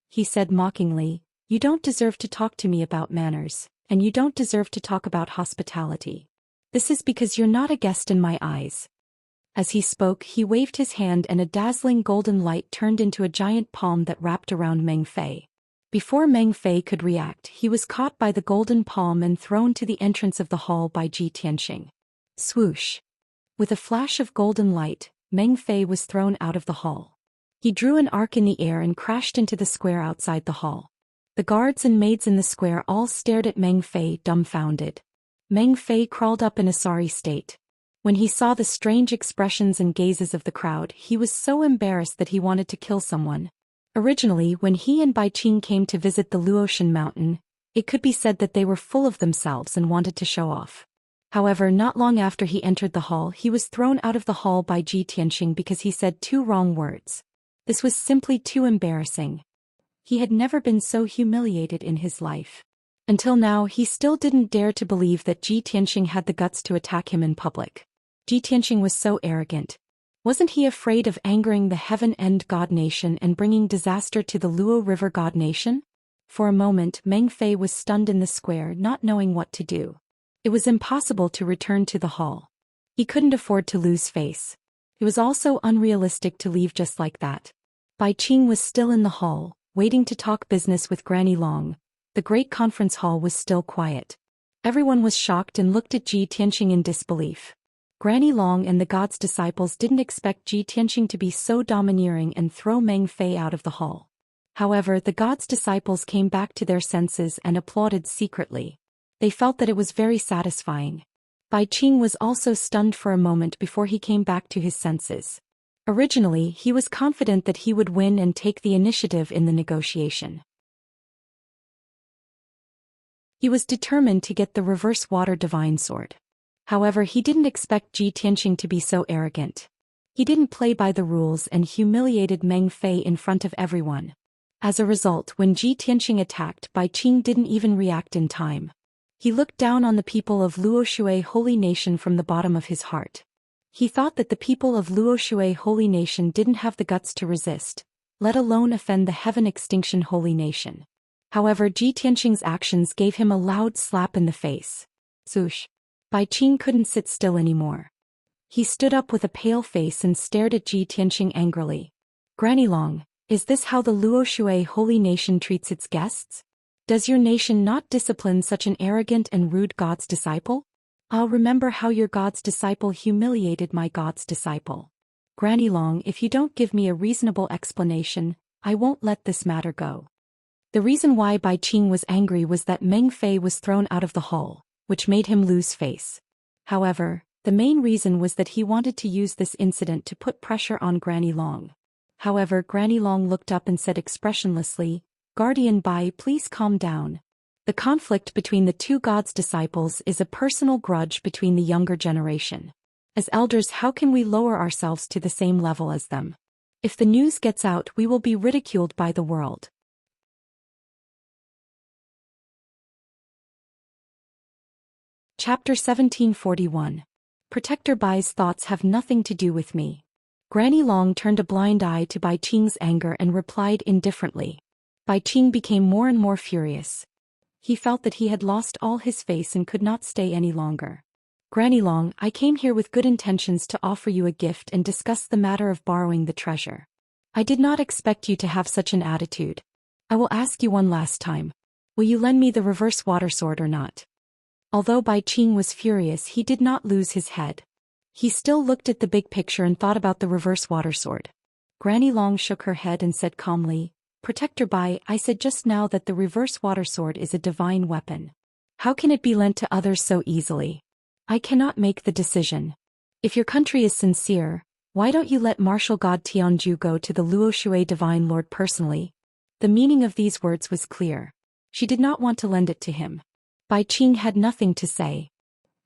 He said mockingly, You don't deserve to talk to me about manners, and you don't deserve to talk about hospitality. This is because you're not a guest in my eyes. As he spoke, he waved his hand and a dazzling golden light turned into a giant palm that wrapped around Meng Fei. Before Meng Fei could react, he was caught by the golden palm and thrown to the entrance of the hall by Ji Tianxing. Swoosh! With a flash of golden light, Meng Fei was thrown out of the hall. He drew an arc in the air and crashed into the square outside the hall. The guards and maids in the square all stared at Meng Fei, dumbfounded. Meng Fei crawled up in a sorry state. When he saw the strange expressions and gazes of the crowd, he was so embarrassed that he wanted to kill someone. Originally, when he and Bai Qing came to visit the Luotian mountain, it could be said that they were full of themselves and wanted to show off. However, not long after he entered the hall, he was thrown out of the hall by Ji Tianxing because he said 2 wrong words. This was simply too embarrassing. He had never been so humiliated in his life. Until now, he still didn't dare to believe that Ji Tianxing had the guts to attack him in public. Ji Tianxing was so arrogant. Wasn't he afraid of angering the Heaven End God Nation and bringing disaster to the Luo River God Nation? For a moment, Meng Fei was stunned in the square, not knowing what to do. It was impossible to return to the hall. He couldn't afford to lose face. It was also unrealistic to leave just like that. Bai Qing was still in the hall, waiting to talk business with Granny Long. The great conference hall was still quiet. Everyone was shocked and looked at Ji Tianxing in disbelief. Granny Long and the god's disciples didn't expect Ji Tianxing to be so domineering and throw Meng Fei out of the hall. However, the god's disciples came back to their senses and applauded secretly. They felt that it was very satisfying. Bai Qing was also stunned for a moment before he came back to his senses. Originally, he was confident that he would win and take the initiative in the negotiation. He was determined to get the reverse water divine sword. However, he didn't expect Ji Tianxing to be so arrogant. He didn't play by the rules and humiliated Meng Fei in front of everyone. As a result, when Ji Tianxing attacked, Bai Qing didn't even react in time. He looked down on the people of Luoshui Holy Nation from the bottom of his heart. He thought that the people of Luoshui Holy Nation didn't have the guts to resist, let alone offend the Heaven Extinction Holy Nation. However, Ji Tianxing's actions gave him a loud slap in the face. Swoosh! Bai Qing couldn't sit still anymore. He stood up with a pale face and stared at Ji Tianxing angrily. Granny Long, is this how the Luoshui Holy Nation treats its guests? Does your nation not discipline such an arrogant and rude god's disciple? I'll remember how your god's disciple humiliated my god's disciple. Granny Long, if you don't give me a reasonable explanation, I won't let this matter go. The reason why Bai Qing was angry was that Meng Fei was thrown out of the hall, which made him lose face. However, the main reason was that he wanted to use this incident to put pressure on Granny Long. However, Granny Long looked up and said expressionlessly, "Guardian Bai, please calm down. The conflict between the 2 gods' disciples is a personal grudge between the younger generation. As elders, how can we lower ourselves to the same level as them? If the news gets out, we will be ridiculed by the world." Chapter 1741. Protector Bai's thoughts have nothing to do with me. Granny Long turned a blind eye to Bai Qing's anger and replied indifferently. Bai Qing became more and more furious. He felt that he had lost all his face and could not stay any longer. Granny Long, I came here with good intentions to offer you a gift and discuss the matter of borrowing the treasure. I did not expect you to have such an attitude. I will ask you one last time. Will you lend me the reverse water sword or not? Although Bai Qing was furious, he did not lose his head. He still looked at the big picture and thought about the reverse water sword. Granny Long shook her head and said calmly, Protector Bai, I said just now that the reverse water sword is a divine weapon. How can it be lent to others so easily? I cannot make the decision. If your country is sincere, why don't you let martial god Tianju go to the Luoshui Divine Lord personally? The meaning of these words was clear. She did not want to lend it to him. Bai Qing had nothing to say.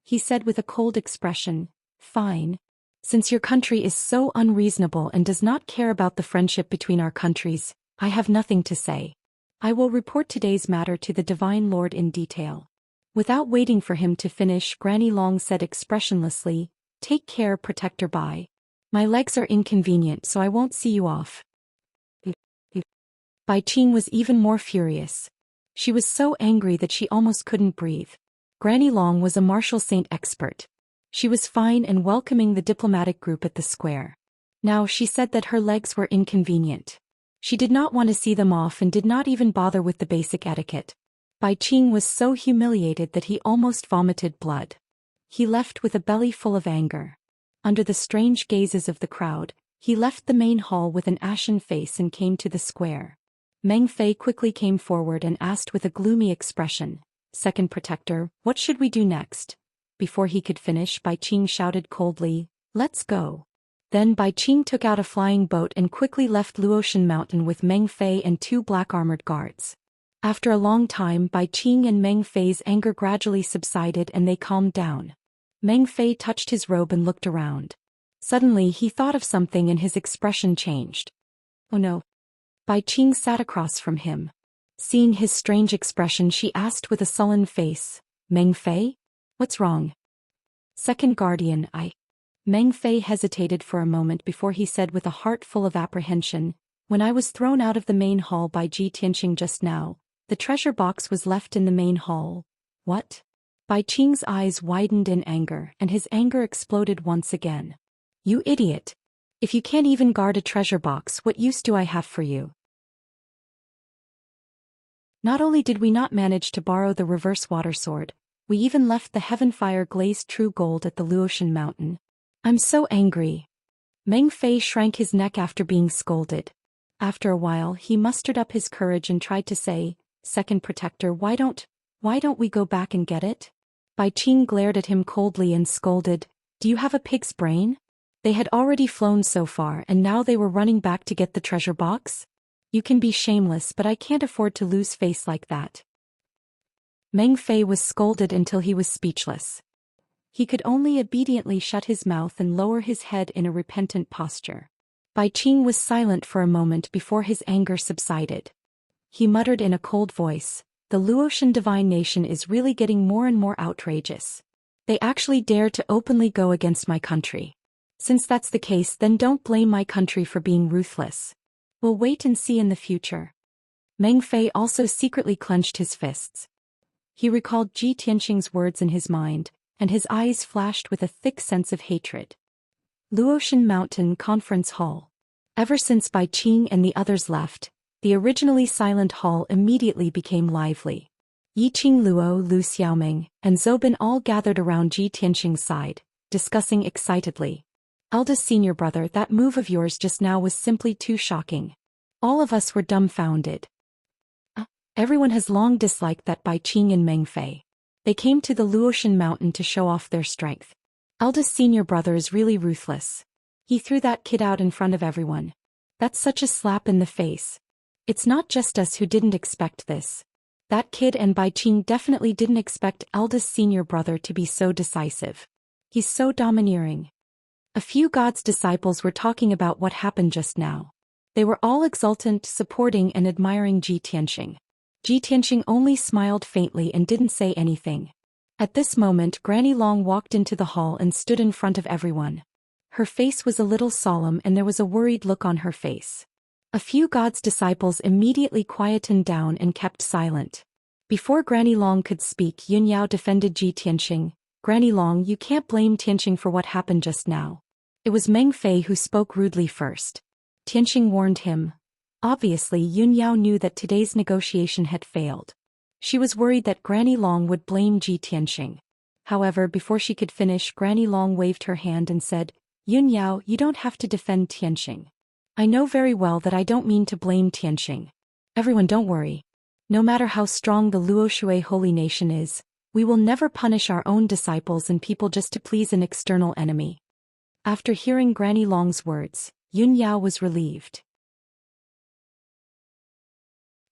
He said with a cold expression, Fine. Since your country is so unreasonable and does not care about the friendship between our countries, I have nothing to say. I will report today's matter to the Divine Lord in detail. Without waiting for him to finish, Granny Long said expressionlessly, Take care, Protector Bai. My legs are inconvenient, so I won't see you off. Bai Qing was even more furious. She was so angry that she almost couldn't breathe. Granny Long was a martial saint expert. She was fine and welcoming the diplomatic group at the square. Now she said that her legs were inconvenient. She did not want to see them off and did not even bother with the basic etiquette. Bai Qing was so humiliated that he almost vomited blood. He left with a belly full of anger. Under the strange gazes of the crowd, he left the main hall with an ashen face and came to the square. Meng Fei quickly came forward and asked with a gloomy expression, "Second Protector, what should we do next?" Before he could finish, Bai Qing shouted coldly, "Let's go." Then Bai Qing took out a flying boat and quickly left Luotian Mountain with Meng Fei and 2 black-armored guards. After a long time, Bai Qing and Meng Fei's anger gradually subsided and they calmed down. Meng Fei touched his robe and looked around. Suddenly he thought of something and his expression changed. "Oh no." Bai Qing sat across from him. Seeing his strange expression, she asked with a sullen face, "Meng Fei? What's wrong?" "Second Guardian, Meng Fei hesitated for a moment before he said with a heart full of apprehension, "When I was thrown out of the main hall by Ji Tianxing just now, the treasure box was left in the main hall." "What?" Bai Qing's eyes widened in anger and his anger exploded once again. "You idiot! If you can't even guard a treasure box, what use do I have for you?" Not only did we not manage to borrow the reverse water sword, we even left the heaven fire glazed true gold at the Luotian Mountain. I'm so angry. Meng Fei shrank his neck after being scolded. After a while he mustered up his courage and tried to say, "Second Protector, why don't we go back and get it?" Bai Qing glared at him coldly and scolded, "Do you have a pig's brain?" They had already flown so far and now they were running back to get the treasure box? "You can be shameless, but I can't afford to lose face like that." Meng Fei was scolded until he was speechless. He could only obediently shut his mouth and lower his head in a repentant posture. Bai Qing was silent for a moment before his anger subsided. He muttered in a cold voice, "The Luotian divine nation is really getting more and more outrageous. They actually dare to openly go against my country. Since that's the case, then don't blame my country for being ruthless. We'll wait and see in the future." Meng Fei also secretly clenched his fists. He recalled Ji Tianxing's words in his mind, and his eyes flashed with a thick sense of hatred. Luotian Mountain Conference Hall. Ever since Bai Qing and the others left, the originally silent hall immediately became lively. Yiqing Luo, Lu Xiaoming, and Zobin all gathered around Ji Tianxing's side, discussing excitedly. "Eldest senior brother, that move of yours just now was simply too shocking. All of us were dumbfounded." Everyone has long disliked that Bai Qing and Meng Fei. They came to the Luotian Mountain to show off their strength. Eldest senior brother is really ruthless. He threw that kid out in front of everyone. That's such a slap in the face. It's not just us who didn't expect this. That kid and Bai Qing definitely didn't expect eldest senior brother to be so decisive. He's so domineering. A few God's disciples were talking about what happened just now. They were all exultant, supporting and admiring Ji Tianxing. Ji Tianxing only smiled faintly and didn't say anything. At this moment Granny Long walked into the hall and stood in front of everyone. Her face was a little solemn and there was a worried look on her face. A few God's disciples immediately quietened down and kept silent. Before Granny Long could speak, Yun Yao defended Ji Tianxing. "Granny Long, you can't blame Tianxing for what happened just now. It was Meng Fei who spoke rudely first." Tianxing warned him. Obviously Yun Yao knew that today's negotiation had failed. She was worried that Granny Long would blame Ji Tianxing. However, before she could finish, Granny Long waved her hand and said, "Yun Yao, you don't have to defend Tianxing. I know very well that I don't mean to blame Tianxing. Everyone, don't worry. No matter how strong the Luoshui holy nation is, we will never punish our own disciples and people just to please an external enemy." After hearing Granny Long's words, Yun Yao was relieved.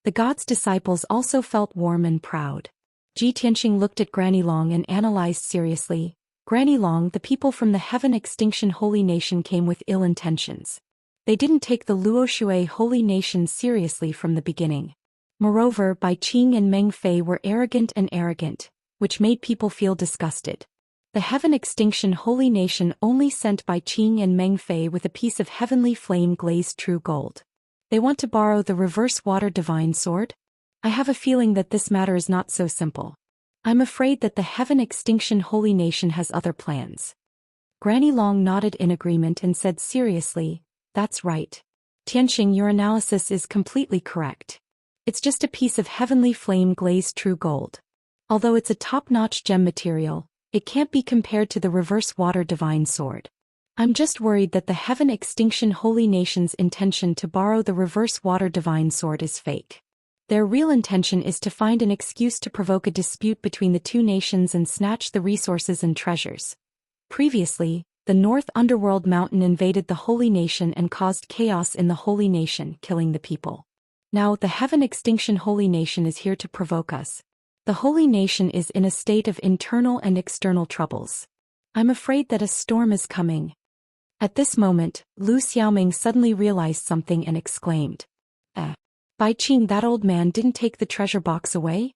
The God's disciples also felt warm and proud. Ji Tianxing looked at Granny Long and analyzed seriously. "Granny Long, the people from the Heaven Extinction Holy Nation came with ill intentions. They didn't take the Luoshui holy nation seriously from the beginning. Moreover, Bai Qing and Meng Fei were arrogant, which made people feel disgusted. The Heaven Extinction Holy Nation only sent Bai Qing and Meng Fei with a piece of heavenly flame glazed true gold. They want to borrow the reverse water divine sword? I have a feeling that this matter is not so simple. I'm afraid that the Heaven Extinction Holy Nation has other plans." Granny Long nodded in agreement and said seriously, "That's right. Tianxing, your analysis is completely correct. It's just a piece of heavenly flame glazed true gold. Although it's a top-notch gem material, it can't be compared to the reverse water divine sword. I'm just worried that the Heaven Extinction Holy Nation's intention to borrow the reverse water divine sword is fake. Their real intention is to find an excuse to provoke a dispute between the two nations and snatch the resources and treasures. Previously, the North Underworld Mountain invaded the Holy Nation and caused chaos in the Holy Nation, killing the people. Now the Heaven Extinction Holy Nation is here to provoke us. The Holy Nation is in a state of internal and external troubles. I'm afraid that a storm is coming. At this moment, Lu Xiaoming suddenly realized something and exclaimed, Bai Qing, that old man didn't take the treasure box away?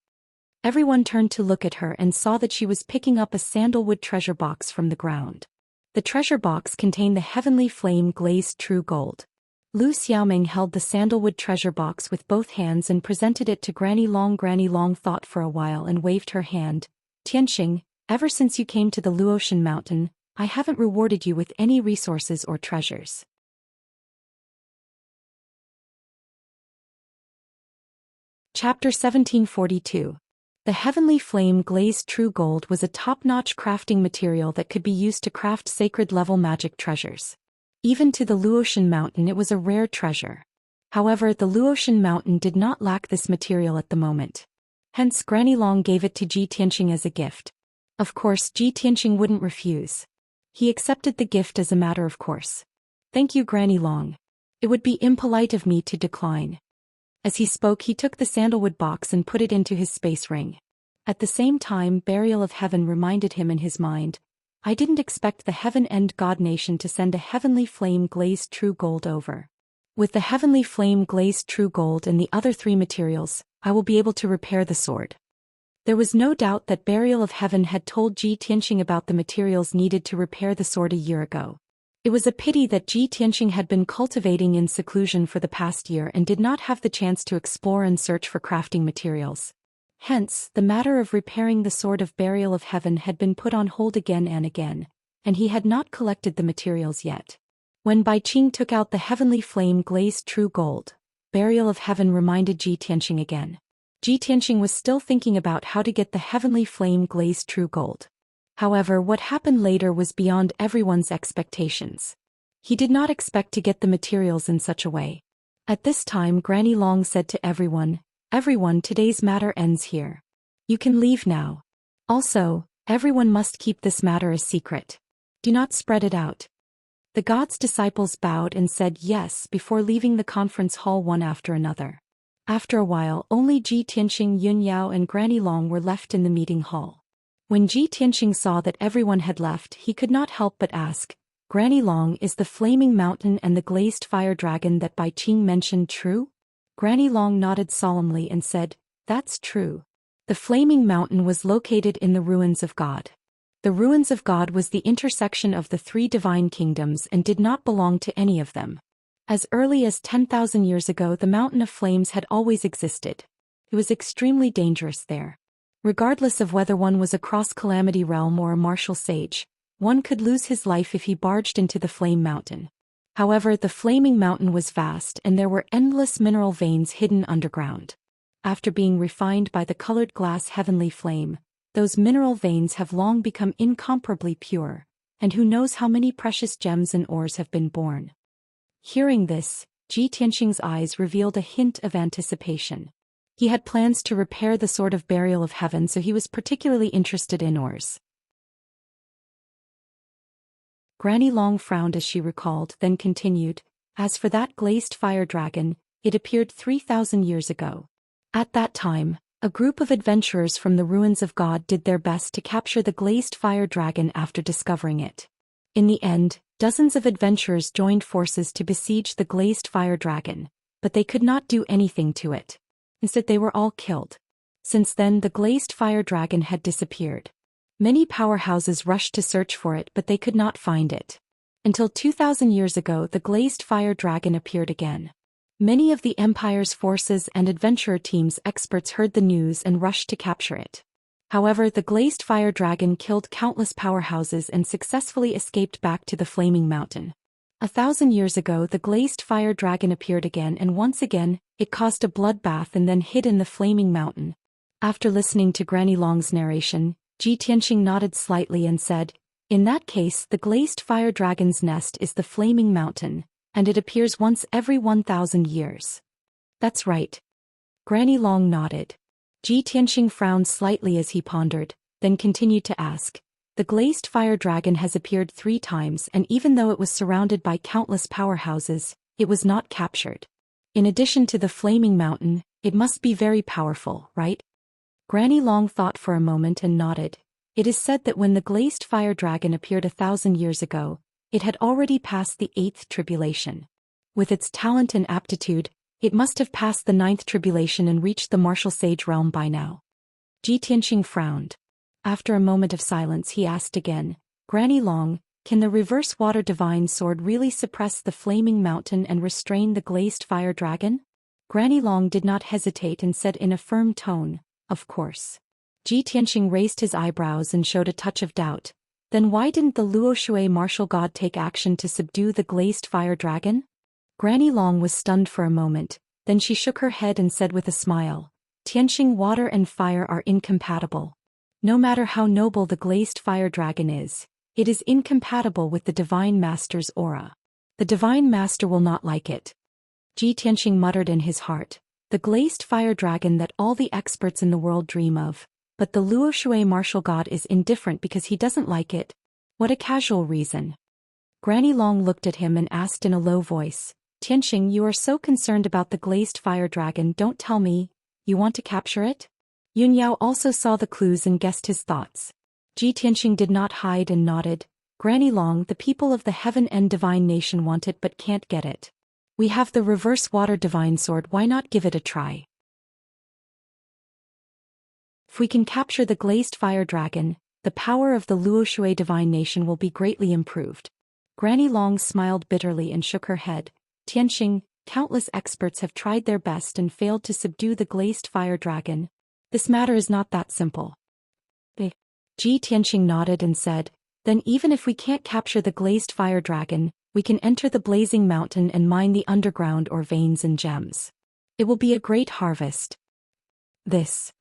Everyone turned to look at her and saw that she was picking up a sandalwood treasure box from the ground. The treasure box contained the heavenly flame glazed true gold. Lu Xiaoming held the sandalwood treasure box with both hands and presented it to Granny Long. Granny Long thought for a while and waved her hand. Tianxing, ever since you came to the Luotian Mountain, I haven't rewarded you with any resources or treasures. Chapter 1742. The heavenly flame glazed true gold was a top-notch crafting material that could be used to craft sacred-level magic treasures. Even to the Luotian Mountain it was a rare treasure. However, the Luotian Mountain did not lack this material at the moment. Hence Granny Long gave it to Ji Tianxing as a gift. Of course Ji Tianxing wouldn't refuse. He accepted the gift as a matter of course. Thank you, Granny Long. It would be impolite of me to decline. As he spoke, he took the sandalwood box and put it into his space ring. At the same time, Burial of Heaven reminded him in his mind, I didn't expect the Heaven End God Nation to send a heavenly flame glazed true gold over. With the heavenly flame glazed true gold and the other three materials, I will be able to repair the sword. There was no doubt that Burial of Heaven had told Ji Tianxing about the materials needed to repair the sword a year ago. It was a pity that Ji Tianxing had been cultivating in seclusion for the past year and did not have the chance to explore and search for crafting materials. Hence, the matter of repairing the sword of Burial of Heaven had been put on hold again, and he had not collected the materials yet. When Bai Qing took out the heavenly flame glazed true gold, Burial of Heaven reminded Ji Tianxing again. Ji Tianxing was still thinking about how to get the heavenly flame glazed true gold. However, what happened later was beyond everyone's expectations. He did not expect to get the materials in such a way. At this time, Granny Long said to everyone, Everyone, today's matter ends here. You can leave now. Also, everyone must keep this matter a secret. Do not spread it out. The god's disciples bowed and said yes before leaving the conference hall one after another. After a while, only Ji Tianxing, Yun Yao and Granny Long were left in the meeting hall. When Ji Tianxing saw that everyone had left, he could not help but ask, Granny Long, is the flaming mountain and the glazed fire dragon that Bai Qing mentioned true? Granny Long nodded solemnly and said, That's true. The flaming mountain was located in the ruins of God. The ruins of God was the intersection of the three divine kingdoms and did not belong to any of them. As early as 10,000 years ago, the Mountain of Flames had always existed. It was extremely dangerous there. Regardless of whether one was a cross-calamity realm or a martial sage, one could lose his life if he barged into the Flame Mountain. However, the Flaming Mountain was vast and there were endless mineral veins hidden underground. After being refined by the colored glass heavenly flame, those mineral veins have long become incomparably pure, and who knows how many precious gems and ores have been born. Hearing this, Ji Tianxing's eyes revealed a hint of anticipation. He had plans to repair the Sword of Burial of Heaven, so he was particularly interested in ores. Granny Long frowned as she recalled, then continued, As for that glazed fire dragon, it appeared 3,000 years ago. At that time, a group of adventurers from the ruins of God did their best to capture the glazed fire dragon after discovering it. In the end, dozens of adventurers joined forces to besiege the glazed fire dragon, but they could not do anything to it. Instead, they were all killed. Since then, the glazed fire dragon had disappeared. Many powerhouses rushed to search for it, but they could not find it. Until 2,000 years ago, the glazed fire dragon appeared again. Many of the Empire's forces and adventurer teams experts heard the news and rushed to capture it. However, the glazed fire dragon killed countless powerhouses and successfully escaped back to the Flaming Mountain. 1,000 years ago the glazed fire dragon appeared again, and once again, it caused a bloodbath and then hid in the flaming mountain. After listening to Granny Long's narration, Ji Tianxing nodded slightly and said, "In that case, the glazed fire dragon's nest is the flaming mountain, and it appears once every 1,000 years. That's right." Granny Long nodded. Ji Tianxing frowned slightly as he pondered, then continued to ask, "The glazed fire dragon has appeared 3 times, and even though it was surrounded by countless powerhouses, it was not captured. In addition to the flaming mountain, it must be very powerful, right?" Granny Long thought for a moment and nodded. It is said that when the glazed fire dragon appeared 1,000 years ago, it had already passed the 8th tribulation. With its talent and aptitude, it must have passed the 9th tribulation and reached the martial sage realm by now. Ji Tianxing frowned. After a moment of silence he asked again, "Granny Long, can the reverse water divine sword really suppress the flaming mountain and restrain the glazed fire dragon?" Granny Long did not hesitate and said in a firm tone, "Of course." Ji Tianxing raised his eyebrows and showed a touch of doubt. Then why didn't the Luoshui martial god take action to subdue the glazed fire dragon? Granny Long was stunned for a moment, then she shook her head and said with a smile, "Tianxing, water and fire are incompatible. No matter how noble the glazed fire dragon is, it is incompatible with the Divine Master's aura. The Divine Master will not like it." Ji Tianxing muttered in his heart, "The glazed fire dragon that all the experts in the world dream of, but the Luoshui martial god is indifferent because he doesn't like it. What a casual reason." Granny Long looked at him and asked in a low voice, "Tianxing, you are so concerned about the glazed fire dragon, don't tell me, you want to capture it?" Yun Yao also saw the clues and guessed his thoughts. Ji Tianxing did not hide and nodded. "Granny Long, the people of the Heaven and Divine Nation want it but can't get it. We have the reverse water divine sword, why not give it a try? If we can capture the glazed fire dragon, the power of the Luoshui divine nation will be greatly improved." Granny Long smiled bitterly and shook her head. "Tianxing, countless experts have tried their best and failed to subdue the glazed fire dragon. This matter is not that simple." Ji Tianxing nodded and said, "Then even if we can't capture the glazed fire dragon, we can enter the blazing mountain and mine the underground ore veins and gems. It will be a great harvest." This.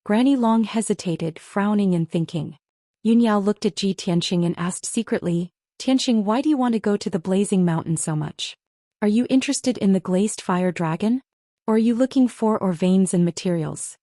Granny Long hesitated, frowning and thinking. Yun Yao looked at Ji Tianxing and asked secretly, "Tianxing, why do you want to go to the blazing mountain so much? Are you interested in the glazed fire dragon? Or are you looking for ore veins and materials?"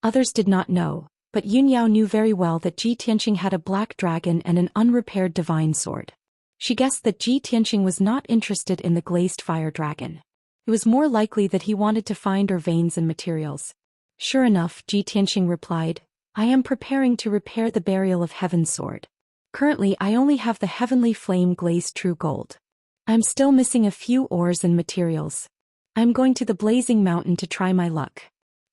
Others did not know, but Yun Yao knew very well that Ji Tianxing had a black dragon and an unrepaired divine sword. She guessed that Ji Tianxing was not interested in the glazed fire dragon. It was more likely that he wanted to find ore veins and materials. "Sure enough," Ji Tianxing replied, "I am preparing to repair the burial of Heaven's sword. Currently I only have the heavenly flame glazed true gold. I am still missing a few ores and materials. I am going to the blazing mountain to try my luck.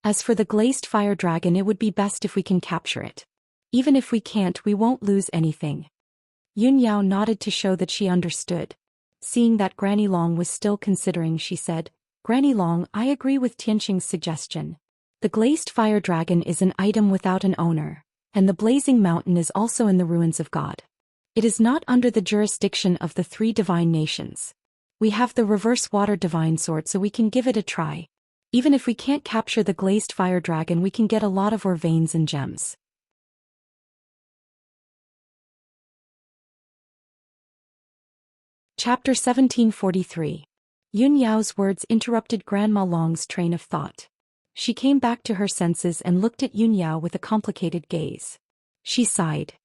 As for the glazed fire dragon, it would be best if we can capture it. Even if we can't, we won't lose anything." Yun Yao nodded to show that she understood. Seeing that Granny Long was still considering, she said, "Granny Long, I agree with Tianxing's suggestion. The glazed fire dragon is an item without an owner, and the blazing mountain is also in the ruins of God. It is not under the jurisdiction of the 3 divine nations. We have the reverse water divine sword, so we can give it a try. Even if we can't capture the glazed fire dragon, we can get a lot of ore veins and gems." Chapter 1743. Yun Yao's words interrupted Grandma Long's train of thought. She came back to her senses and looked at Yun Yao with a complicated gaze. She sighed.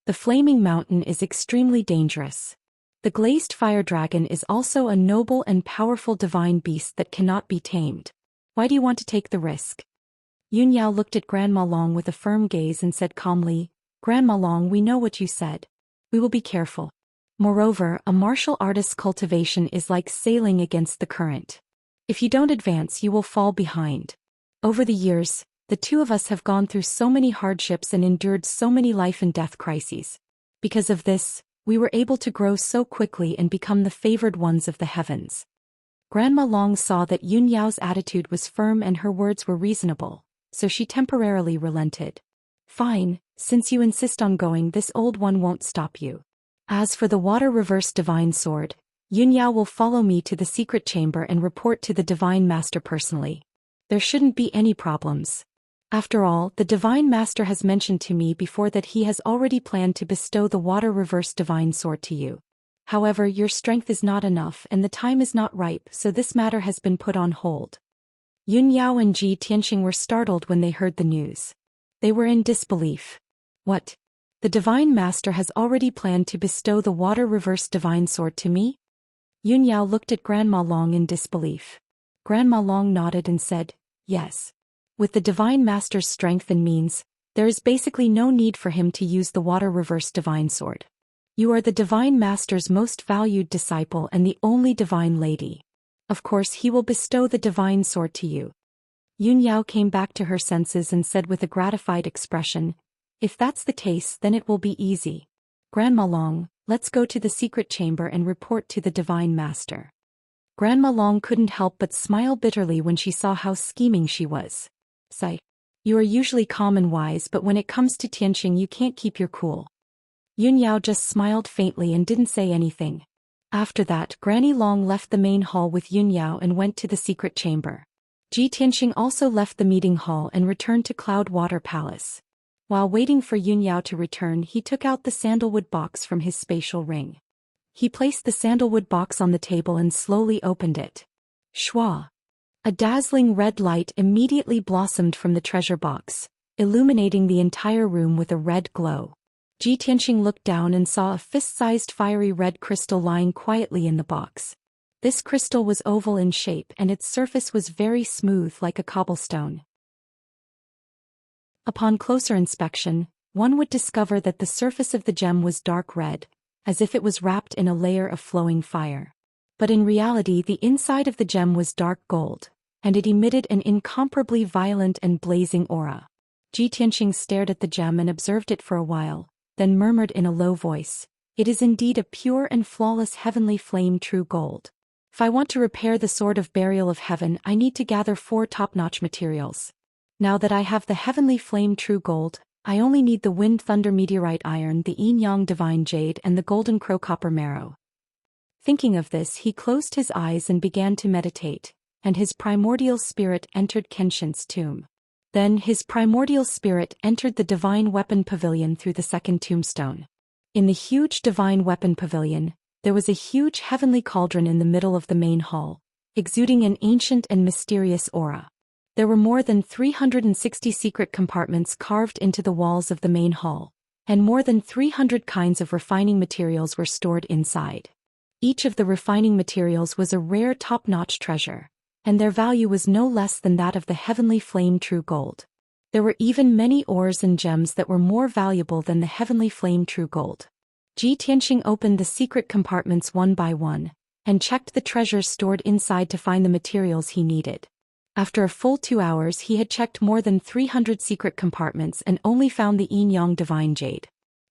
"The flaming mountain is extremely dangerous. The glazed fire dragon is also a noble and powerful divine beast that cannot be tamed. Why do you want to take the risk?" Yun Yao looked at Grandma Long with a firm gaze and said calmly, "Grandma Long, we know what you said. We will be careful. Moreover, a martial artist's cultivation is like sailing against the current. If you don't advance, you will fall behind. Over the years, the 2 of us have gone through so many hardships and endured so many life and death crises. Because of this, we were able to grow so quickly and become the favored ones of the heavens." Grandma Long saw that Yun Yao's attitude was firm and her words were reasonable, so she temporarily relented. "Fine, since you insist on going, this old one won't stop you. As for the water reverse divine sword, Yun Yao will follow me to the secret chamber and report to the Divine Master personally. There shouldn't be any problems. After all, the Divine Master has mentioned to me before that he has already planned to bestow the Water Reverse Divine Sword to you. However, your strength is not enough and the time is not ripe, so this matter has been put on hold. Yun Yao and Ji Tianxing were startled when they heard the news. They were in disbelief. What? The Divine Master has already planned to bestow the Water Reverse Divine Sword to me? Yun Yao looked at Grandma Long in disbelief. Grandma Long nodded and said, yes. With the Divine Master's strength and means, there is basically no need for him to use the Water Reverse Divine Sword. You are the Divine Master's most valued disciple and the only Divine Lady. Of course he will bestow the Divine Sword to you. Yun Yao came back to her senses and said with a gratified expression, if that's the case then it will be easy. Grandma Long, let's go to the secret chamber and report to the Divine Master. Grandma Long couldn't help but smile bitterly when she saw how scheming she was. Sigh. You are usually calm and wise, but when it comes to Tianxing you can't keep your cool. Yun Yao just smiled faintly and didn't say anything. After that, Granny Long left the main hall with Yun Yao and went to the secret chamber. Ji Tianxing also left the meeting hall and returned to Cloudwater Palace. While waiting for Yun Yao to return, he took out the sandalwood box from his spatial ring. He placed the sandalwood box on the table and slowly opened it. Shwa! A dazzling red light immediately blossomed from the treasure box, illuminating the entire room with a red glow. Ji Tianxing looked down and saw a fist-sized fiery red crystal lying quietly in the box. This crystal was oval in shape and its surface was very smooth like a cobblestone. Upon closer inspection, one would discover that the surface of the gem was dark red, as if it was wrapped in a layer of flowing fire. But in reality the inside of the gem was dark gold, and it emitted an incomparably violent and blazing aura. Ji Tianxing stared at the gem and observed it for a while, then murmured in a low voice, it is indeed a pure and flawless heavenly flame true gold. If I want to repair the Sword of Burial of Heaven I need to gather 4 top-notch materials. Now that I have the heavenly flame true gold, I only need the Wind Thunder Meteorite Iron, the Yin Yang Divine Jade and the Golden Crow Copper Marrow. Thinking of this he closed his eyes and began to meditate, and his primordial spirit entered Kenshin's tomb. Then his primordial spirit entered the Divine Weapon Pavilion through the second tombstone. In the huge Divine Weapon Pavilion, there was a huge heavenly cauldron in the middle of the main hall, exuding an ancient and mysterious aura. There were more than 360 secret compartments carved into the walls of the main hall, and more than 300 kinds of refining materials were stored inside. Each of the refining materials was a rare top-notch treasure, and their value was no less than that of the heavenly flame true gold. There were even many ores and gems that were more valuable than the heavenly flame true gold. Ji Tianxing opened the secret compartments one by one, and checked the treasures stored inside to find the materials he needed. After a full 2 hours he had checked more than 300 secret compartments and only found the Yin Yang Divine Jade.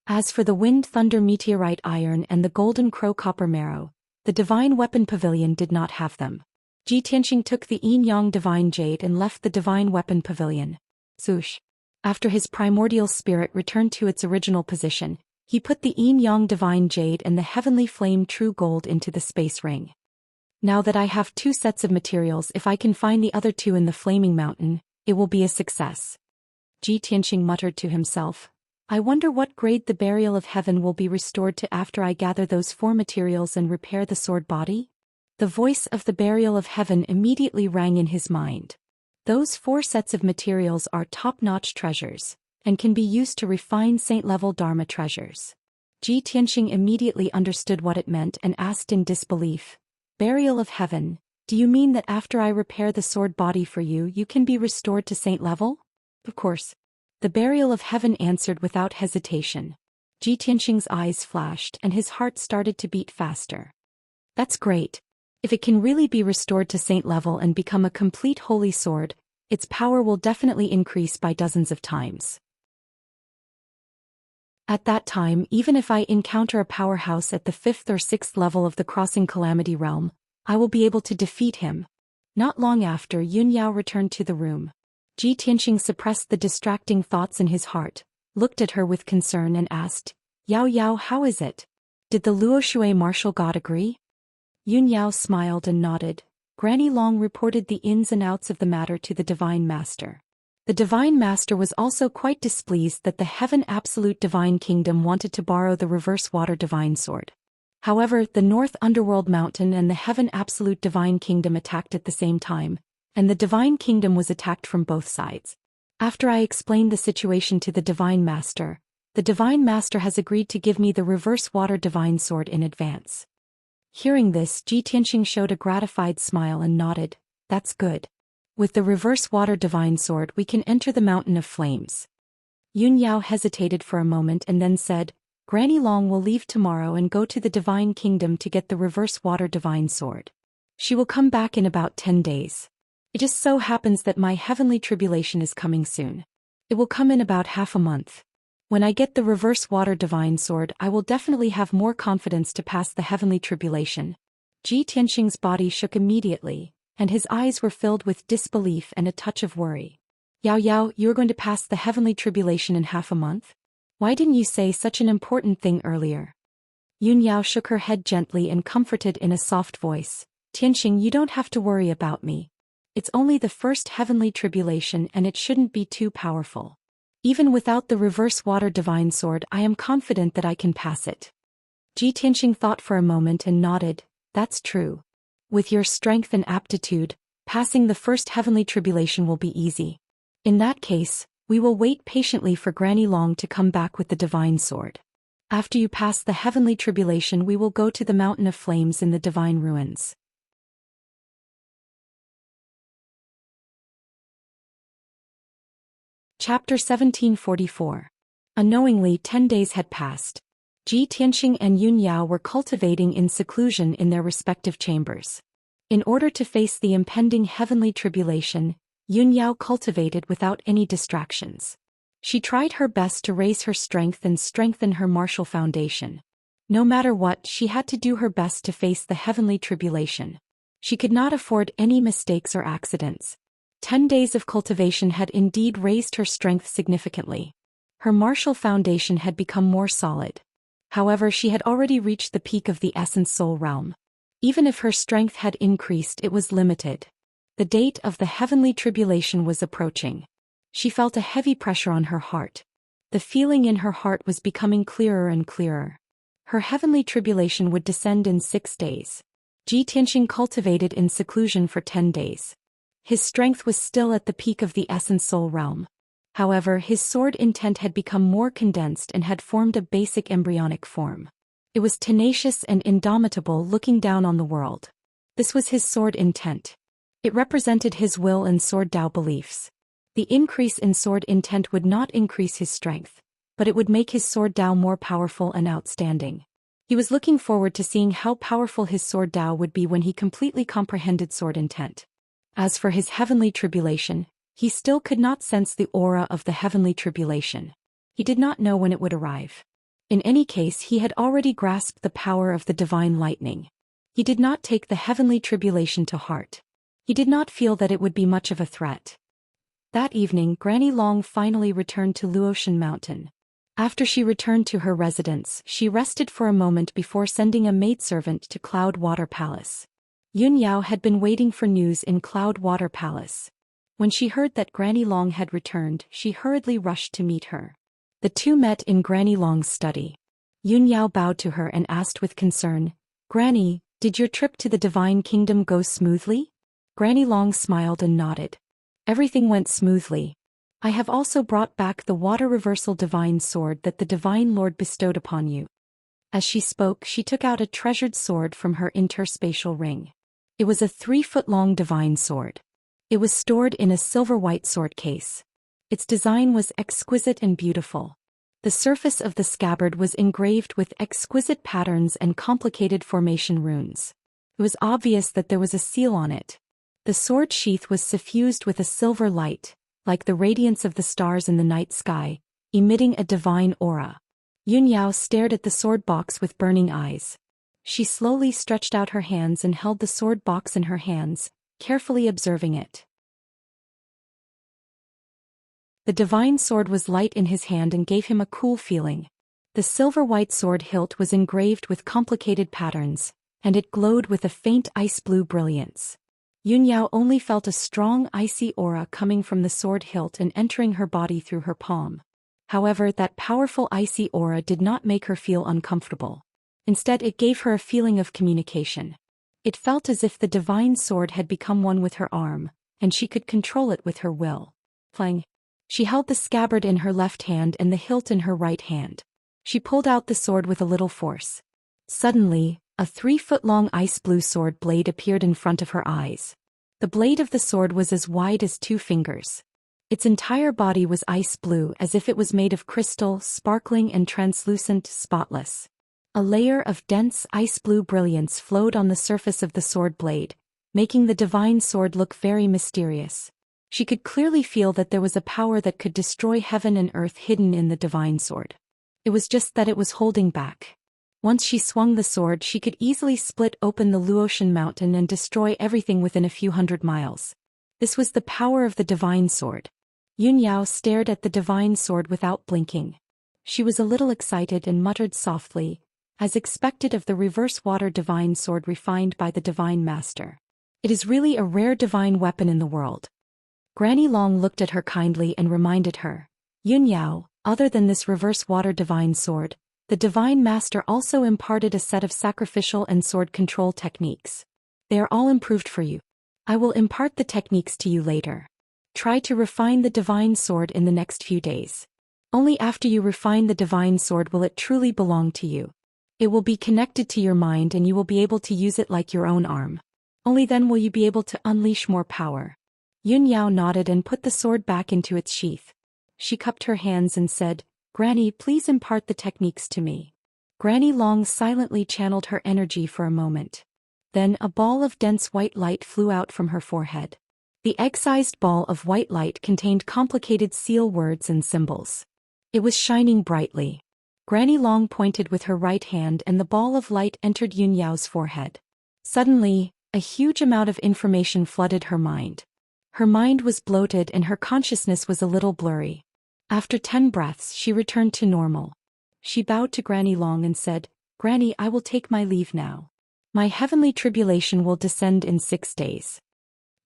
As for the Wind Thunder Meteorite Iron and the Golden Crow Copper Marrow, the Divine Weapon Pavilion did not have them. Ji Tianxing took the Yin Yang Divine Jade and left the Divine Weapon Pavilion. Zhoush. After his primordial spirit returned to its original position, he put the Yin Yang Divine Jade and the Heavenly Flame True Gold into the space ring. Now that I have 2 sets of materials, if I can find the other 2 in the Flaming Mountain, it will be a success. Ji Tianxing muttered to himself, I wonder what grade the Burial of Heaven will be restored to after I gather those 4 materials and repair the sword body? The voice of the Burial of Heaven immediately rang in his mind. Those 4 sets of materials are top-notch treasures, and can be used to refine saint-level Dharma treasures. Ji Tianxing immediately understood what it meant and asked in disbelief, Burial of Heaven, do you mean that after I repair the sword body for you, you can be restored to saint level? Of course. The Burial of Heaven answered without hesitation. Ji Tianxing's eyes flashed and his heart started to beat faster. That's great. If it can really be restored to saint level and become a complete holy sword, its power will definitely increase by dozens of times. At that time, even if I encounter a powerhouse at the 5th or 6th level of the Crossing Calamity Realm, I will be able to defeat him. Not long after, Yun Yao returned to the room. Ji Tianxing suppressed the distracting thoughts in his heart, looked at her with concern and asked, Yao Yao, how is it? Did the Luoshui martial god agree? Yun Yao smiled and nodded. Granny Long reported the ins and outs of the matter to the Divine Master. The Divine Master was also quite displeased that the Heaven Absolute Divine Kingdom wanted to borrow the Reverse Water Divine Sword. However, the North Underworld Mountain and the Heaven Absolute Divine Kingdom attacked at the same time, and the Divine Kingdom was attacked from both sides. After I explained the situation to the Divine Master has agreed to give me the Reverse Water Divine Sword in advance. Hearing this, Ji Tianxing showed a gratified smile and nodded. That's good. With the Reverse Water Divine Sword we can enter the Mountain of Flames. Yun Yao hesitated for a moment and then said, Granny Long will leave tomorrow and go to the Divine Kingdom to get the Reverse Water Divine Sword. She will come back in about 10 days. It just so happens that my heavenly tribulation is coming soon. It will come in about half a month. When I get the Reverse Water Divine Sword I will definitely have more confidence to pass the heavenly tribulation. Ji Tianxing's body shook immediately, and his eyes were filled with disbelief and a touch of worry. Yao Yao, you are going to pass the heavenly tribulation in half a month? Why didn't you say such an important thing earlier? Yun Yao shook her head gently and comforted in a soft voice. Tianxing, you don't have to worry about me. It's only the first heavenly tribulation and it shouldn't be too powerful. Even without the Reverse Water Divine Sword I am confident that I can pass it. Ji Tianxing thought for a moment and nodded. That's true. With your strength and aptitude, passing the first heavenly tribulation will be easy. In that case, we will wait patiently for Granny Long to come back with the Divine Sword. After you pass the heavenly tribulation we will go to the Mountain of Flames in the Divine Ruins. Chapter 1744. Unknowingly 10 days had passed. Ji Tianxing and Yun Yao were cultivating in seclusion in their respective chambers. In order to face the impending heavenly tribulation, Yun Yao cultivated without any distractions. She tried her best to raise her strength and strengthen her martial foundation. No matter what, she had to do her best to face the heavenly tribulation. She could not afford any mistakes or accidents. 10 days of cultivation had indeed raised her strength significantly. Her martial foundation had become more solid. However, she had already reached the peak of the Essence Soul realm. Even if her strength had increased, it was limited. The date of the heavenly tribulation was approaching. She felt a heavy pressure on her heart. The feeling in her heart was becoming clearer and clearer. Her heavenly tribulation would descend in 6 days. Ji Tianxing cultivated in seclusion for 10 days. His strength was still at the peak of the Essence Soul realm. However, his sword intent had become more condensed and had formed a basic embryonic form. It was tenacious and indomitable, looking down on the world. This was his sword intent. It represented his will and sword Dao beliefs. The increase in sword intent would not increase his strength, but it would make his sword Dao more powerful and outstanding. He was looking forward to seeing how powerful his sword Dao would be when he completely comprehended sword intent. As for his heavenly tribulation, he still could not sense the aura of the heavenly tribulation. He did not know when it would arrive. In any case, he had already grasped the power of the divine lightning. He did not take the heavenly tribulation to heart. He did not feel that it would be much of a threat. That evening, Granny Long finally returned to Luotian Mountain. After she returned to her residence, she rested for a moment before sending a maidservant to Cloud Water Palace. Yun Yao had been waiting for news in Cloud Water Palace. When she heard that Granny Long had returned, she hurriedly rushed to meet her. The two met in Granny Long's study. Yun Yao bowed to her and asked with concern, Granny, did your trip to the Divine Kingdom go smoothly? Granny Long smiled and nodded. Everything went smoothly. I have also brought back the Water Reversal Divine Sword that the Divine Lord bestowed upon you. As she spoke, she took out a treasured sword from her interspatial ring. It was a 3-foot-long divine sword. It was stored in a silver-white sword case. Its design was exquisite and beautiful. The surface of the scabbard was engraved with exquisite patterns and complicated formation runes. It was obvious that there was a seal on it. The sword sheath was suffused with a silver light, like the radiance of the stars in the night sky, emitting a divine aura. Yun Yao stared at the sword box with burning eyes. She slowly stretched out her hands and held the sword box in her hands, carefully observing it. The divine sword was light in his hand and gave him a cool feeling. The silver-white sword hilt was engraved with complicated patterns, and it glowed with a faint ice-blue brilliance. Yunyao only felt a strong icy aura coming from the sword hilt and entering her body through her palm. However, that powerful icy aura did not make her feel uncomfortable. Instead, it gave her a feeling of communication. It felt as if the divine sword had become one with her arm, and she could control it with her will. Playing. She held the scabbard in her left hand and the hilt in her right hand. She pulled out the sword with a little force. Suddenly, a 3-foot-long ice-blue sword blade appeared in front of her eyes. The blade of the sword was as wide as 2 fingers. Its entire body was ice-blue, as if it was made of crystal, sparkling and translucent, spotless. A layer of dense ice-blue brilliance flowed on the surface of the sword blade, making the divine sword look very mysterious. She could clearly feel that there was a power that could destroy heaven and earth hidden in the divine sword. It was just that it was holding back. Once she swung the sword, she could easily split open the Luotian mountain and destroy everything within a few hundred miles. This was the power of the divine sword. Yunyao stared at the divine sword without blinking. She was a little excited and muttered softly, as expected of the reverse water divine sword refined by the divine master. It is really a rare divine weapon in the world. Granny Long looked at her kindly and reminded her, Yunyao, other than this reverse water divine sword, the divine master also imparted a set of sacrificial and sword control techniques. They are all improved for you. I will impart the techniques to you later. Try to refine the divine sword in the next few days. Only after you refine the divine sword will it truly belong to you. It will be connected to your mind and you will be able to use it like your own arm. Only then will you be able to unleash more power. Yunyao nodded and put the sword back into its sheath. She cupped her hands and said, Granny, please impart the techniques to me. Granny Long silently channeled her energy for a moment. Then a ball of dense white light flew out from her forehead. The egg-sized ball of white light contained complicated seal words and symbols. It was shining brightly. Granny Long pointed with her right hand and the ball of light entered Yunyao's forehead. Suddenly, a huge amount of information flooded her mind. Her mind was bloated and her consciousness was a little blurry. After 10 breaths, she returned to normal. She bowed to Granny Long and said, Granny, I will take my leave now. My heavenly tribulation will descend in 6 days.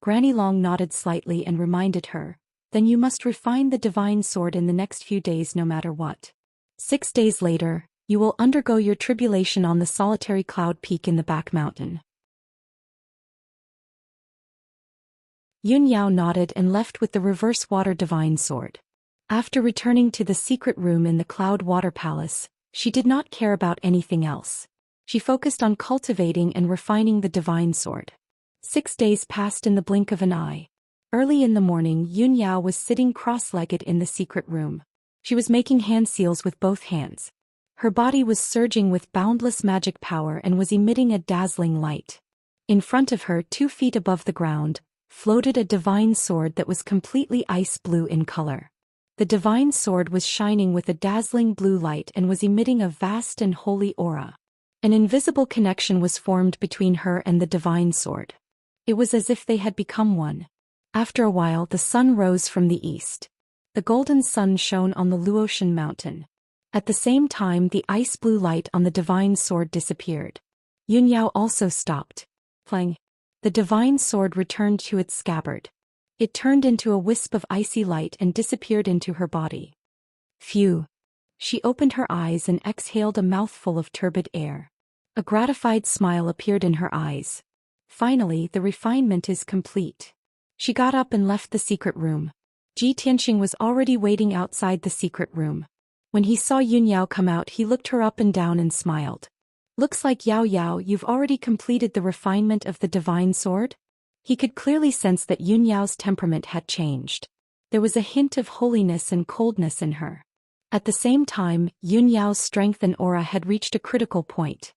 Granny Long nodded slightly and reminded her, then you must refine the divine sword in the next few days no matter what. 6 days later, you will undergo your tribulation on the solitary cloud peak in the back mountain. Yunyao nodded and left with the reverse water divine sword. After returning to the secret room in the Cloud Water Palace, she did not care about anything else. She focused on cultivating and refining the divine sword. 6 days passed in the blink of an eye. Early in the morning, Yunyao was sitting cross-legged in the secret room. She was making hand seals with both hands. Her body was surging with boundless magic power and was emitting a dazzling light. In front of her, 2 feet above the ground, floated a divine sword that was completely ice blue in color. The divine sword was shining with a dazzling blue light and was emitting a vast and holy aura. An invisible connection was formed between her and the divine sword. It was as if they had become one. After a while, the sun rose from the east. The golden sun shone on the Luotian mountain. At the same time, the ice blue light on the divine sword disappeared. Yunyao also stopped playing. The divine sword returned to its scabbard. It turned into a wisp of icy light and disappeared into her body. Phew! She opened her eyes and exhaled a mouthful of turbid air. A gratified smile appeared in her eyes. Finally, the refinement is complete. She got up and left the secret room. Tianxia was already waiting outside the secret room. When he saw Yunyao come out, he looked her up and down and smiled. Looks like Yao Yao, you've already completed the refinement of the divine sword? He could clearly sense that Yunyao's temperament had changed. There was a hint of holiness and coldness in her. At the same time, Yunyao's strength and aura had reached a critical point.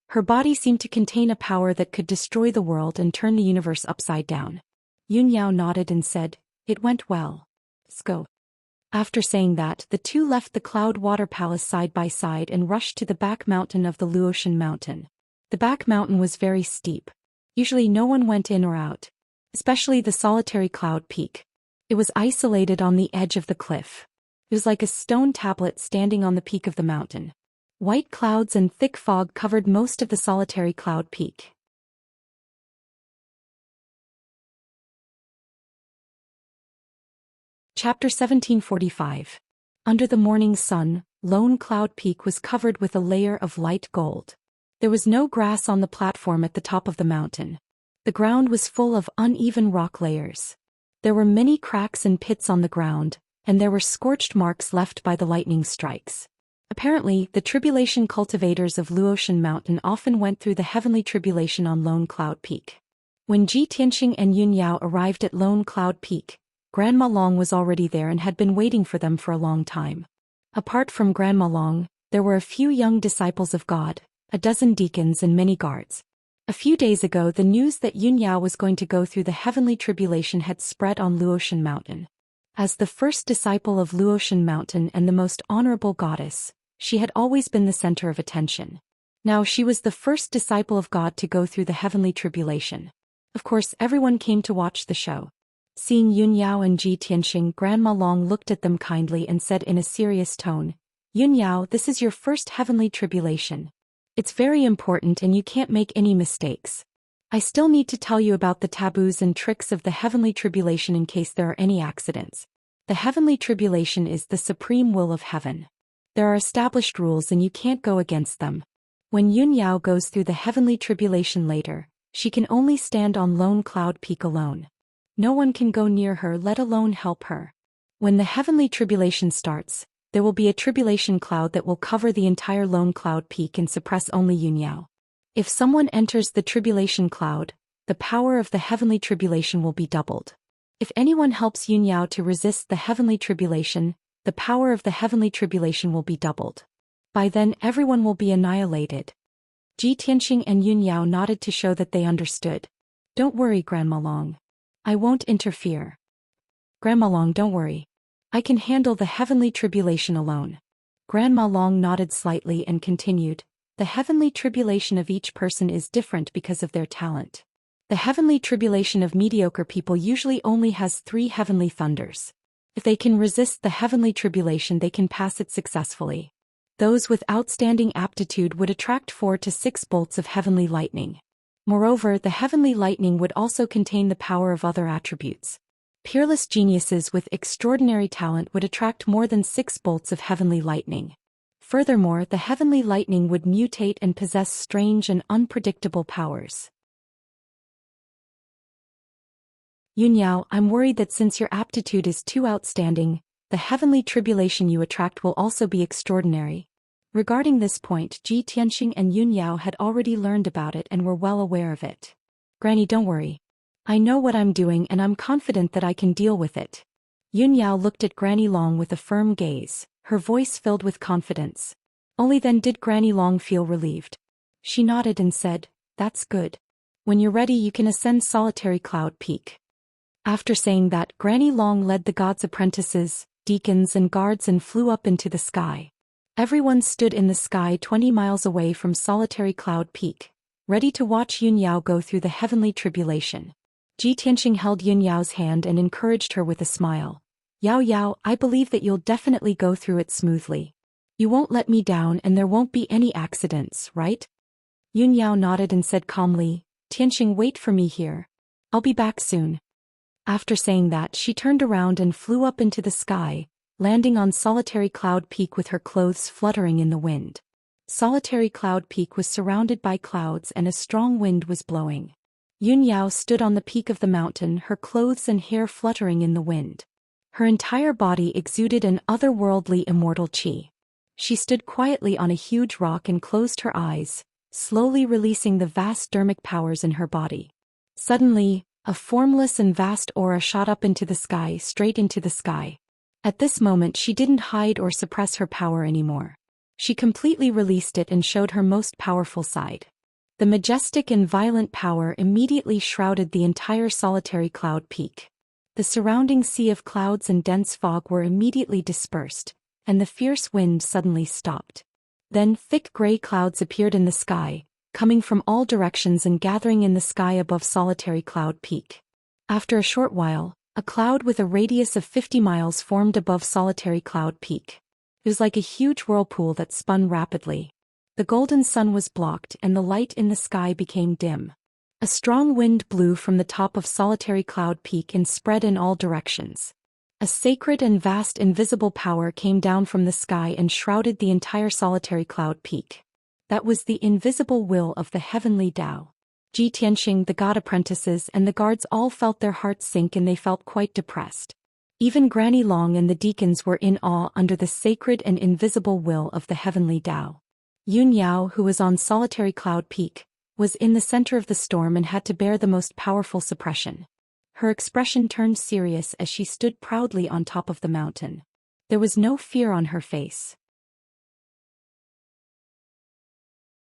Her body seemed to contain a power that could destroy the world and turn the universe upside down. Yunyao nodded and said, It went well. Let's go. After saying that, the two left the Cloud Water Palace side by side and rushed to the back mountain of the Luotian mountain. The back mountain was very steep. Usually no one went in or out, especially the solitary cloud peak. It was isolated on the edge of the cliff. It was like a stone tablet standing on the peak of the mountain. White clouds and thick fog covered most of the solitary cloud peak. Chapter 1745. Under the morning sun, Lone Cloud Peak was covered with a layer of light gold. There was no grass on the platform at the top of the mountain. The ground was full of uneven rock layers. There were many cracks and pits on the ground, and there were scorched marks left by the lightning strikes. Apparently, the tribulation cultivators of Luotian Mountain often went through the heavenly tribulation on Lone Cloud Peak. When Ji Tianxing and Yun Yao arrived at Lone Cloud Peak, Grandma Long was already there and had been waiting for them for a long time. Apart from Grandma Long, there were a few young disciples of God, a dozen deacons and many guards. A few days ago the news that Yun Yao was going to go through the heavenly tribulation had spread on Luotian Mountain. As the first disciple of Luotian Mountain and the most honorable goddess, she had always been the center of attention. Now she was the first disciple of God to go through the heavenly tribulation. Of course, everyone came to watch the show. Seeing Yun Yao and Ji Tianxing, Grandma Long looked at them kindly and said in a serious tone, "Yun Yao, this is your first heavenly tribulation. It's very important and you can't make any mistakes. I still need to tell you about the taboos and tricks of the heavenly tribulation in case there are any accidents. The heavenly tribulation is the supreme will of heaven. There are established rules and you can't go against them. When Yun Yao goes through the heavenly tribulation later, she can only stand on Lone Cloud Peak alone. No one can go near her, let alone help her. When the heavenly tribulation starts, there will be a tribulation cloud that will cover the entire Lone Cloud Peak and suppress only Yun Yao. If someone enters the tribulation cloud, the power of the heavenly tribulation will be doubled. If anyone helps Yun Yao to resist the heavenly tribulation, the power of the heavenly tribulation will be doubled. By then everyone will be annihilated." Ji Tianxing and Yun Yao nodded to show that they understood. "Don't worry, Grandma Long. I won't interfere." "Grandma Long, don't worry. I can handle the heavenly tribulation alone." Grandma Long nodded slightly and continued, "The heavenly tribulation of each person is different because of their talent. The heavenly tribulation of mediocre people usually only has 3 heavenly thunders. If they can resist the heavenly tribulation, they can pass it successfully. Those with outstanding aptitude would attract 4 to 6 bolts of heavenly lightning. Moreover, the heavenly lightning would also contain the power of other attributes. Peerless geniuses with extraordinary talent would attract more than 6 bolts of heavenly lightning. Furthermore, the heavenly lightning would mutate and possess strange and unpredictable powers. Yun Yao, I'm worried that since your aptitude is too outstanding, the heavenly tribulation you attract will also be extraordinary." Regarding this point, Ji Tianxing and Yun Yao had already learned about it and were well aware of it. "Granny, don't worry. I know what I'm doing and I'm confident that I can deal with it." Yun Yao looked at Granny Long with a firm gaze, her voice filled with confidence. Only then did Granny Long feel relieved. She nodded and said, "That's good. When you're ready you can ascend Solitary Cloud Peak." After saying that, Granny Long led the gods' apprentices, deacons and guards and flew up into the sky. Everyone stood in the sky 20 miles away from Solitary Cloud Peak, ready to watch Yun Yao go through the heavenly tribulation. Ji Tianxing held Yun Yao's hand and encouraged her with a smile. "Yao Yao, I believe that you'll definitely go through it smoothly. You won't let me down and there won't be any accidents, right?" Yun Yao nodded and said calmly, "Tianxing, wait for me here. I'll be back soon." After saying that, she turned around and flew up into the sky, landing on Solitary Cloud Peak with her clothes fluttering in the wind. Solitary Cloud Peak was surrounded by clouds and a strong wind was blowing. Yun Yao stood on the peak of the mountain, her clothes and hair fluttering in the wind. Her entire body exuded an otherworldly immortal qi. She stood quietly on a huge rock and closed her eyes, slowly releasing the vast dermic powers in her body. Suddenly, a formless and vast aura shot up into the sky, straight into the sky. At this moment she didn't hide or suppress her power anymore. She completely released it and showed her most powerful side. The majestic and violent power immediately shrouded the entire Solitary Cloud Peak. The surrounding sea of clouds and dense fog were immediately dispersed, and the fierce wind suddenly stopped. Then thick gray clouds appeared in the sky, coming from all directions and gathering in the sky above Solitary Cloud Peak. After a short while, a cloud with a radius of 50 miles formed above Solitary Cloud Peak. It was like a huge whirlpool that spun rapidly. The golden sun was blocked and the light in the sky became dim. A strong wind blew from the top of Solitary Cloud Peak and spread in all directions. A sacred and vast invisible power came down from the sky and shrouded the entire Solitary Cloud Peak. That was the invisible will of the heavenly Tao. Tianxing, the god apprentices and the guards all felt their hearts sink and they felt quite depressed. Even Granny Long and the deacons were in awe under the sacred and invisible will of the heavenly Tao. Yun Yao, who was on Solitary Cloud Peak, was in the center of the storm and had to bear the most powerful suppression. Her expression turned serious as she stood proudly on top of the mountain. There was no fear on her face.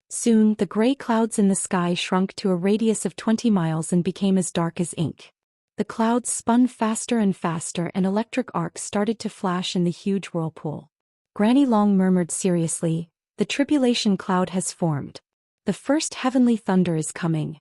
Soon, the gray clouds in the sky shrunk to a radius of 20 miles and became as dark as ink. The clouds spun faster and faster and electric arcs started to flash in the huge whirlpool. Granny Long murmured seriously, "The tribulation cloud has formed. The first heavenly thunder is coming."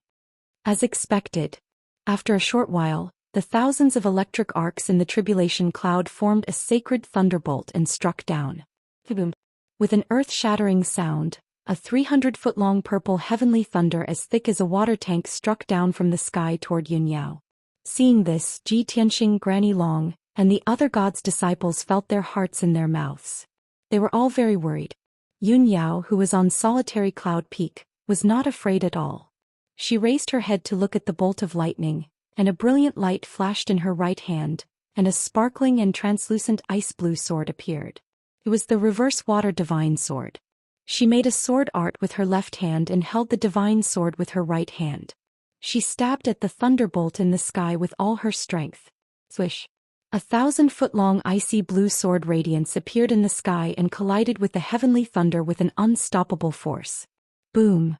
As expected, after a short while, the thousands of electric arcs in the tribulation cloud formed a sacred thunderbolt and struck down. Boom! With an earth-shattering sound, a 300-foot-long purple heavenly thunder as thick as a water tank struck down from the sky toward Yun Yao. Seeing this, Tianxing, Granny Long, and the other gods' disciples felt their hearts in their mouths. They were all very worried. Yun Yao, who was on Solitary Cloud Peak, was not afraid at all. She raised her head to look at the bolt of lightning, and a brilliant light flashed in her right hand, and a sparkling and translucent ice-blue sword appeared. It was the reverse water divine sword. She made a sword art with her left hand and held the divine sword with her right hand. She stabbed at the thunderbolt in the sky with all her strength. Swish! 1,000-foot-long icy blue sword radiance appeared in the sky and collided with the heavenly thunder with an unstoppable force. Boom!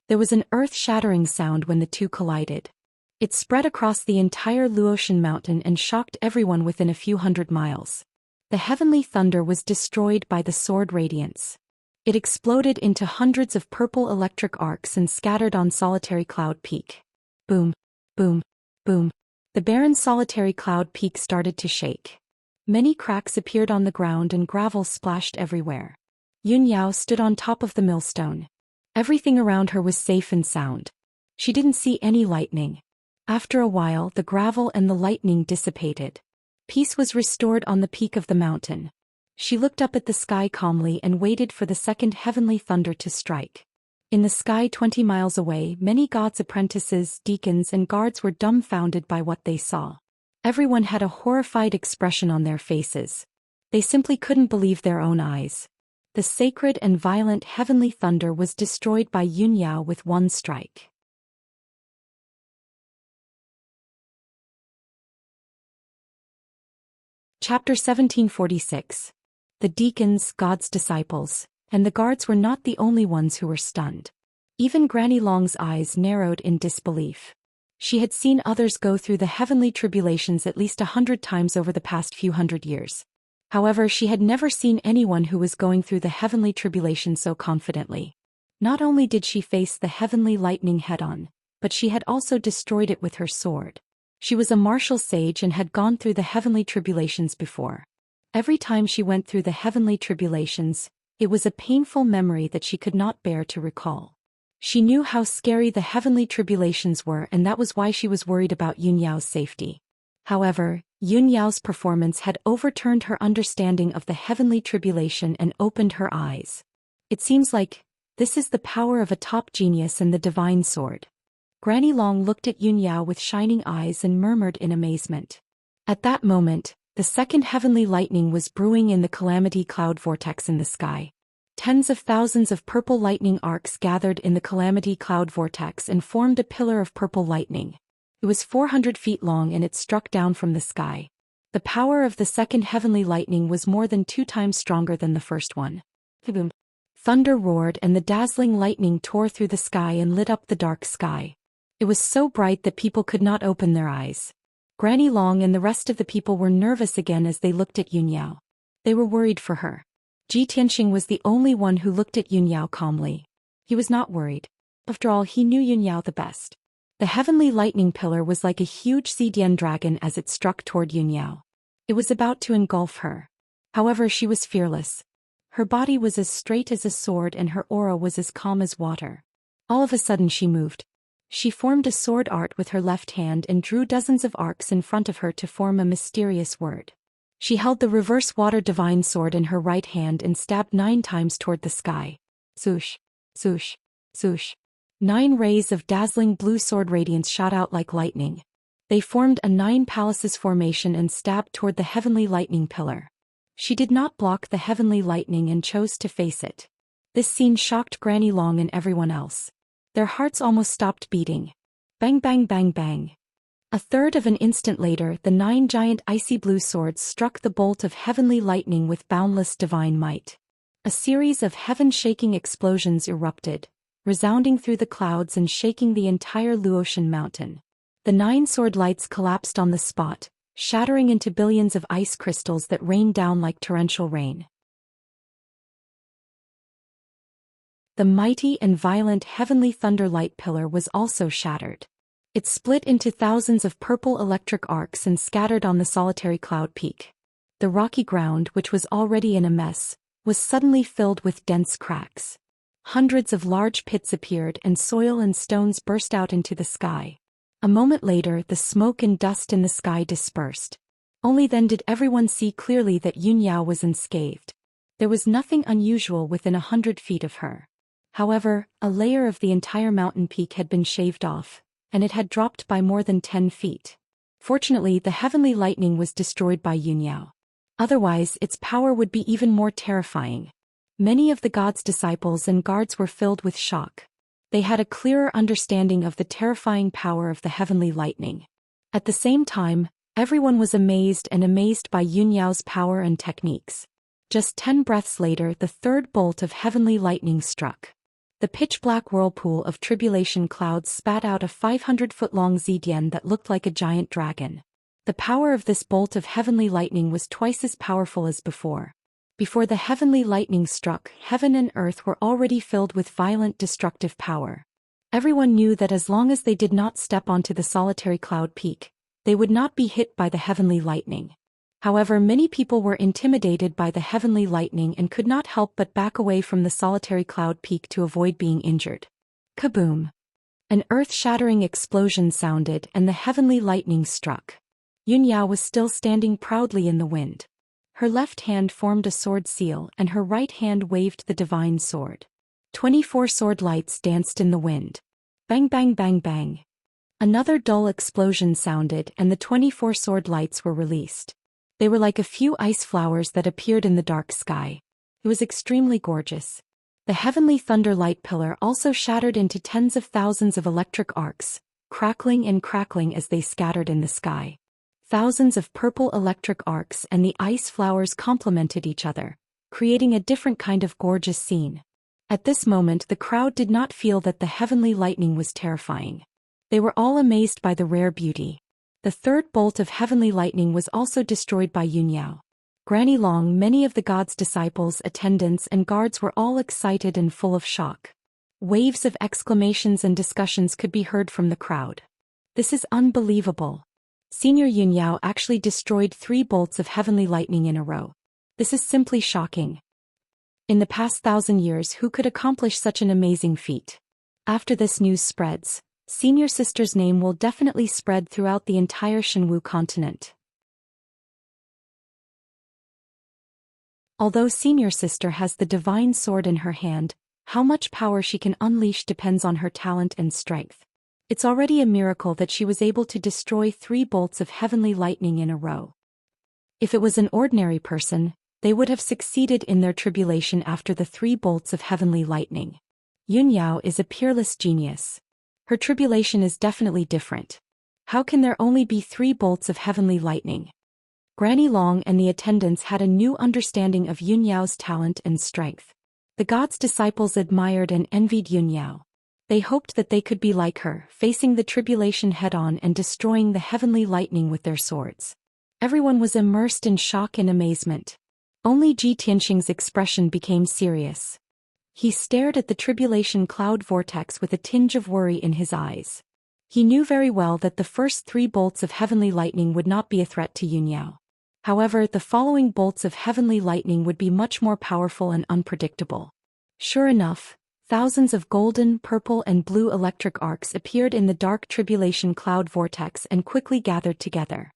There was an earth-shattering sound when the two collided. It spread across the entire Luotian mountain and shocked everyone within a few hundred miles. The heavenly thunder was destroyed by the sword radiance. It exploded into hundreds of purple electric arcs and scattered on Solitary Cloud Peak. Boom! Boom! Boom! The barren Solitary Cloud Peak started to shake. Many cracks appeared on the ground and gravel splashed everywhere. Yun Yao stood on top of the millstone. Everything around her was safe and sound. She didn't see any lightning. After a while, the gravel and the lightning dissipated. Peace was restored on the peak of the mountain. She looked up at the sky calmly and waited for the second heavenly thunder to strike. In the sky 20 miles away, many gods' apprentices, deacons and guards were dumbfounded by what they saw. Everyone had a horrified expression on their faces. They simply couldn't believe their own eyes. The sacred and violent heavenly thunder was destroyed by Yun Yao with one strike. Chapter 1746. The deacons, God's disciples, and the guards were not the only ones who were stunned. Even Granny Long's eyes narrowed in disbelief. She had seen others go through the heavenly tribulations at least 100 times over the past few hundred years. However, she had never seen anyone who was going through the heavenly tribulation so confidently. Not only did she face the heavenly lightning head-on, but she had also destroyed it with her sword. She was a martial sage and had gone through the heavenly tribulations before. Every time she went through the heavenly tribulations, it was a painful memory that she could not bear to recall. She knew how scary the heavenly tribulations were, and that was why she was worried about Yun Yao's safety. However, Yun Yao's performance had overturned her understanding of the heavenly tribulation and opened her eyes. It seems like this is the power of a top genius and the divine sword. Granny Long looked at Yun Yao with shining eyes and murmured in amazement. At that moment, the second heavenly lightning was brewing in the calamity cloud vortex in the sky. Tens of thousands of purple lightning arcs gathered in the calamity cloud vortex and formed a pillar of purple lightning. It was 400 feet long and it struck down from the sky. The power of the second heavenly lightning was more than 2 times stronger than the first one. Boom! Thunder roared and the dazzling lightning tore through the sky and lit up the dark sky. It was so bright that people could not open their eyes. Granny Long and the rest of the people were nervous again as they looked at Yun Yao. They were worried for her. Tianxing was the only one who looked at Yun Yao calmly. He was not worried. After all, he knew Yun Yao the best. The heavenly lightning pillar was like a huge Zidian dragon as it struck toward Yun Yao. It was about to engulf her. However, she was fearless. Her body was as straight as a sword and her aura was as calm as water. All of a sudden she moved. She formed a sword art with her left hand and drew dozens of arcs in front of her to form a mysterious word. She held the reverse water divine sword in her right hand and stabbed 9 times toward the sky. Swoosh, swoosh, swoosh. 9 rays of dazzling blue sword radiance shot out like lightning. They formed a 9 palaces formation and stabbed toward the heavenly lightning pillar. She did not block the heavenly lightning and chose to face it. This scene shocked Granny Long and everyone else. Their hearts almost stopped beating. Bang bang bang bang. A third of an instant later, the 9 giant icy blue swords struck the bolt of heavenly lightning with boundless divine might. A series of heaven-shaking explosions erupted, resounding through the clouds and shaking the entire Luotian mountain. The 9 sword lights collapsed on the spot, shattering into billions of ice crystals that rained down like torrential rain. The mighty and violent heavenly thunder light pillar was also shattered. It split into thousands of purple electric arcs and scattered on the solitary cloud peak. The rocky ground, which was already in a mess, was suddenly filled with dense cracks. Hundreds of large pits appeared and soil and stones burst out into the sky. A moment later, the smoke and dust in the sky dispersed. Only then did everyone see clearly that Yunyao was unscathed. There was nothing unusual within 100 feet of her. However, a layer of the entire mountain peak had been shaved off, and it had dropped by more than 10 feet. Fortunately, the heavenly lightning was destroyed by Yunyao. Otherwise, its power would be even more terrifying. Many of the god's disciples and guards were filled with shock. They had a clearer understanding of the terrifying power of the heavenly lightning. At the same time, everyone was amazed by Yunyao's power and techniques. Just 10 breaths later, the third bolt of heavenly lightning struck. The pitch-black whirlpool of tribulation clouds spat out a 500-foot-long zidian that looked like a giant dragon. The power of this bolt of heavenly lightning was twice as powerful as before. Before the heavenly lightning struck, heaven and earth were already filled with violent destructive power. Everyone knew that as long as they did not step onto the solitary cloud peak, they would not be hit by the heavenly lightning. However, many people were intimidated by the heavenly lightning and could not help but back away from the solitary cloud peak to avoid being injured. Kaboom! An earth-shattering explosion sounded and the heavenly lightning struck. Yunyao was still standing proudly in the wind. Her left hand formed a sword seal and her right hand waved the divine sword. 24 sword lights danced in the wind. Bang bang bang bang. Another dull explosion sounded and the 24 sword lights were released. They were like a few ice flowers that appeared in the dark sky. It was extremely gorgeous. The heavenly thunder light pillar also shattered into tens of thousands of electric arcs, crackling and crackling as they scattered in the sky. Thousands of purple electric arcs and the ice flowers complemented each other, creating a different kind of gorgeous scene. At this moment, the crowd did not feel that the heavenly lightning was terrifying. They were all amazed by the rare beauty. The third bolt of heavenly lightning was also destroyed by Yunyao. Granny Long, many of the god's disciples, attendants and guards were all excited and full of shock. Waves of exclamations and discussions could be heard from the crowd. This is unbelievable. Senior Yunyao actually destroyed 3 bolts of heavenly lightning in a row. This is simply shocking. In the past 1,000 years, who could accomplish such an amazing feat? After this news spreads, Senior Sister's name will definitely spread throughout the entire Shenwu continent. Although Senior Sister has the divine sword in her hand, how much power she can unleash depends on her talent and strength. It's already a miracle that she was able to destroy 3 bolts of heavenly lightning in a row. If it was an ordinary person, they would have succeeded in their tribulation after the 3 bolts of heavenly lightning. Yunyao is a peerless genius. Her tribulation is definitely different. How can there only be 3 bolts of heavenly lightning? Granny Long and the attendants had a new understanding of Yunyao's talent and strength. The god's disciples admired and envied Yunyao. They hoped that they could be like her, facing the tribulation head-on and destroying the heavenly lightning with their swords. Everyone was immersed in shock and amazement. Only Ji Tianxing's expression became serious. He stared at the tribulation cloud vortex with a tinge of worry in his eyes. He knew very well that the first 3 bolts of heavenly lightning would not be a threat to Yunyao. However, the following bolts of heavenly lightning would be much more powerful and unpredictable. Sure enough, thousands of golden, purple and blue electric arcs appeared in the dark tribulation cloud vortex and quickly gathered together.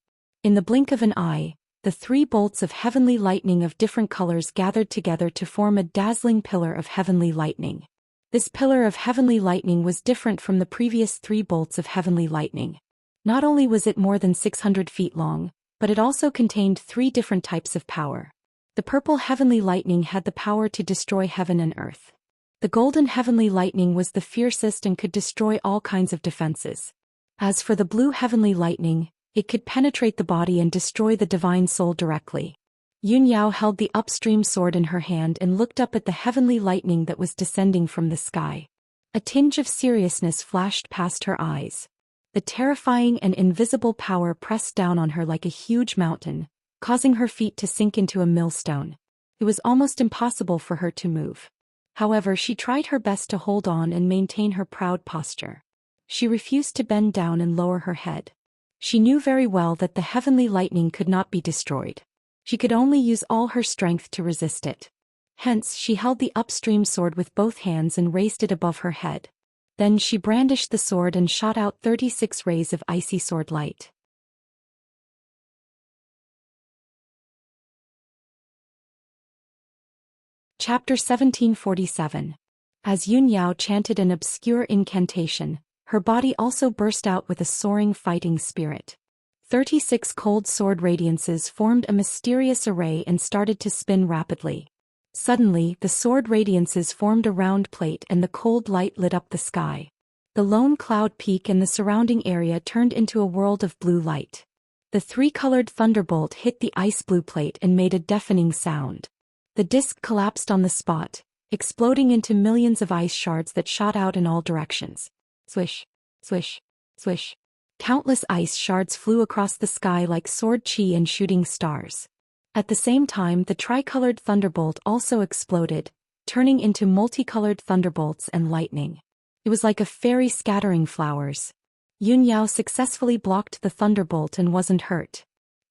In the blink of an eye, the 3 bolts of heavenly lightning of different colors gathered together to form a dazzling pillar of heavenly lightning. This pillar of heavenly lightning was different from the previous 3 bolts of heavenly lightning. Not only was it more than 600 feet long, but it also contained 3 different types of power. The purple heavenly lightning had the power to destroy heaven and earth. The golden heavenly lightning was the fiercest and could destroy all kinds of defenses. As for the blue heavenly lightning, it could penetrate the body and destroy the divine soul directly. Yunyao held the upstream sword in her hand and looked up at the heavenly lightning that was descending from the sky. A tinge of seriousness flashed past her eyes. The terrifying and invisible power pressed down on her like a huge mountain, causing her feet to sink into a millstone. It was almost impossible for her to move. However, she tried her best to hold on and maintain her proud posture. She refused to bend down and lower her head. She knew very well that the heavenly lightning could not be destroyed. She could only use all her strength to resist it. Hence, she held the upstream sword with both hands and raised it above her head. Then she brandished the sword and shot out 36 rays of icy sword light. Chapter 1747. As Yunyao chanted an obscure incantation, her body also burst out with a soaring fighting spirit. 36 cold sword radiances formed a mysterious array and started to spin rapidly. Suddenly, the sword radiances formed a round plate and the cold light lit up the sky. The lone cloud peak and the surrounding area turned into a world of blue light. The 3-colored thunderbolt hit the ice blue plate and made a deafening sound. The disc collapsed on the spot, exploding into millions of ice shards that shot out in all directions. Swish, swish, swish. Countless ice shards flew across the sky like sword chi and shooting stars. At the same time, the tricolored thunderbolt also exploded, turning into multicolored thunderbolts and lightning. It was like a fairy scattering flowers. Yunyao successfully blocked the thunderbolt and wasn't hurt.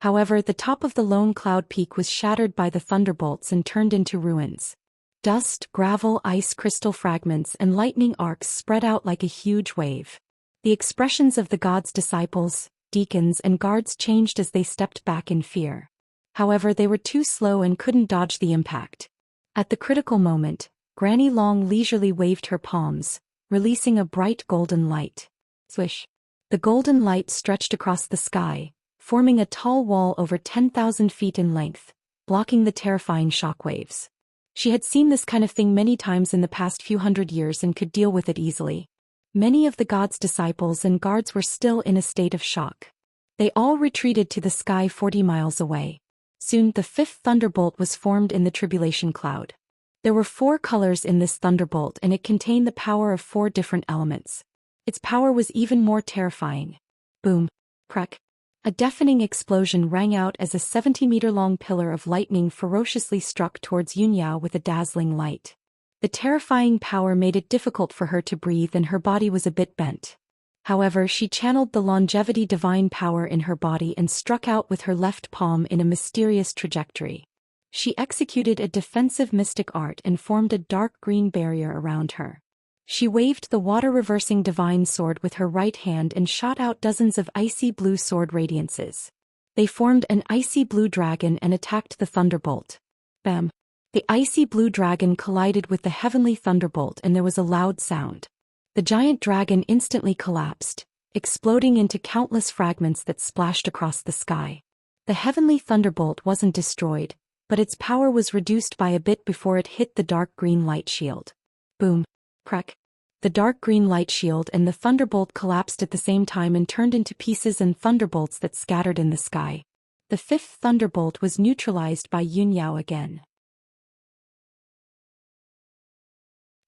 However, the top of the lone cloud peak was shattered by the thunderbolts and turned into ruins. Dust, gravel, ice crystal fragments and lightning arcs spread out like a huge wave. The expressions of the gods' disciples, deacons and guards changed as they stepped back in fear. However, they were too slow and couldn't dodge the impact. At the critical moment, Granny Long leisurely waved her palms, releasing a bright golden light. Swish. The golden light stretched across the sky, forming a tall wall over 10,000 feet in length, blocking the terrifying shockwaves. She had seen this kind of thing many times in the past few hundred years and could deal with it easily. Many of the gods' disciples and guards were still in a state of shock. They all retreated to the sky 40 miles away. Soon the 5th thunderbolt was formed in the tribulation cloud. There were 4 colors in this thunderbolt and it contained the power of 4 different elements. Its power was even more terrifying. Boom. Crack. A deafening explosion rang out as a 70-meter-long pillar of lightning ferociously struck towards Yunyao with a dazzling light. The terrifying power made it difficult for her to breathe and her body was a bit bent. However, she channeled the longevity divine power in her body and struck out with her left palm in a mysterious trajectory. She executed a defensive mystic art and formed a dark green barrier around her. She waved the water-reversing divine sword with her right hand and shot out dozens of icy blue sword radiances. They formed an icy blue dragon and attacked the thunderbolt. Bam! The icy blue dragon collided with the heavenly thunderbolt and there was a loud sound. The giant dragon instantly collapsed, exploding into countless fragments that splashed across the sky. The heavenly thunderbolt wasn't destroyed, but its power was reduced by a bit before it hit the dark green light shield. Boom. Crack. The dark green light shield and the thunderbolt collapsed at the same time and turned into pieces and thunderbolts that scattered in the sky. The 5th thunderbolt was neutralized by Yunyao again.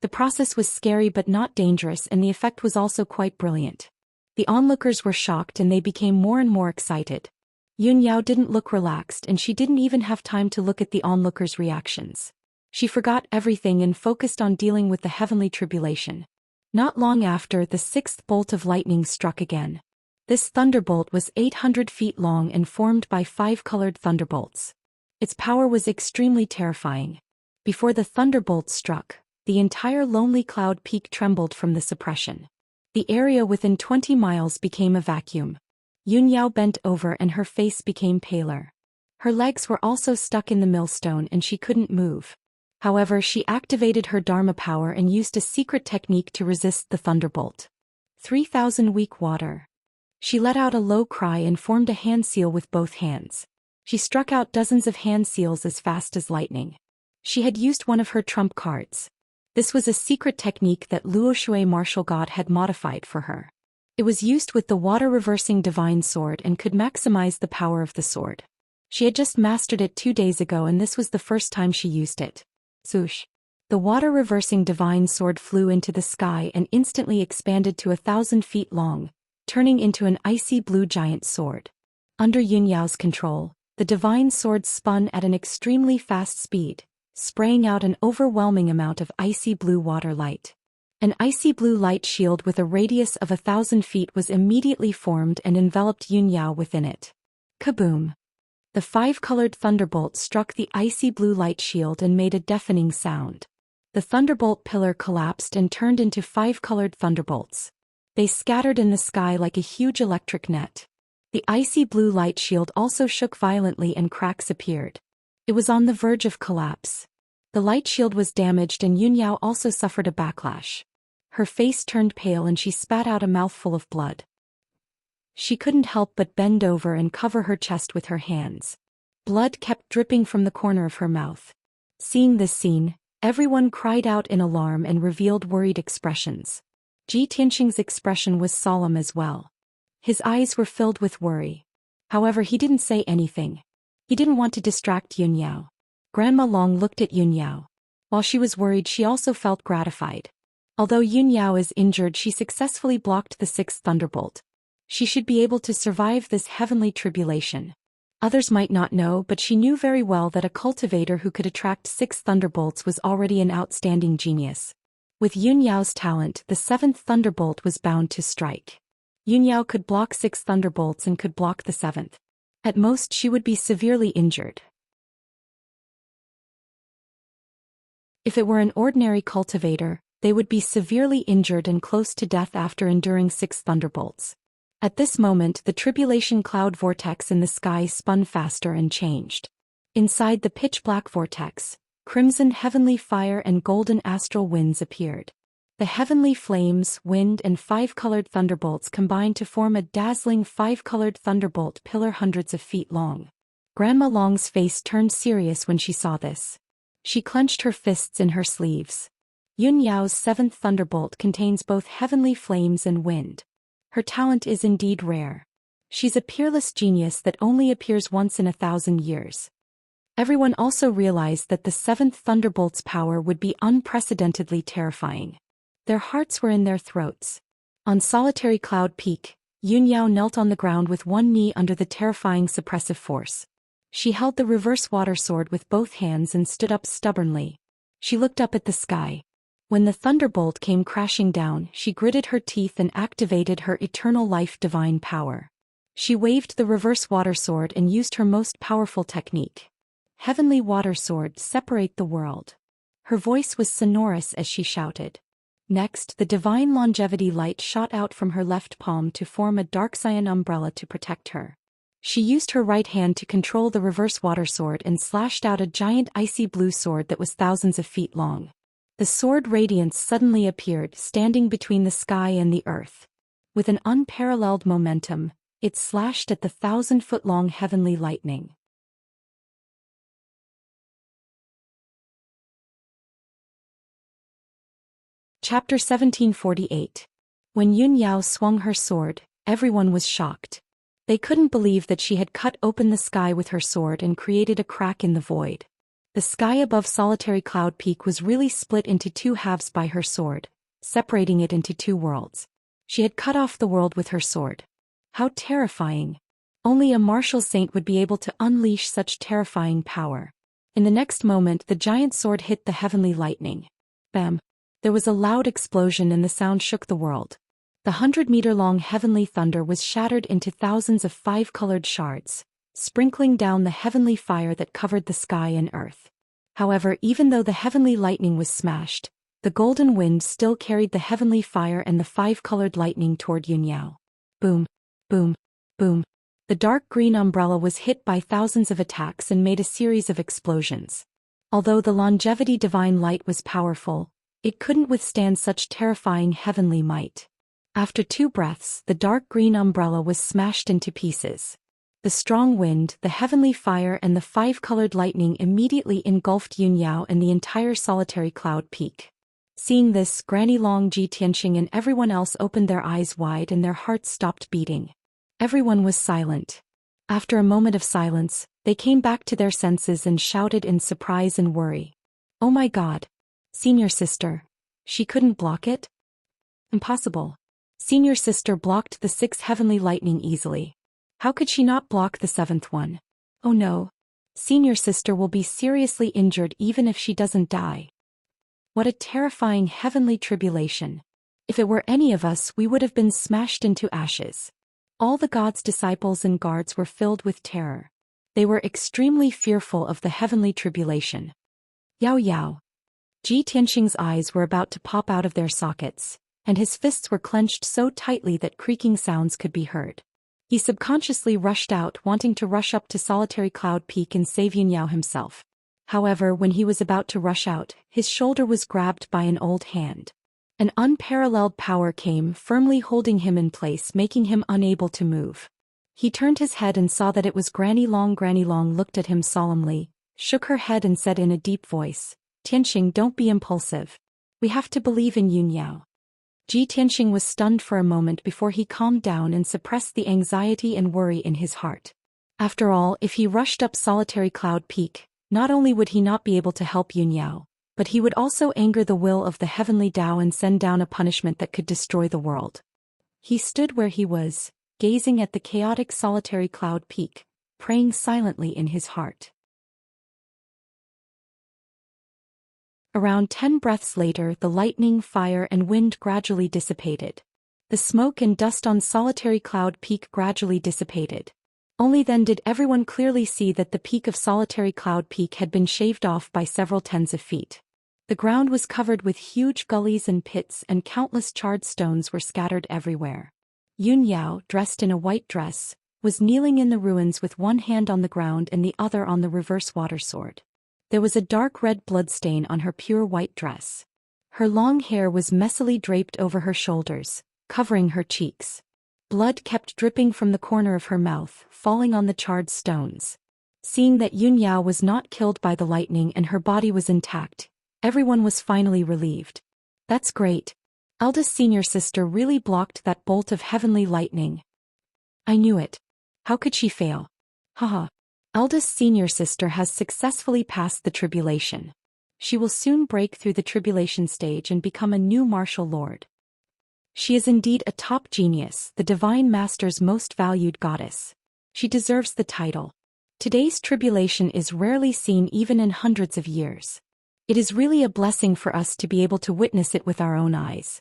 The process was scary but not dangerous and the effect was also quite brilliant. The onlookers were shocked and they became more and more excited. Yunyao didn't look relaxed and she didn't even have time to look at the onlookers' reactions. She forgot everything and focused on dealing with the heavenly tribulation. Not long after, the 6th bolt of lightning struck again. This thunderbolt was 800 feet long and formed by 5 colored thunderbolts. Its power was extremely terrifying. Before the thunderbolt struck, the entire lonely cloud peak trembled from the suppression. The area within 20 miles became a vacuum. Yunyao bent over and her face became paler. Her legs were also stuck in the millstone and she couldn't move. However, she activated her Dharma power and used a secret technique to resist the thunderbolt. 3,000 weak water. She let out a low cry and formed a hand seal with both hands. She struck out dozens of hand seals as fast as lightning. She had used one of her trump cards. This was a secret technique that Luoshui martial god had modified for her. It was used with the water-reversing divine sword and could maximize the power of the sword. She had just mastered it 2 days ago and this was the first time she used it. Swoosh. The water-reversing divine sword flew into the sky and instantly expanded to 1,000 feet long, turning into an icy blue giant sword. Under Yunyao's control, the divine sword spun at an extremely fast speed, spraying out an overwhelming amount of icy blue water light. An icy blue light shield with a radius of 1,000 feet was immediately formed and enveloped Yunyao within it. Kaboom! The 5-colored thunderbolt struck the icy blue light shield and made a deafening sound. The thunderbolt pillar collapsed and turned into 5-colored thunderbolts. They scattered in the sky like a huge electric net. The icy blue light shield also shook violently and cracks appeared. It was on the verge of collapse. The light shield was damaged and Yunyao also suffered a backlash. Her face turned pale and she spat out a mouthful of blood. She couldn't help but bend over and cover her chest with her hands. Blood kept dripping from the corner of her mouth. Seeing this scene, everyone cried out in alarm and revealed worried expressions. Ji Tianxing's expression was solemn as well. His eyes were filled with worry. However, he didn't say anything. He didn't want to distract Yunyao. Grandma Long looked at Yunyao. While she was worried, she also felt gratified. Although Yunyao is injured, she successfully blocked the 6th thunderbolt. She should be able to survive this heavenly tribulation. Others might not know, but she knew very well that a cultivator who could attract 6 thunderbolts was already an outstanding genius. With Yunyao's talent, the 7th thunderbolt was bound to strike. Yunyao could block 6 thunderbolts and could block the 7th. At most, she would be severely injured. If it were an ordinary cultivator, they would be severely injured and close to death after enduring 6 thunderbolts. At this moment, the tribulation cloud vortex in the sky spun faster and changed. Inside the pitch-black vortex, crimson heavenly fire and golden astral winds appeared. The heavenly flames, wind and 5-colored thunderbolts combined to form a dazzling 5-colored thunderbolt pillar hundreds of feet long. Grandma Long's face turned serious when she saw this. She clenched her fists in her sleeves. Yunyao's 7th thunderbolt contains both heavenly flames and wind. Her talent is indeed rare. She's a peerless genius that only appears once in 1,000 years. Everyone also realized that the 7th thunderbolt's power would be unprecedentedly terrifying. Their hearts were in their throats. On solitary Cloud Peak, Yunyao knelt on the ground with one knee under the terrifying suppressive force. She held the reverse water sword with both hands and stood up stubbornly. She looked up at the sky. When the thunderbolt came crashing down, she gritted her teeth and activated her eternal life divine power. She waved the reverse water sword and used her most powerful technique. Heavenly water sword, separate the world. Her voice was sonorous as she shouted. Next, the divine longevity light shot out from her left palm to form a dark cyan umbrella to protect her. She used her right hand to control the reverse water sword and slashed out a giant icy blue sword that was thousands of feet long. The sword radiance suddenly appeared, standing between the sky and the earth. With an unparalleled momentum, it slashed at the 1,000-foot-long heavenly lightning. Chapter 1748. When Yunyao swung her sword, everyone was shocked. They couldn't believe that she had cut open the sky with her sword and created a crack in the void. The sky above solitary Cloud Peak was really split into 2 halves by her sword, separating it into 2 worlds. She had cut off the world with her sword. How terrifying! Only a martial saint would be able to unleash such terrifying power. In the next moment, the giant sword hit the heavenly lightning. Bam! There was a loud explosion and the sound shook the world. The 100-meter-long heavenly thunder was shattered into thousands of five-colored shards, sprinkling down the heavenly fire that covered the sky and earth. However, even though the heavenly lightning was smashed, the golden wind still carried the heavenly fire and the five-colored lightning toward Yunyao. Boom, boom, boom. The dark green umbrella was hit by thousands of attacks and made a series of explosions. Although the longevity divine light was powerful, it couldn't withstand such terrifying heavenly might. After 2 breaths, the dark green umbrella was smashed into pieces. The strong wind, the heavenly fire and the five-colored lightning immediately engulfed Yunyao and the entire solitary cloud peak. Seeing this, Granny Long, Ji Tianxing and everyone else opened their eyes wide and their hearts stopped beating. Everyone was silent. After a moment of silence, they came back to their senses and shouted in surprise and worry. "Oh my God! Senior sister! She couldn't block it? Impossible! Senior sister blocked the 6 heavenly lightning easily. How could she not block the 7th one? Oh no! Senior sister will be seriously injured even if she doesn't die. What a terrifying heavenly tribulation! If it were any of us, we would have been smashed into ashes." All the gods' disciples and guards were filled with terror. They were extremely fearful of the heavenly tribulation. Yao Yao. Ji Tianxing's eyes were about to pop out of their sockets, and his fists were clenched so tightly that creaking sounds could be heard. He subconsciously rushed out, wanting to rush up to Solitary Cloud Peak and save Yunyao himself. However, when he was about to rush out, his shoulder was grabbed by an old hand. An unparalleled power came, firmly holding him in place, making him unable to move. He turned his head and saw that it was Granny Long. Granny Long looked at him solemnly, shook her head and said in a deep voice, "Tianxing, don't be impulsive. We have to believe in Yunyao." Ji Tianxing was stunned for a moment before he calmed down and suppressed the anxiety and worry in his heart. After all, if he rushed up Solitary Cloud Peak, not only would he not be able to help Yunyao, but he would also anger the will of the heavenly Tao and send down a punishment that could destroy the world. He stood where he was, gazing at the chaotic Solitary Cloud Peak, praying silently in his heart. Around 10 breaths later, the lightning, fire and wind gradually dissipated. The smoke and dust on Solitary Cloud Peak gradually dissipated. Only then did everyone clearly see that the peak of Solitary Cloud Peak had been shaved off by several tens of feet. The ground was covered with huge gullies and pits, and countless charred stones were scattered everywhere. Yunyao, dressed in a white dress, was kneeling in the ruins with one hand on the ground and the other on the reverse water sword. There was a dark red bloodstain on her pure white dress. Her long hair was messily draped over her shoulders, covering her cheeks. Blood kept dripping from the corner of her mouth, falling on the charred stones. Seeing that Yunyao was not killed by the lightning and her body was intact, everyone was finally relieved. "That's great. Eldest senior sister really blocked that bolt of heavenly lightning. I knew it. How could she fail? Haha. Eldest senior sister has successfully passed the tribulation. She will soon break through the tribulation stage and become a new martial lord. She is indeed a top genius, the Divine Master's most valued goddess. She deserves the title. Today's tribulation is rarely seen even in hundreds of years. It is really a blessing for us to be able to witness it with our own eyes."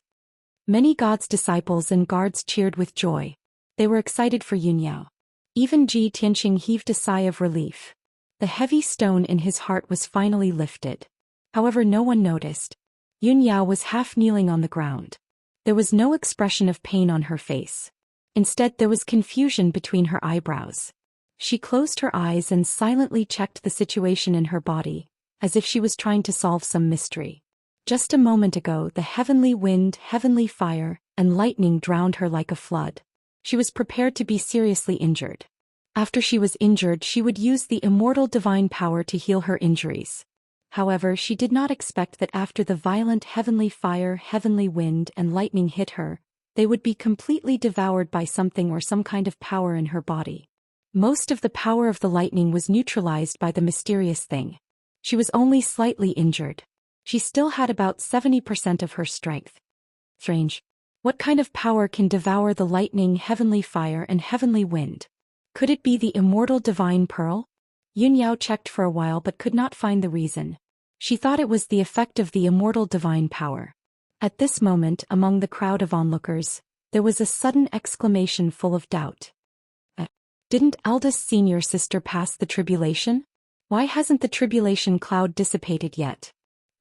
Many gods' disciples and guards cheered with joy. They were excited for Yunyao. Even Ji Tianxing heaved a sigh of relief. The heavy stone in his heart was finally lifted. However, no one noticed. Yunyao was half kneeling on the ground. There was no expression of pain on her face. Instead, there was confusion between her eyebrows. She closed her eyes and silently checked the situation in her body, as if she was trying to solve some mystery. Just a moment ago, the heavenly wind, heavenly fire, and lightning drowned her like a flood. She was prepared to be seriously injured. After she was injured, she would use the immortal divine power to heal her injuries. However, she did not expect that after the violent heavenly fire, heavenly wind, and lightning hit her, they would be completely devoured by something or some kind of power in her body. Most of the power of the lightning was neutralized by the mysterious thing. She was only slightly injured. She still had about 70% of her strength. Strange. What kind of power can devour the lightning, heavenly fire, and heavenly wind? Could it be the immortal divine pearl? Yunyao checked for a while but could not find the reason. She thought it was the effect of the immortal divine power. At this moment, among the crowd of onlookers, There was a sudden exclamation full of doubt. Didn't eldest senior sister pass the tribulation? Why hasn't the tribulation cloud dissipated yet?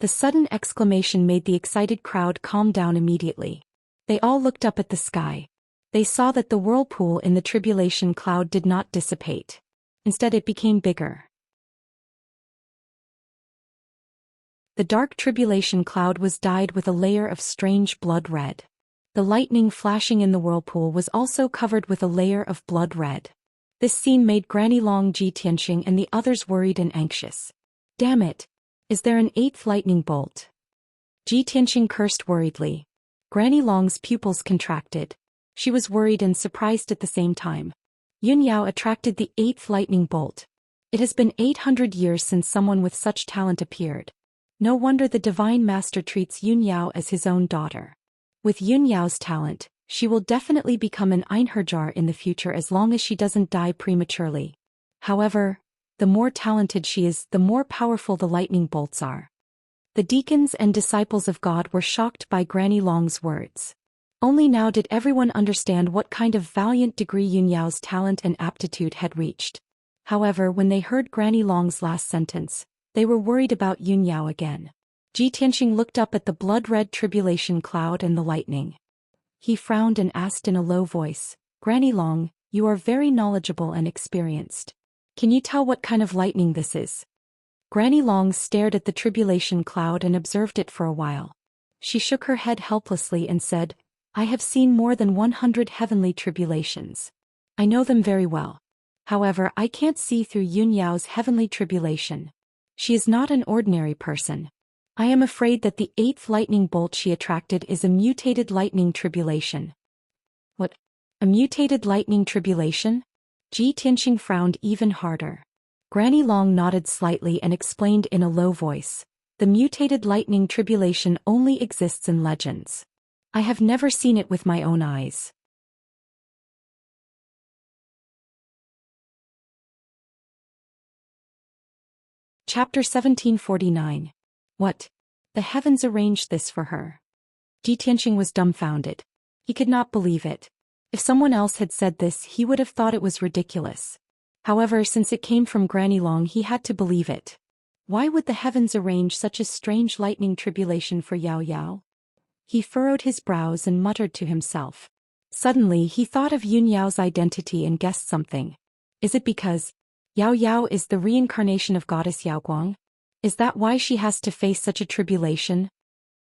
The sudden exclamation made the excited crowd calm down immediately. They all looked up at the sky. They saw that the whirlpool in the tribulation cloud did not dissipate. Instead, it became bigger. The dark tribulation cloud was dyed with a layer of strange blood red. The lightning flashing in the whirlpool was also covered with a layer of blood red. This scene made Granny Long, Zhi Tianxing and the others worried and anxious. Damn it! Is there an 8th lightning bolt? Zhi Tianxing cursed worriedly. Granny Long's pupils contracted. She was worried and surprised at the same time. Yun Yao attracted the 8th lightning bolt. It has been 800 years since someone with such talent appeared. No wonder the Divine Master treats Yun Yao as his own daughter. With Yun Yao's talent, she will definitely become an Einherjar in the future as long as she doesn't die prematurely. However, the more talented she is, the more powerful the lightning bolts are. The deacons and disciples of God were shocked by Granny Long's words. Only now did everyone understand what kind of valiant degree Yun Yao's talent and aptitude had reached. However, when they heard Granny Long's last sentence, they were worried about Yun Yao again. Zhi Tianxing looked up at the blood-red tribulation cloud and the lightning. He frowned and asked in a low voice, Granny Long, you are very knowledgeable and experienced. Can you tell what kind of lightning this is? Granny Long stared at the tribulation cloud and observed it for a while. She shook her head helplessly and said, I have seen more than 100 heavenly tribulations. I know them very well. However, I can't see through Yun Yao's heavenly tribulation. She is not an ordinary person. I am afraid that the 8th lightning bolt she attracted is a mutated lightning tribulation. What? A mutated lightning tribulation? Zhi Tianxing frowned even harder. Granny Long nodded slightly and explained in a low voice, the mutated lightning tribulation only exists in legends. I have never seen it with my own eyes. Chapter 1749. What? The heavens arranged this for her. Zhi Tianxing was dumbfounded. He could not believe it. If someone else had said this, he would have thought it was ridiculous. However, since it came from Granny Long, he had to believe it. Why would the heavens arrange such a strange lightning tribulation for Yao Yao? He furrowed his brows and muttered to himself. Suddenly, he thought of Yun Yao's identity and guessed something. Is it because Yao Yao is the reincarnation of goddess Yao Guang? Is that why she has to face such a tribulation?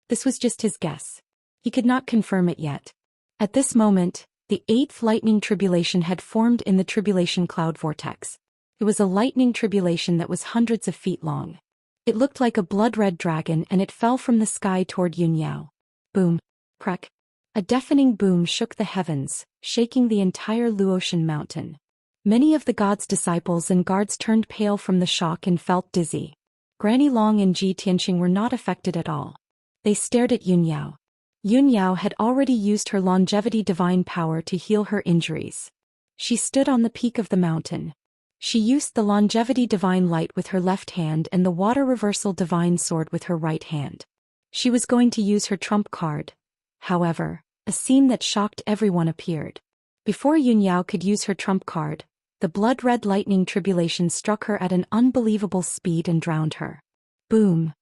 This was just his guess. He could not confirm it yet. At this moment, the 8th lightning tribulation had formed in the tribulation cloud vortex. It was a lightning tribulation that was hundreds of feet long. It looked like a blood-red dragon and it fell from the sky toward Yun Yao. Boom. Crack. A deafening boom shook the heavens, shaking the entire Luotian mountain. Many of the god's disciples and guards turned pale from the shock and felt dizzy. Granny Long and Zhi Tianxing were not affected at all. They stared at Yun Yao. Yun Yao had already used her longevity divine power to heal her injuries. She stood on the peak of the mountain. She used the longevity divine light with her left hand and the water reversal divine sword with her right hand. She was going to use her trump card. However, a scene that shocked everyone appeared. Before Yun Yao could use her trump card, the blood-red lightning tribulation struck her at an unbelievable speed and drowned her. Boom.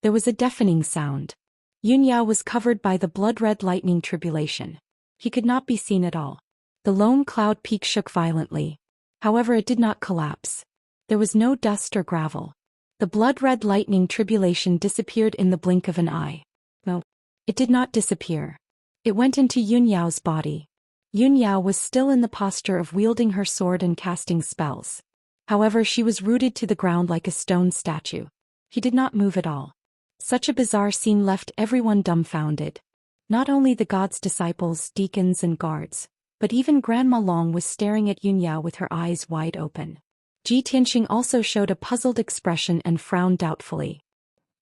There was a deafening sound. Yun Yao was covered by the blood-red lightning tribulation. He could not be seen at all. The lone cloud peak shook violently. However, it did not collapse. There was no dust or gravel. The blood-red lightning tribulation disappeared in the blink of an eye. No, it did not disappear. It went into Yun Yao's body. Yun Yao was still in the posture of wielding her sword and casting spells. However, she was rooted to the ground like a stone statue. He did not move at all. Such a bizarre scene left everyone dumbfounded. Not only the god's disciples, deacons and guards, but even Grandma Long was staring at Yun Yao with her eyes wide open. Zhi Tianxing also showed a puzzled expression and frowned doubtfully.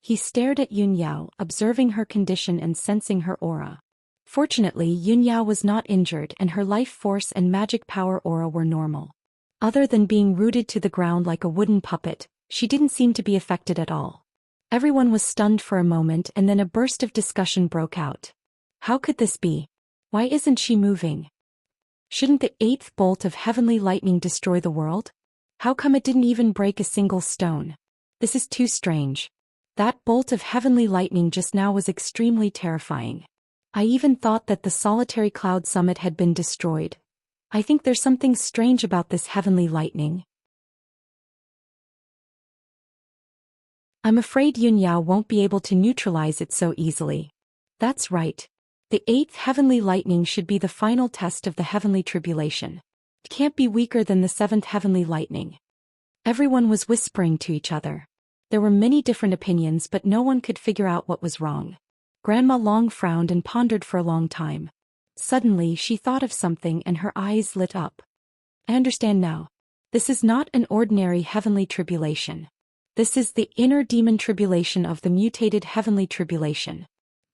He stared at Yun Yao, observing her condition and sensing her aura. Fortunately, Yun Yao was not injured and her life force and magic power aura were normal. Other than being rooted to the ground like a wooden puppet, she didn't seem to be affected at all. Everyone was stunned for a moment and then a burst of discussion broke out. How could this be? Why isn't she moving? Shouldn't the 8th bolt of heavenly lightning destroy the world? How come it didn't even break a single stone? This is too strange. That bolt of heavenly lightning just now was extremely terrifying. I even thought that the solitary cloud summit had been destroyed. I think there's something strange about this heavenly lightning. I'm afraid Yunyao won't be able to neutralize it so easily. That's right. The 8th heavenly lightning should be the final test of the heavenly tribulation. It can't be weaker than the 7th heavenly lightning. Everyone was whispering to each other. There were many different opinions, but no one could figure out what was wrong. Grandma Long frowned and pondered for a long time. Suddenly she thought of something and her eyes lit up. I understand now. This is not an ordinary heavenly tribulation. This is the inner demon tribulation of the mutated heavenly tribulation.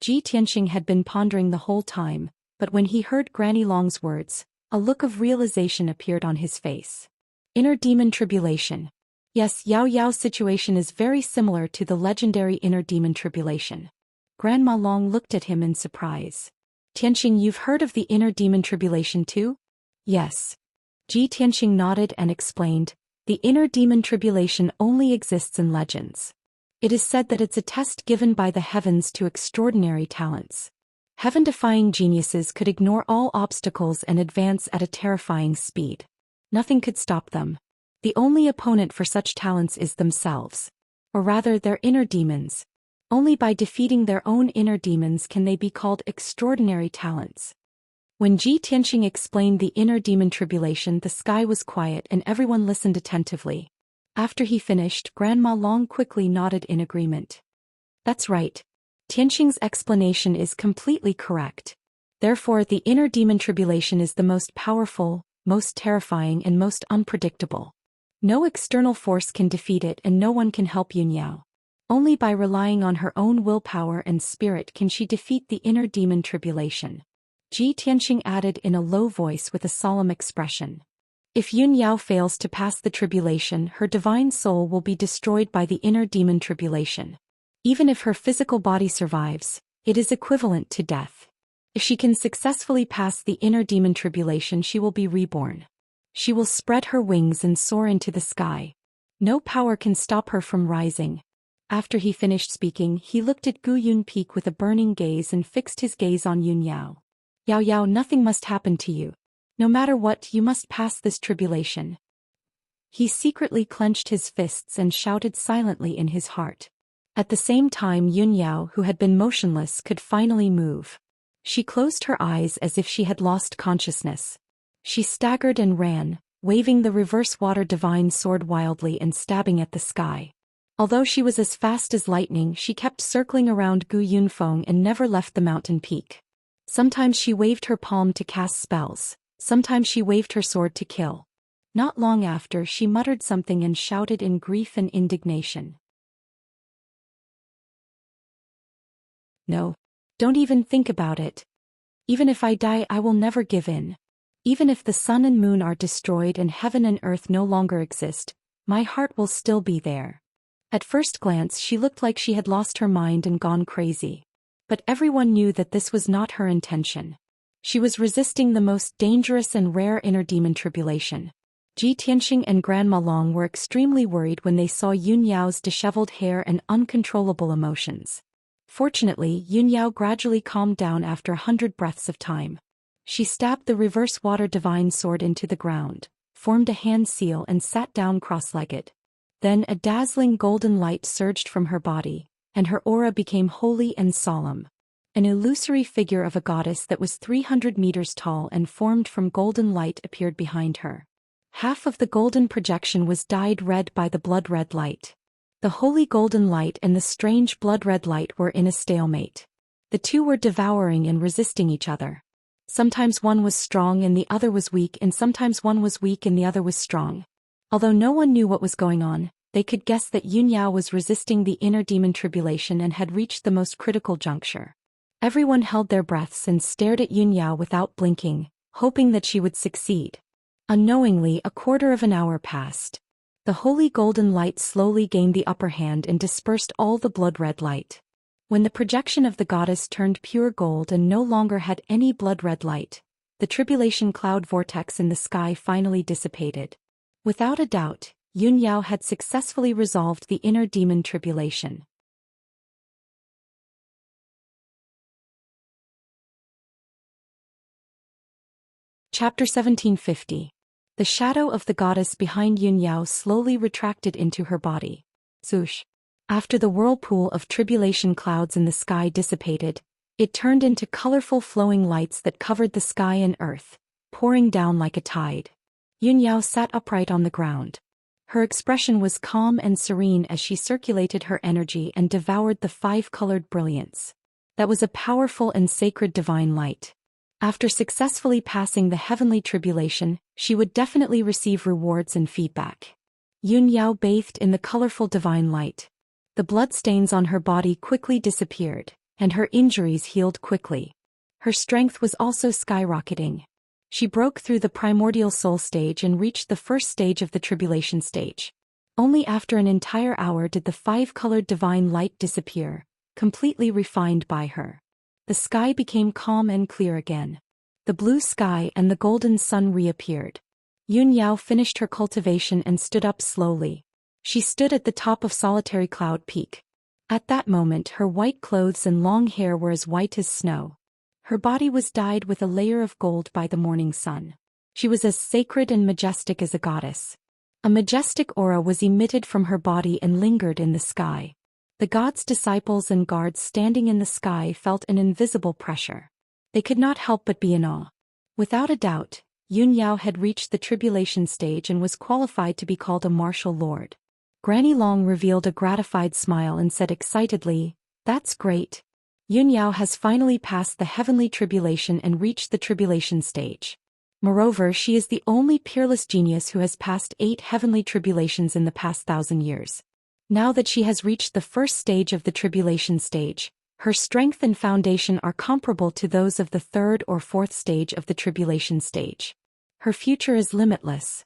Ji Tianxing had been pondering the whole time, but when he heard Granny Long's words, a look of realization appeared on his face. Inner demon tribulation. Yes, Yao Yao's situation is very similar to the legendary inner demon tribulation. Grandma Long looked at him in surprise. Tianxing, you've heard of the inner demon tribulation too? Yes. Ji Tianxing nodded and explained, the inner demon tribulation only exists in legends. It is said that it's a test given by the heavens to extraordinary talents. Heaven-defying geniuses could ignore all obstacles and advance at a terrifying speed. Nothing could stop them. The only opponent for such talents is themselves. Or rather, their inner demons. Only by defeating their own inner demons can they be called extraordinary talents. When Ji Tianxing explained the inner demon tribulation, the sky was quiet and everyone listened attentively. After he finished, Grandma Long quickly nodded in agreement. That's right. Tianxing's explanation is completely correct. Therefore, the inner demon tribulation is the most powerful, most terrifying and most unpredictable. No external force can defeat it and no one can help Yunyao. Only by relying on her own willpower and spirit can she defeat the inner demon tribulation. Ji Tianxing added in a low voice with a solemn expression. If Yunyao fails to pass the tribulation, her divine soul will be destroyed by the inner demon tribulation. Even if her physical body survives, it is equivalent to death. If she can successfully pass the inner demon tribulation, she will be reborn. She will spread her wings and soar into the sky. No power can stop her from rising. After he finished speaking, he looked at Gu Yun Peak with a burning gaze and fixed his gaze on Yunyao. Yao Yao, nothing must happen to you. No matter what, you must pass this tribulation. He secretly clenched his fists and shouted silently in his heart. At the same time, Yunyao, who had been motionless, could finally move. She closed her eyes as if she had lost consciousness. She staggered and ran, waving the reverse water divine sword wildly and stabbing at the sky. Although she was as fast as lightning, she kept circling around Gu Yunfeng and never left the mountain peak. Sometimes she waved her palm to cast spells, sometimes she waved her sword to kill. Not long after, she muttered something and shouted in grief and indignation. No. Don't even think about it. Even if I die, I will never give in. Even if the sun and moon are destroyed and heaven and earth no longer exist, my heart will still be there. At first glance, she looked like she had lost her mind and gone crazy. But everyone knew that this was not her intention. She was resisting the most dangerous and rare inner demon tribulation. Ji Tianxing and Grandma Long were extremely worried when they saw Yunyao's disheveled hair and uncontrollable emotions. Fortunately, Yunyao gradually calmed down after 100 breaths of time. She stabbed the reverse water divine sword into the ground, formed a hand seal and sat down cross-legged. Then a dazzling golden light surged from her body, and her aura became holy and solemn. An illusory figure of a goddess that was 300 meters tall and formed from golden light appeared behind her. Half of the golden projection was dyed red by the blood-red light. The holy golden light and the strange blood-red light were in a stalemate. The two were devouring and resisting each other. Sometimes one was strong and the other was weak, and sometimes one was weak and the other was strong. Although no one knew what was going on, they could guess that Yunyao was resisting the inner demon tribulation and had reached the most critical juncture. Everyone held their breaths and stared at Yunyao without blinking, hoping that she would succeed. Unknowingly, a quarter of an hour passed. The holy golden light slowly gained the upper hand and dispersed all the blood-red light. When the projection of the goddess turned pure gold and no longer had any blood-red light, the tribulation cloud vortex in the sky finally dissipated. Without a doubt, Yun Yao had successfully resolved the inner demon tribulation. Chapter 1750. The shadow of the goddess behind Yun Yao slowly retracted into her body. Zhoush. After the whirlpool of tribulation clouds in the sky dissipated, it turned into colorful flowing lights that covered the sky and earth, pouring down like a tide. Yun Yao sat upright on the ground. Her expression was calm and serene as she circulated her energy and devoured the five-colored brilliance. That was a powerful and sacred divine light. After successfully passing the heavenly tribulation, she would definitely receive rewards and feedback. Yun Yao bathed in the colorful divine light. The bloodstains on her body quickly disappeared, and her injuries healed quickly. Her strength was also skyrocketing. She broke through the primordial soul stage and reached the first stage of the tribulation stage. Only after an entire hour did the five-colored divine light disappear, completely refined by her. The sky became calm and clear again. The blue sky and the golden sun reappeared. Yun Yao finished her cultivation and stood up slowly. She stood at the top of Solitary Cloud Peak. At that moment her white clothes and long hair were as white as snow. Her body was dyed with a layer of gold by the morning sun. She was as sacred and majestic as a goddess. A majestic aura was emitted from her body and lingered in the sky. The god's disciples and guards standing in the sky felt an invisible pressure. They could not help but be in awe. Without a doubt, Yun Yao had reached the tribulation stage and was qualified to be called a martial lord. Granny Long revealed a gratified smile and said excitedly, "That's great. Yun Yao has finally passed the heavenly tribulation and reached the tribulation stage. Moreover, she is the only peerless genius who has passed 8 heavenly tribulations in the past 1,000 years. Now that she has reached the first stage of the tribulation stage, her strength and foundation are comparable to those of the third or fourth stage of the tribulation stage. Her future is limitless."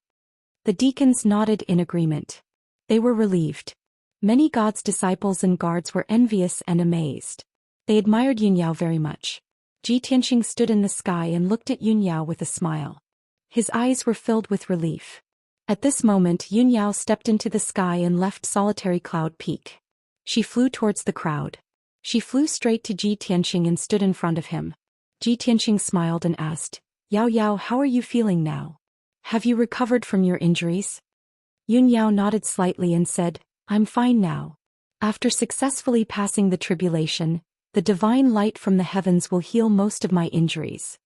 The deacons nodded in agreement. They were relieved. Many God's disciples and guards were envious and amazed. They admired Yun Yao very much. Ji Tianxing stood in the sky and looked at Yun Yao with a smile. His eyes were filled with relief. At this moment Yun Yao stepped into the sky and left Solitary Cloud Peak. She flew towards the crowd. She flew straight to Ji Tianxing and stood in front of him. Ji Tianxing smiled and asked, "Yao Yao, how are you feeling now? Have you recovered from your injuries?" Yun Yao nodded slightly and said, "I'm fine now. After successfully passing the tribulation, the divine light from the heavens will heal most of my injuries."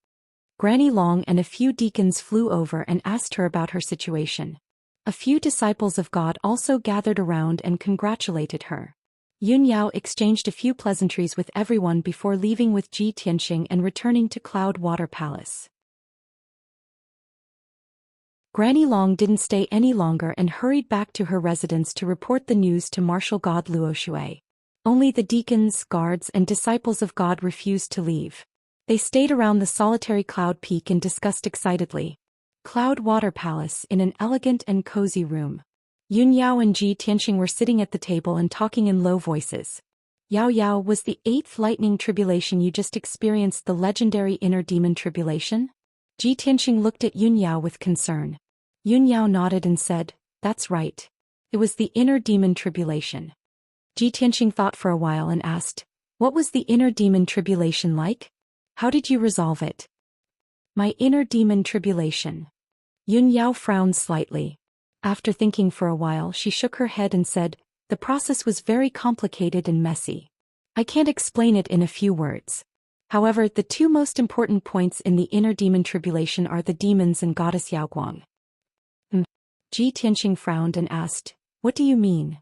Granny Long and a few deacons flew over and asked her about her situation. A few disciples of God also gathered around and congratulated her. Yun Yao exchanged a few pleasantries with everyone before leaving with Ji Tianxing and returning to Cloud Water Palace. Granny Long didn't stay any longer and hurried back to her residence to report the news to martial god Luo Shui. Only the deacons, guards, and disciples of God refused to leave. They stayed around the Solitary Cloud Peak and discussed excitedly. Cloud Water Palace in an elegant and cozy room. Yun Yao and Ji Tianxing were sitting at the table and talking in low voices. "Yao Yao, was the 8th lightning tribulation you just experienced the legendary inner demon tribulation?" Ji Tianxing looked at Yun Yao with concern. Yun Yao nodded and said, "That's right. It was the inner demon tribulation." Ji Tianxing thought for a while and asked, "What was the inner demon tribulation like? How did you resolve it?" "My inner demon tribulation." Yun Yao frowned slightly. After thinking for a while she shook her head and said, "The process was very complicated and messy. I can't explain it in a few words. However, the 2 most important points in the inner demon tribulation are the demons and goddess Yaoguang." Ji Tianxing frowned and asked, "What do you mean?"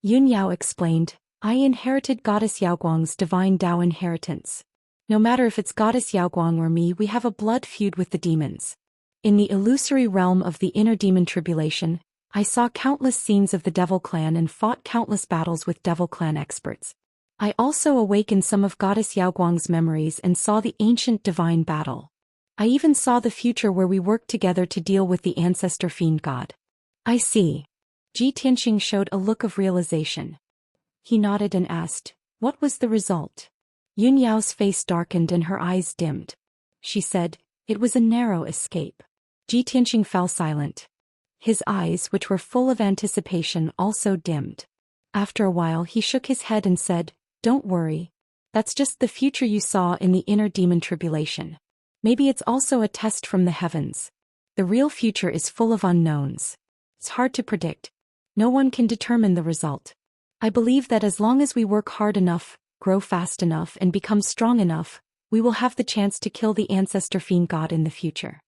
Yun Yao explained, "I inherited goddess Yaoguang's divine Dao inheritance. No matter if it's goddess Yaoguang or me, we have a blood feud with the demons. In the illusory realm of the inner demon tribulation, I saw countless scenes of the Devil Clan and fought countless battles with Devil Clan experts. I also awakened some of goddess Yaoguang's memories and saw the ancient divine battle. I even saw the future where we worked together to deal with the ancestor fiend god." "I see." Ji Tianxing showed a look of realization. He nodded and asked, What was the result? Yun Yao's face darkened and her eyes dimmed. She said, "It was a narrow escape." Ji Tianqing fell silent. His eyes, which were full of anticipation, also dimmed. After a while he shook his head and said, "Don't worry. That's just the future you saw in the inner demon tribulation. Maybe it's also a test from the heavens. The real future is full of unknowns. It's hard to predict. No one can determine the result. I believe that as long as we work hard enough, grow fast enough and become strong enough, we will have the chance to kill the ancestor fiend god in the future."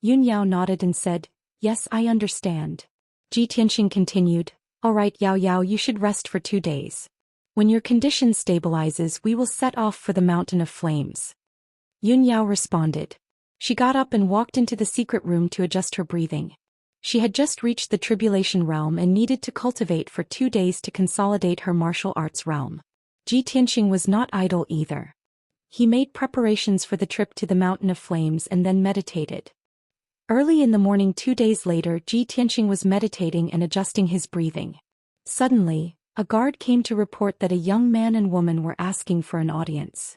Yun Yao nodded and said, "Yes, I understand." Ji Tianqing continued, "All right, Yao Yao, you should rest for 2 days. When your condition stabilizes, we will set off for the Mountain of Flames." Yun Yao responded. She got up and walked into the secret room to adjust her breathing. She had just reached the tribulation realm and needed to cultivate for 2 days to consolidate her martial arts realm. Ji Tianqing was not idle either. He made preparations for the trip to the Mountain of Flames and then meditated. Early in the morning 2 days later, Ji Tianqing was meditating and adjusting his breathing. Suddenly, a guard came to report that a young man and woman were asking for an audience.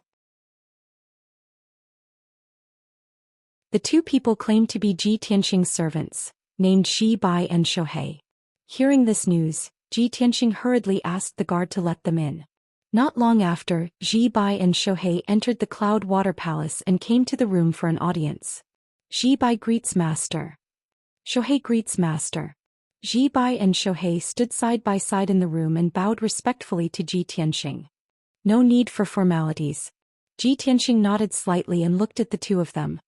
The two people claimed to be Ji Tianqing's servants, named Shi Bai and Shohei. Hearing this news, Ji Tianqing hurriedly asked the guard to let them in. Not long after, Shi Bai and Shohei entered the Cloud Water Palace and came to the room for an audience. Shi Bai greets Master. Shohei greets Master. Shi Bai and Shohei stood side by side in the room and bowed respectfully to Ji Tianqing. No need for formalities. Ji Tianqing nodded slightly and looked at the two of them.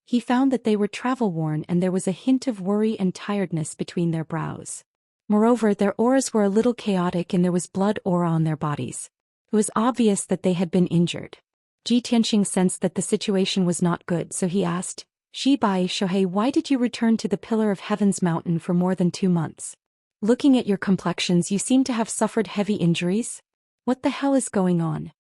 He found that they were travel-worn and there was a hint of worry and tiredness between their brows. Moreover, their auras were a little chaotic and there was blood aura on their bodies. It was obvious that they had been injured. Ji Tianqing sensed that the situation was not good, so he asked, "Shi Bai, Shohei, why did you return to the Pillar of Heaven's mountain for more than 2 months? Looking at your complexions, you seem to have suffered heavy injuries. What the hell is going on?"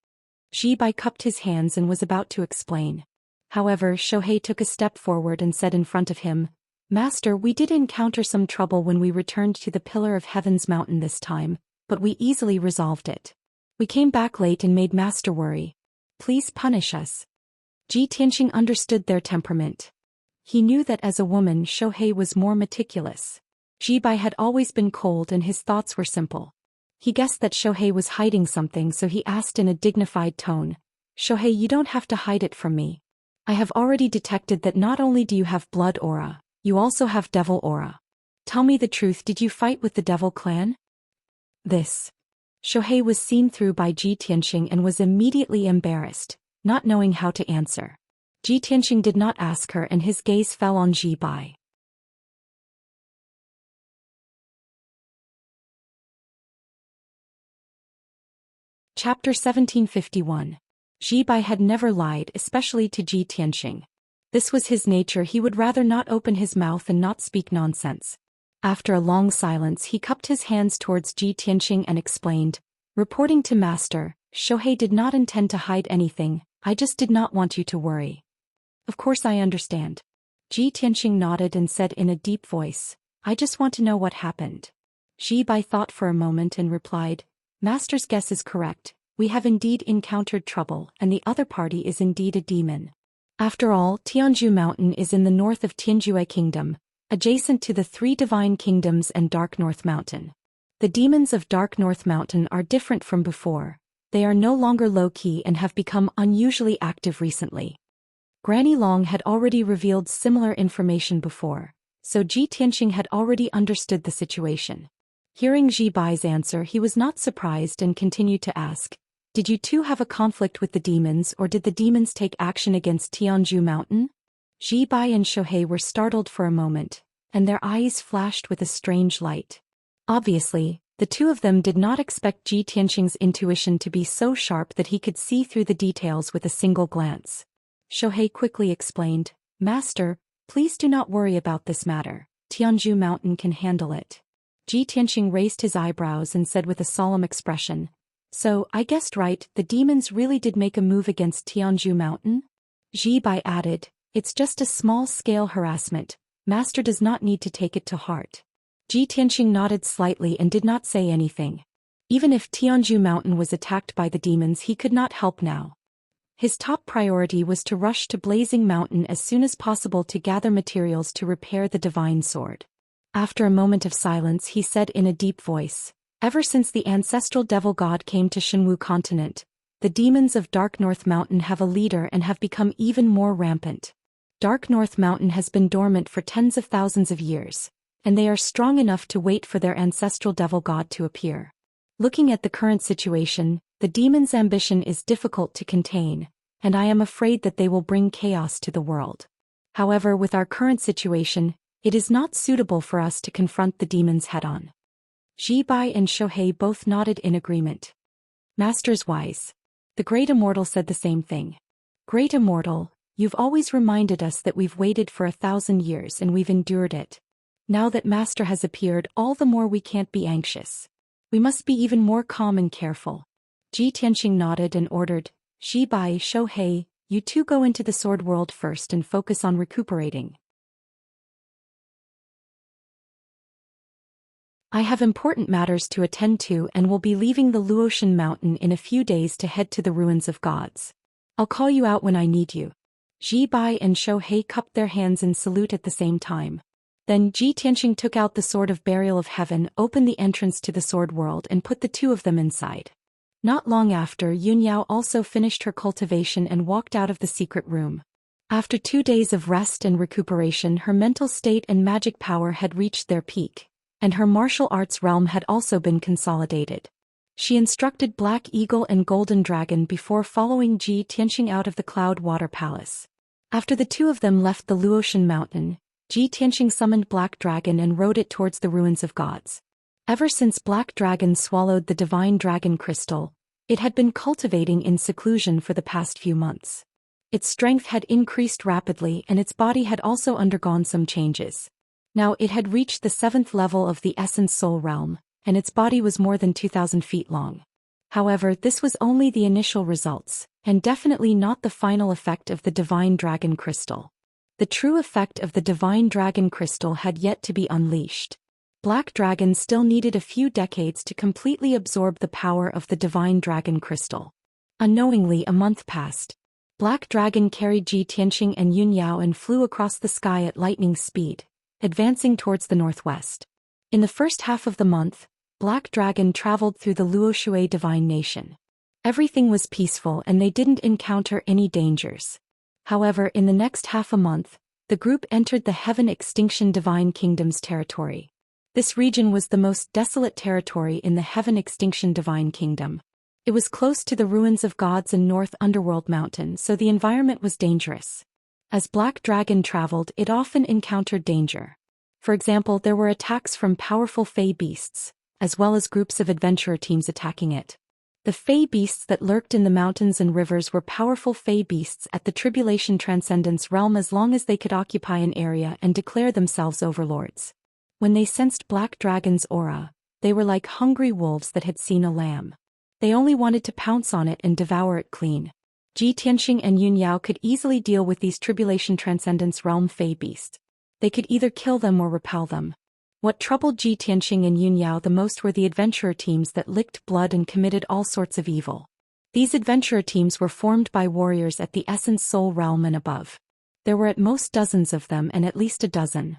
Shi Bai cupped his hands and was about to explain. However, Shohei took a step forward and said in front of him, "Master, we did encounter some trouble when we returned to the Pillar of Heaven's mountain this time, but we easily resolved it. We came back late and made Master worry. Please punish us." Ji Tianqing understood their temperament. He knew that as a woman, Shohei was more meticulous. Shi Bai had always been cold and his thoughts were simple. He guessed that Shohei was hiding something, so he asked in a dignified tone, "Shohei, you don't have to hide it from me. I have already detected that not only do you have blood aura, you also have devil aura. Tell me the truth, did you fight with the devil clan?" This. Shohei was seen through by Ji Tianqing and was immediately embarrassed, not knowing how to answer. Ji Tianqing did not ask her and his gaze fell on Shi Bai. Chapter 1751. Shi Bai had never lied, especially to Ji Tianqing. This was his nature, he would rather not open his mouth and not speak nonsense. After a long silence he cupped his hands towards Ji Tianqing and explained, "Reporting to Master, Shohei did not intend to hide anything, I just did not want you to worry." "Of course I understand." Ji Tianqing nodded and said in a deep voice, "I just want to know what happened." Shi Bai thought for a moment and replied, "Master's guess is correct, we have indeed encountered trouble and the other party is indeed a demon. After all, Tianzhu Mountain is in the north of Tianjue Kingdom, adjacent to the 3 divine kingdoms and Dark North Mountain. The demons of Dark North Mountain are different from before, they are no longer low-key and have become unusually active recently." Granny Long had already revealed similar information before, so Ji Tianqing had already understood the situation. Hearing Shi Bai's answer, he was not surprised and continued to ask, "Did you two have a conflict with the demons, or did the demons take action against Tianzhu Mountain?" Shi Bai and Shohei were startled for a moment, and their eyes flashed with a strange light. Obviously, the two of them did not expect Ji Tianqing's intuition to be so sharp that he could see through the details with a single glance. Shohei quickly explained, "Master, please do not worry about this matter, Tianzhu Mountain can handle it." Ji Tianqing raised his eyebrows and said with a solemn expression, "So, I guessed right, the demons really did make a move against Tianzhu Mountain?" Shi Bai added, "It's just a small-scale harassment, Master does not need to take it to heart." Ji Tianqing nodded slightly and did not say anything. Even if Tianzhu Mountain was attacked by the demons, he could not help now. His top priority was to rush to Blazing Mountain as soon as possible to gather materials to repair the divine sword. After a moment of silence, he said in a deep voice, "Ever since the ancestral devil god came to Shenwu continent, the demons of Dark North Mountain have a leader and have become even more rampant. Dark North Mountain has been dormant for tens of thousands of years, and they are strong enough to wait for their ancestral devil god to appear. Looking at the current situation, the demons' ambition is difficult to contain, and I am afraid that they will bring chaos to the world. However, with our current situation, it is not suitable for us to confront the demons head-on." Ji Bai and Shohei both nodded in agreement. "Master's wise." The Great Immortal said the same thing. "Great Immortal, you've always reminded us that we've waited for 1,000 years and we've endured it. Now that Master has appeared, all the more we can't be anxious. We must be even more calm and careful." Ji Tianxing nodded and ordered, "Ji Bai, Shohei, you two go into the sword world first and focus on recuperating. I have important matters to attend to and will be leaving the Luotian Mountain in a few days to head to the ruins of gods. I'll call you out when I need you." Ji Bai and Shohei cupped their hands in salute at the same time. Then Ji Tianxing took out the Sword of Burial of Heaven, opened the entrance to the sword world and put the two of them inside. Not long after, Yunyao also finished her cultivation and walked out of the secret room. After 2 days of rest and recuperation, her mental state and magic power had reached their peak, and her martial arts realm had also been consolidated. She instructed Black Eagle and Golden Dragon before following Ji Tianxing out of the Cloud Water Palace. After the two of them left the Luotian Mountain, Ji Tianxing summoned Black Dragon and rode it towards the ruins of gods. Ever since Black Dragon swallowed the divine dragon crystal, it had been cultivating in seclusion for the past few months. Its strength had increased rapidly and its body had also undergone some changes. Now it had reached the 7th level of the Essence Soul realm, and its body was more than 2,000 feet long. However, this was only the initial results, and definitely not the final effect of the divine dragon crystal. The true effect of the divine dragon crystal had yet to be unleashed. Black Dragon still needed a few decades to completely absorb the power of the divine dragon crystal. Unknowingly, a month passed. Black Dragon carried Ji Tianxing and Yunyao and flew across the sky at lightning speed, advancing towards the northwest. In the first half of the month, Black Dragon traveled through the Luoshui divine nation. Everything was peaceful and they didn't encounter any dangers. However, in the next half a month, the group entered the Heaven Extinction Divine Kingdom's territory. This region was the most desolate territory in the Heaven Extinction Divine Kingdom. It was close to the ruins of gods and North Underworld Mountain, so the environment was dangerous. As Black Dragon traveled, it often encountered danger. For example, there were attacks from powerful Fey beasts, as well as groups of adventurer teams attacking it. The Fey beasts that lurked in the mountains and rivers were powerful Fey beasts at the Tribulation Transcendence realm as long as they could occupy an area and declare themselves overlords. When they sensed Black Dragon's aura, they were like hungry wolves that had seen a lamb. They only wanted to pounce on it and devour it clean. Ji Tianxing and Yunyao could easily deal with these Tribulation Transcendence realm Fey beasts. They could either kill them or repel them. What troubled Ji Tianxing and Yunyao the most were the adventurer teams that licked blood and committed all sorts of evil. These adventurer teams were formed by warriors at the Essence Soul realm and above. There were at most dozens of them and at least a dozen.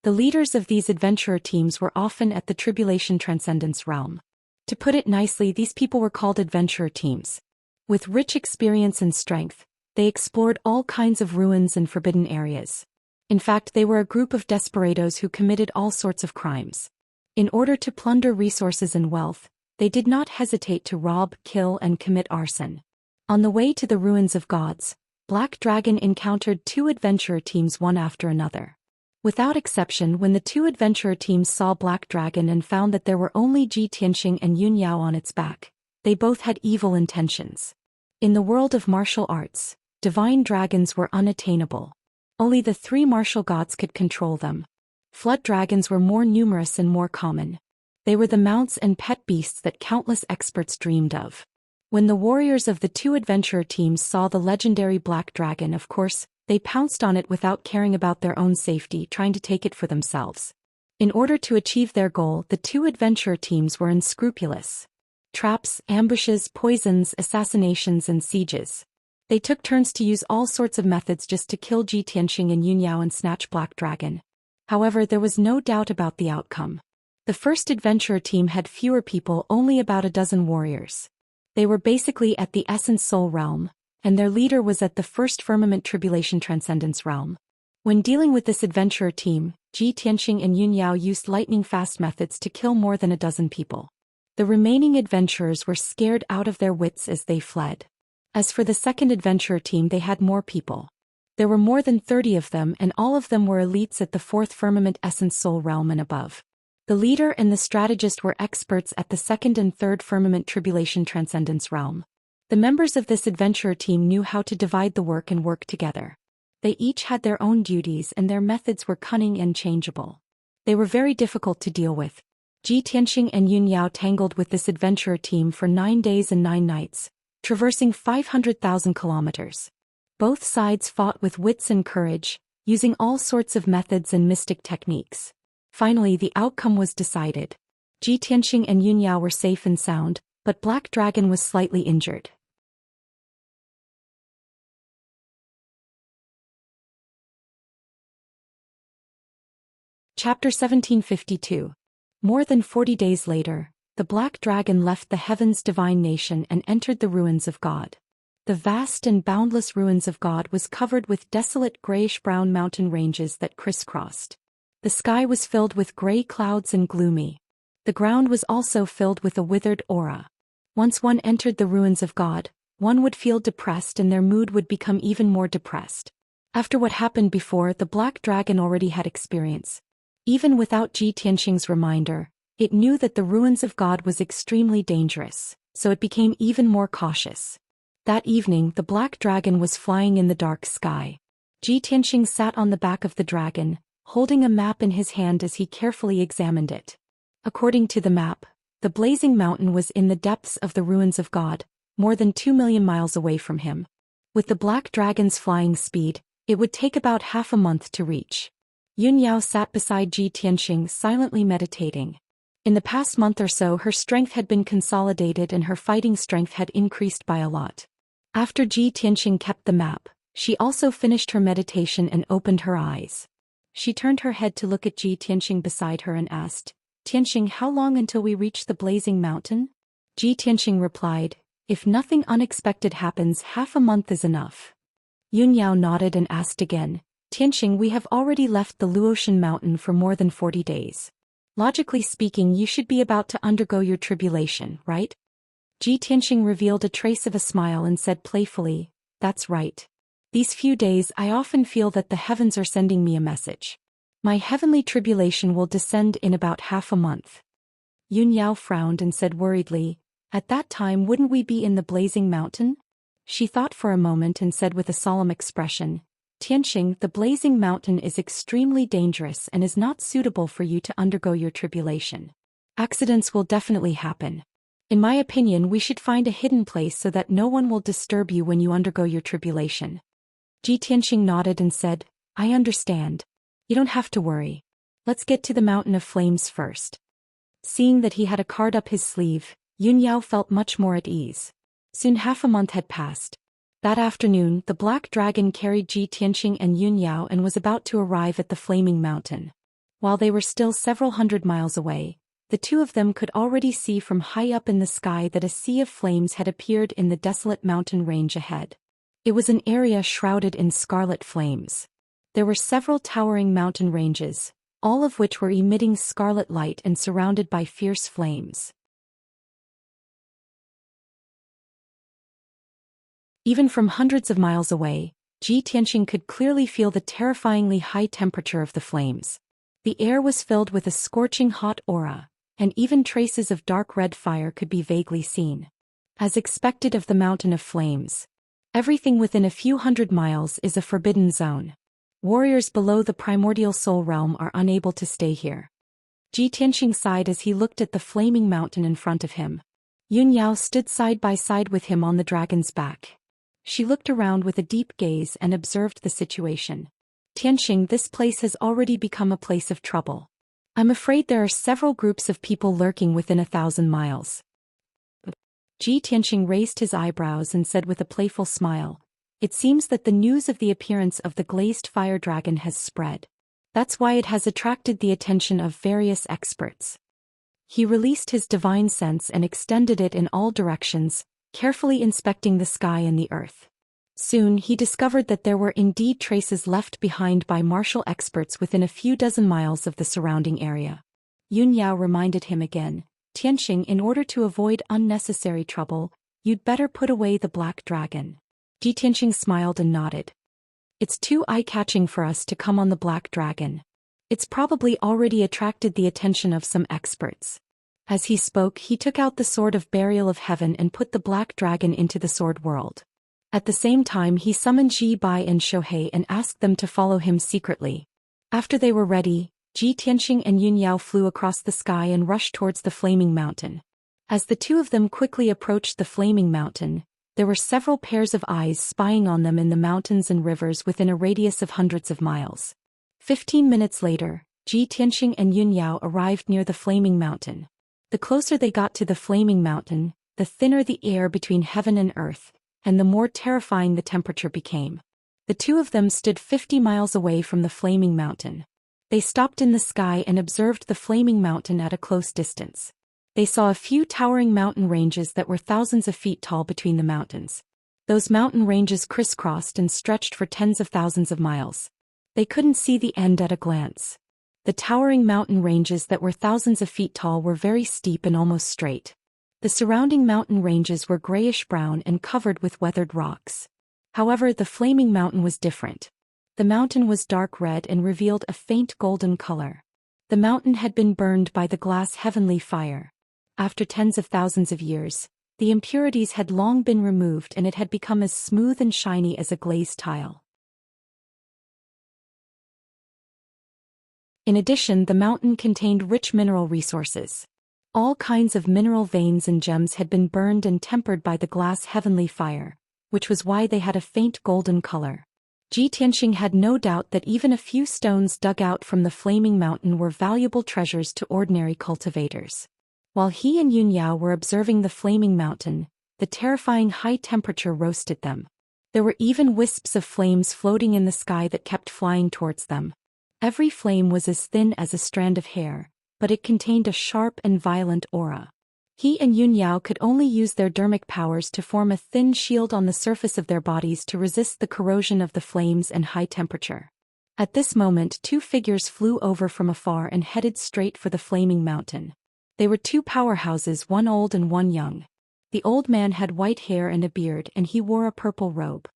The leaders of these adventurer teams were often at the Tribulation Transcendence realm. To put it nicely, these people were called adventurer teams. With rich experience and strength, they explored all kinds of ruins and forbidden areas. In fact, they were a group of desperados who committed all sorts of crimes. In order to plunder resources and wealth, they did not hesitate to rob, kill, and commit arson. On the way to the ruins of gods, Black Dragon encountered 2 adventurer teams one after another. Without exception, when the 2 adventurer teams saw Black Dragon and found that there were only Ji Tianxing and Yunyao on its back, they both had evil intentions. In the world of martial arts, divine dragons were unattainable. Only the 3 martial gods could control them. Flood dragons were more numerous and more common. They were the mounts and pet beasts that countless experts dreamed of. When the warriors of the 2 adventurer teams saw the legendary Black Dragon, of course, they pounced on it without caring about their own safety, trying to take it for themselves. In order to achieve their goal, the two adventurer teams were unscrupulous. Traps, ambushes, poisons, assassinations and sieges. They took turns to use all sorts of methods just to kill Ji Tianxing and Yun Yao and snatch Black Dragon. However, there was no doubt about the outcome. The first adventurer team had fewer people, only about a dozen warriors. They were basically at the Essence Soul realm, and their leader was at the First Firmament Tribulation Transcendence realm. When dealing with this adventurer team, Ji Tianxing and Yun Yao used lightning-fast methods to kill more than a dozen people. The remaining adventurers were scared out of their wits as they fled. As for the second adventurer team, they had more people. There were more than 30 of them, and all of them were elites at the Fourth Firmament Essence Soul realm and above. The leader and the strategist were experts at the Second and Third Firmament Tribulation Transcendence realm. The members of this adventurer team knew how to divide the work and work together. They each had their own duties and their methods were cunning and changeable. They were very difficult to deal with. Ji Tianxing and Yun Yao tangled with this adventurer team for 9 days and 9 nights, traversing 500,000 kilometers. Both sides fought with wits and courage, using all sorts of methods and mystic techniques. Finally, the outcome was decided. Ji Tianxing and Yun Yao were safe and sound, but Black Dragon was slightly injured. Chapter 1752. More than 40 days later, the Black Dragon left the Heaven's divine nation and entered the ruins of God. The vast and boundless ruins of God was covered with desolate grayish-brown mountain ranges that crisscrossed. The sky was filled with gray clouds and gloomy. The ground was also filled with a withered aura. Once one entered the ruins of God, one would feel depressed and their mood would become even more depressed. After what happened before, the Black Dragon already had experience. Even without Ji Tianxing's reminder, it knew that the ruins of God was extremely dangerous, so it became even more cautious. That evening, the Black Dragon was flying in the dark sky. Ji Tianxing sat on the back of the dragon, holding a map in his hand as he carefully examined it. According to the map, the blazing mountain was in the depths of the ruins of God, more than 2 million miles away from him. With the Black Dragon's flying speed, it would take about half a month to reach. Yun Yao sat beside Ji Tianxing silently meditating. In the past month or so, her strength had been consolidated and her fighting strength had increased by a lot. After Ji Tianxing kept the map, she also finished her meditation and opened her eyes. She turned her head to look at Ji Tianxing beside her and asked, "Tianxing, how long until we reach the blazing mountain?" Ji Tianxing replied, "If nothing unexpected happens, half a month is enough." Yun Yao nodded and asked again, "Tianxing, we have already left the Luotian mountain for more than 40 days. Logically speaking, you should be about to undergo your tribulation, right?" Ji Tianxing revealed a trace of a smile and said playfully, "That's right. These few days I often feel that the heavens are sending me a message. My heavenly tribulation will descend in about half a month." Yun Yao frowned and said worriedly, "At that time wouldn't we be in the blazing mountain?" She thought for a moment and said with a solemn expression, "Tianxing, the blazing mountain is extremely dangerous and is not suitable for you to undergo your tribulation. Accidents will definitely happen. In my opinion, we should find a hidden place so that no one will disturb you when you undergo your tribulation." Ji Tianxing nodded and said, "I understand. You don't have to worry. Let's get to the Mountain of Flames first." Seeing that he had a card up his sleeve, Yun Yao felt much more at ease. Soon half a month had passed. That afternoon, the Black Dragon carried Ji Tianxing and Yun Yao and was about to arrive at the Flaming Mountain. While they were still several hundred miles away, the two of them could already see from high up in the sky that a sea of flames had appeared in the desolate mountain range ahead. It was an area shrouded in scarlet flames. There were several towering mountain ranges, all of which were emitting scarlet light and surrounded by fierce flames. Even from hundreds of miles away, Ji Tianxing could clearly feel the terrifyingly high temperature of the flames. The air was filled with a scorching hot aura, and even traces of dark red fire could be vaguely seen. As expected of the Mountain of Flames, everything within a few hundred miles is a forbidden zone. Warriors below the primordial soul realm are unable to stay here. Ji Tianxing sighed as he looked at the flaming mountain in front of him. Yun Yao stood side by side with him on the dragon's back. She looked around with a deep gaze and observed the situation. "Tianxing, this place has already become a place of trouble. I'm afraid there are several groups of people lurking within 1,000 miles. Ji Tianxing raised his eyebrows and said with a playful smile, "It seems that the news of the appearance of the glazed fire dragon has spread. That's why it has attracted the attention of various experts." He released his divine sense and extended it in all directions, carefully inspecting the sky and the earth. Soon he discovered that there were indeed traces left behind by martial experts within a few dozen miles of the surrounding area. Yun Yao reminded him again, "Tianxing, in order to avoid unnecessary trouble, you'd better put away the black dragon." Ji Tianxing smiled and nodded. "It's too eye-catching for us to come on the black dragon. It's probably already attracted the attention of some experts." As he spoke, he took out the sword of burial of heaven and put the black dragon into the sword world. At the same time he summoned Ji Bai and Shohei and asked them to follow him secretly. After they were ready, Ji Tianxing and Yun Yao flew across the sky and rushed towards the flaming mountain. As the two of them quickly approached the flaming mountain, there were several pairs of eyes spying on them in the mountains and rivers within a radius of hundreds of miles. 15 minutes later, Ji Tianxing and Yun Yao arrived near the flaming mountain. The closer they got to the flaming mountain, the thinner the air between heaven and earth, and the more terrifying the temperature became. The two of them stood 50 miles away from the flaming mountain. They stopped in the sky and observed the flaming mountain at a close distance. They saw a few towering mountain ranges that were thousands of feet tall between the mountains. Those mountain ranges crisscrossed and stretched for tens of thousands of miles. They couldn't see the end at a glance. The towering mountain ranges that were thousands of feet tall were very steep and almost straight. The surrounding mountain ranges were grayish-brown and covered with weathered rocks. However, the flaming mountain was different. The mountain was dark red and revealed a faint golden color. The mountain had been burned by the glass heavenly fire. After tens of thousands of years, the impurities had long been removed and it had become as smooth and shiny as a glazed tile. In addition, the mountain contained rich mineral resources. All kinds of mineral veins and gems had been burned and tempered by the glass heavenly fire, which was why they had a faint golden color. Ji Tianxing had no doubt that even a few stones dug out from the flaming mountain were valuable treasures to ordinary cultivators. While he and Yun Yao were observing the flaming mountain, the terrifying high temperature roasted them. There were even wisps of flames floating in the sky that kept flying towards them. Every flame was as thin as a strand of hair, but it contained a sharp and violent aura. He and Yun Yao could only use their dermic powers to form a thin shield on the surface of their bodies to resist the corrosion of the flames and high temperature. At this moment, two figures flew over from afar and headed straight for the flaming mountain. They were two powerhouses, one old and one young. The old man had white hair and a beard, and he wore a purple robe.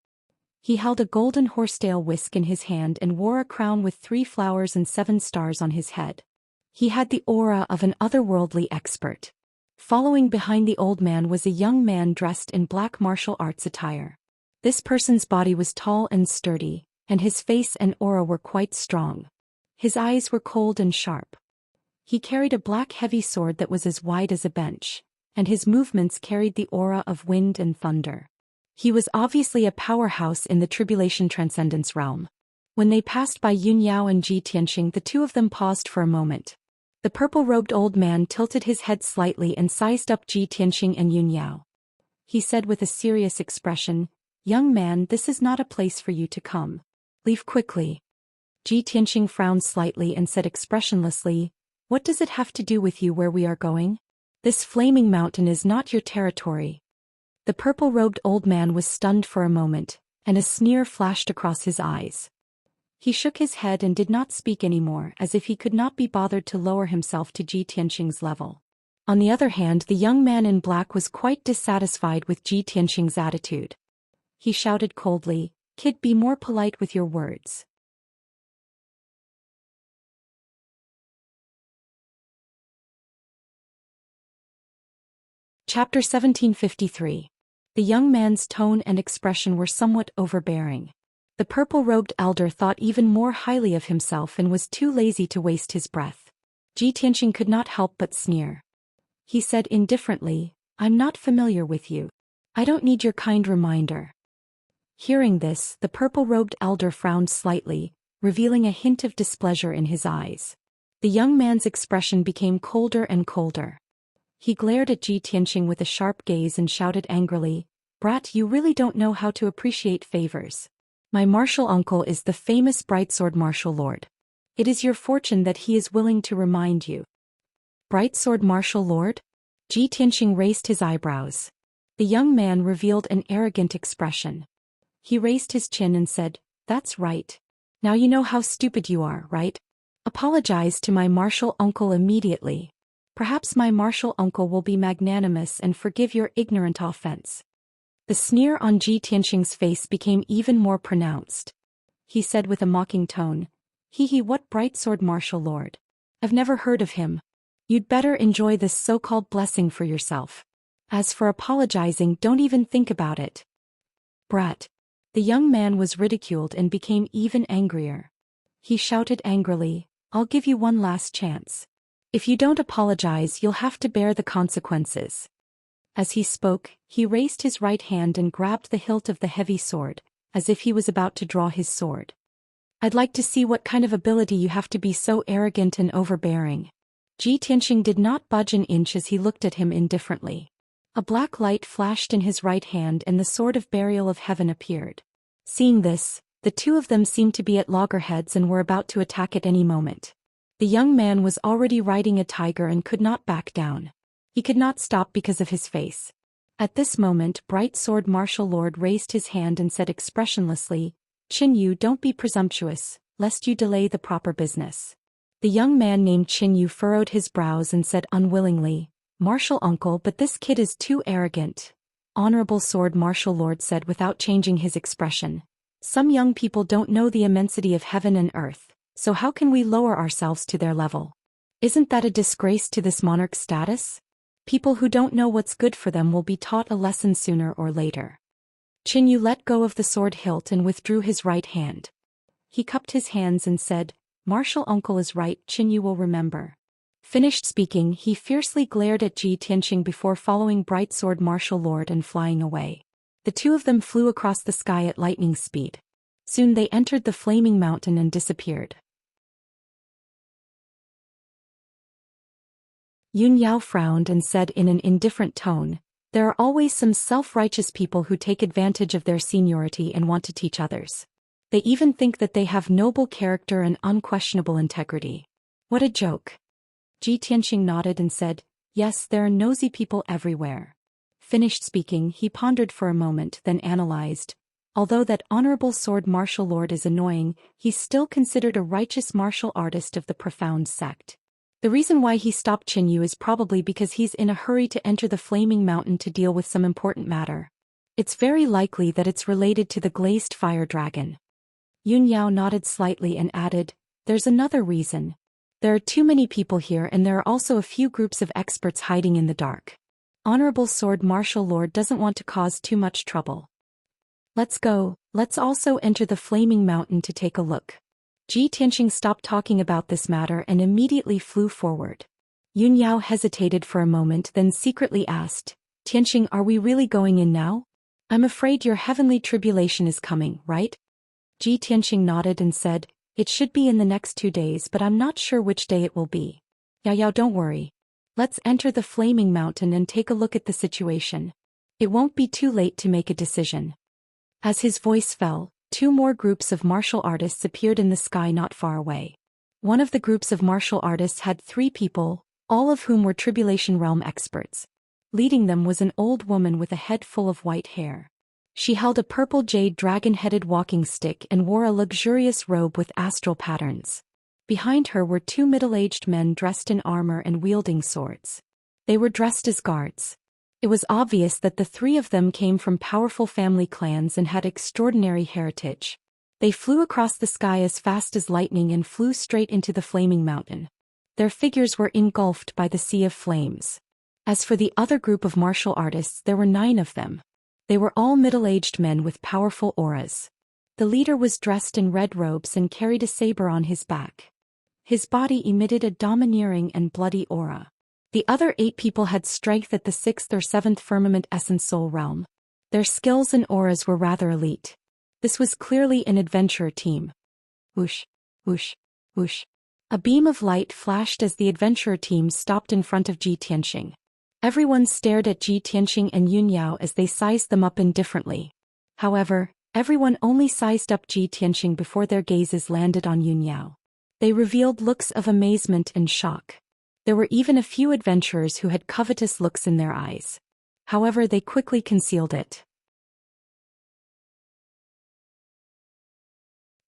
He held a golden horsetail whisk in his hand and wore a crown with 3 flowers and 7 stars on his head. He had the aura of an otherworldly expert. Following behind the old man was a young man dressed in black martial arts attire. This person's body was tall and sturdy, and his face and aura were quite strong. His eyes were cold and sharp. He carried a black heavy sword that was as wide as a bench, and his movements carried the aura of wind and thunder. He was obviously a powerhouse in the Tribulation Transcendence realm. When they passed by Yun Yao and Ji Tianxing, the two of them paused for a moment. The purple-robed old man tilted his head slightly and sized up Ji Tianxing and Yun Yao. He said with a serious expression, "Young man, this is not a place for you to come. Leave quickly." Ji Tianxing frowned slightly and said expressionlessly, "What does it have to do with you where we are going? This flaming mountain is not your territory." The purple-robed old man was stunned for a moment, and a sneer flashed across his eyes. He shook his head and did not speak anymore, as if he could not be bothered to lower himself to Ji Tianxing's level. On the other hand, the young man in black was quite dissatisfied with Ji Tianxing's attitude. He shouted coldly, "Kid, be more polite with your words." Chapter 1753. The young man's tone and expression were somewhat overbearing. The purple-robed elder thought even more highly of himself and was too lazy to waste his breath. Ji Tianxing could not help but sneer. He said indifferently, "I'm not familiar with you. I don't need your kind reminder." Hearing this, the purple-robed elder frowned slightly, revealing a hint of displeasure in his eyes. The young man's expression became colder and colder. He glared at Ji Tianqing with a sharp gaze and shouted angrily, "Brat, you really don't know how to appreciate favors. My martial uncle is the famous Brightsword martial lord. It is your fortune that he is willing to remind you." Brightsword martial lord? Ji Tianqing raised his eyebrows. The young man revealed an arrogant expression. He raised his chin and said, "That's right. Now you know how stupid you are, right? Apologize to my martial uncle immediately. Perhaps my martial uncle will be magnanimous and forgive your ignorant offense." The sneer on Ji Tianqing's face became even more pronounced. He said with a mocking tone, "Hee, what Brightsword martial lord? I've never heard of him. You'd better enjoy this so-called blessing for yourself. As for apologizing, don't even think about it." Brat. The young man was ridiculed and became even angrier. He shouted angrily, "I'll give you one last chance. If you don't apologize, you'll have to bear the consequences." As he spoke, he raised his right hand and grabbed the hilt of the heavy sword, as if he was about to draw his sword. "I'd like to see what kind of ability you have to be so arrogant and overbearing." Ji Tianqing did not budge an inch as he looked at him indifferently. A black light flashed in his right hand and the sword of burial of heaven appeared. Seeing this, the two of them seemed to be at loggerheads and were about to attack at any moment. The young man was already riding a tiger and could not back down. He could not stop because of his face. At this moment, Brightsword martial lord raised his hand and said expressionlessly, "Qin Yu, don't be presumptuous, lest you delay the proper business." The young man named Qin Yu furrowed his brows and said unwillingly, "Martial uncle, but this kid is too arrogant." Honorable Sword martial lord said without changing his expression, "Some young people don't know the immensity of heaven and earth, so how can we lower ourselves to their level? Isn't that a disgrace to this monarch's status? People who don't know what's good for them will be taught a lesson sooner or later." Qin Yu let go of the sword hilt and withdrew his right hand. He cupped his hands and said, "Martial uncle is right, Qin Yu will remember." Finished speaking, he fiercely glared at Ji Tianqing before following Brightsword martial lord and flying away. The two of them flew across the sky at lightning speed. Soon they entered the flaming mountain and disappeared. Yun Yao frowned and said in an indifferent tone, "There are always some self-righteous people who take advantage of their seniority and want to teach others. They even think that they have noble character and unquestionable integrity. What a joke." Ji Tianqing nodded and said, "Yes, there are nosy people everywhere." Finished speaking, he pondered for a moment, then analyzed. Although that honorable sword martial lord is annoying, he's still considered a righteous martial artist of the profound sect. The reason why he stopped Qin Yu is probably because he's in a hurry to enter the flaming mountain to deal with some important matter. It's very likely that it's related to the glazed fire dragon. Yun Yao nodded slightly and added, "There's another reason. There are too many people here and there are also a few groups of experts hiding in the dark. Honorable Sword martial lord doesn't want to cause too much trouble. Let's go, let's also enter the flaming mountain to take a look." Ji Tianqing stopped talking about this matter and immediately flew forward. Yun Yao hesitated for a moment then secretly asked, "Tianqing, are we really going in now? I'm afraid your heavenly tribulation is coming, right?" Ji Tianqing nodded and said, "It should be in the next 2 days, but I'm not sure which day it will be." "Yao, don't worry. Let's enter the flaming mountain and take a look at the situation. It won't be too late to make a decision." As his voice fell, 2 more groups of martial artists appeared in the sky not far away. One of the groups of martial artists had 3 people, all of whom were Tribulation Realm experts. Leading them was an old woman with a head full of white hair. She held a purple jade dragon-headed walking stick and wore a luxurious robe with astral patterns. Behind her were 2 middle-aged men dressed in armor and wielding swords. They were dressed as guards. It was obvious that the 3 of them came from powerful family clans and had extraordinary heritage. They flew across the sky as fast as lightning and flew straight into the flaming mountain. Their figures were engulfed by the sea of flames. As for the other group of martial artists, there were 9 of them. They were all middle-aged men with powerful auras. The leader was dressed in red robes and carried a saber on his back. His body emitted a domineering and bloody aura. The other 8 people had strength at the 6th or 7th firmament essence soul realm. Their skills and auras were rather elite. This was clearly an adventurer team. Whoosh, whoosh, whoosh. A beam of light flashed as the adventurer team stopped in front of Ji Tianxing. Everyone stared at Ji Tianxing and Yun Yao as they sized them up indifferently. However, everyone only sized up Ji Tianxing before their gazes landed on Yun Yao. They revealed looks of amazement and shock. There were even a few adventurers who had covetous looks in their eyes. However, they quickly concealed it.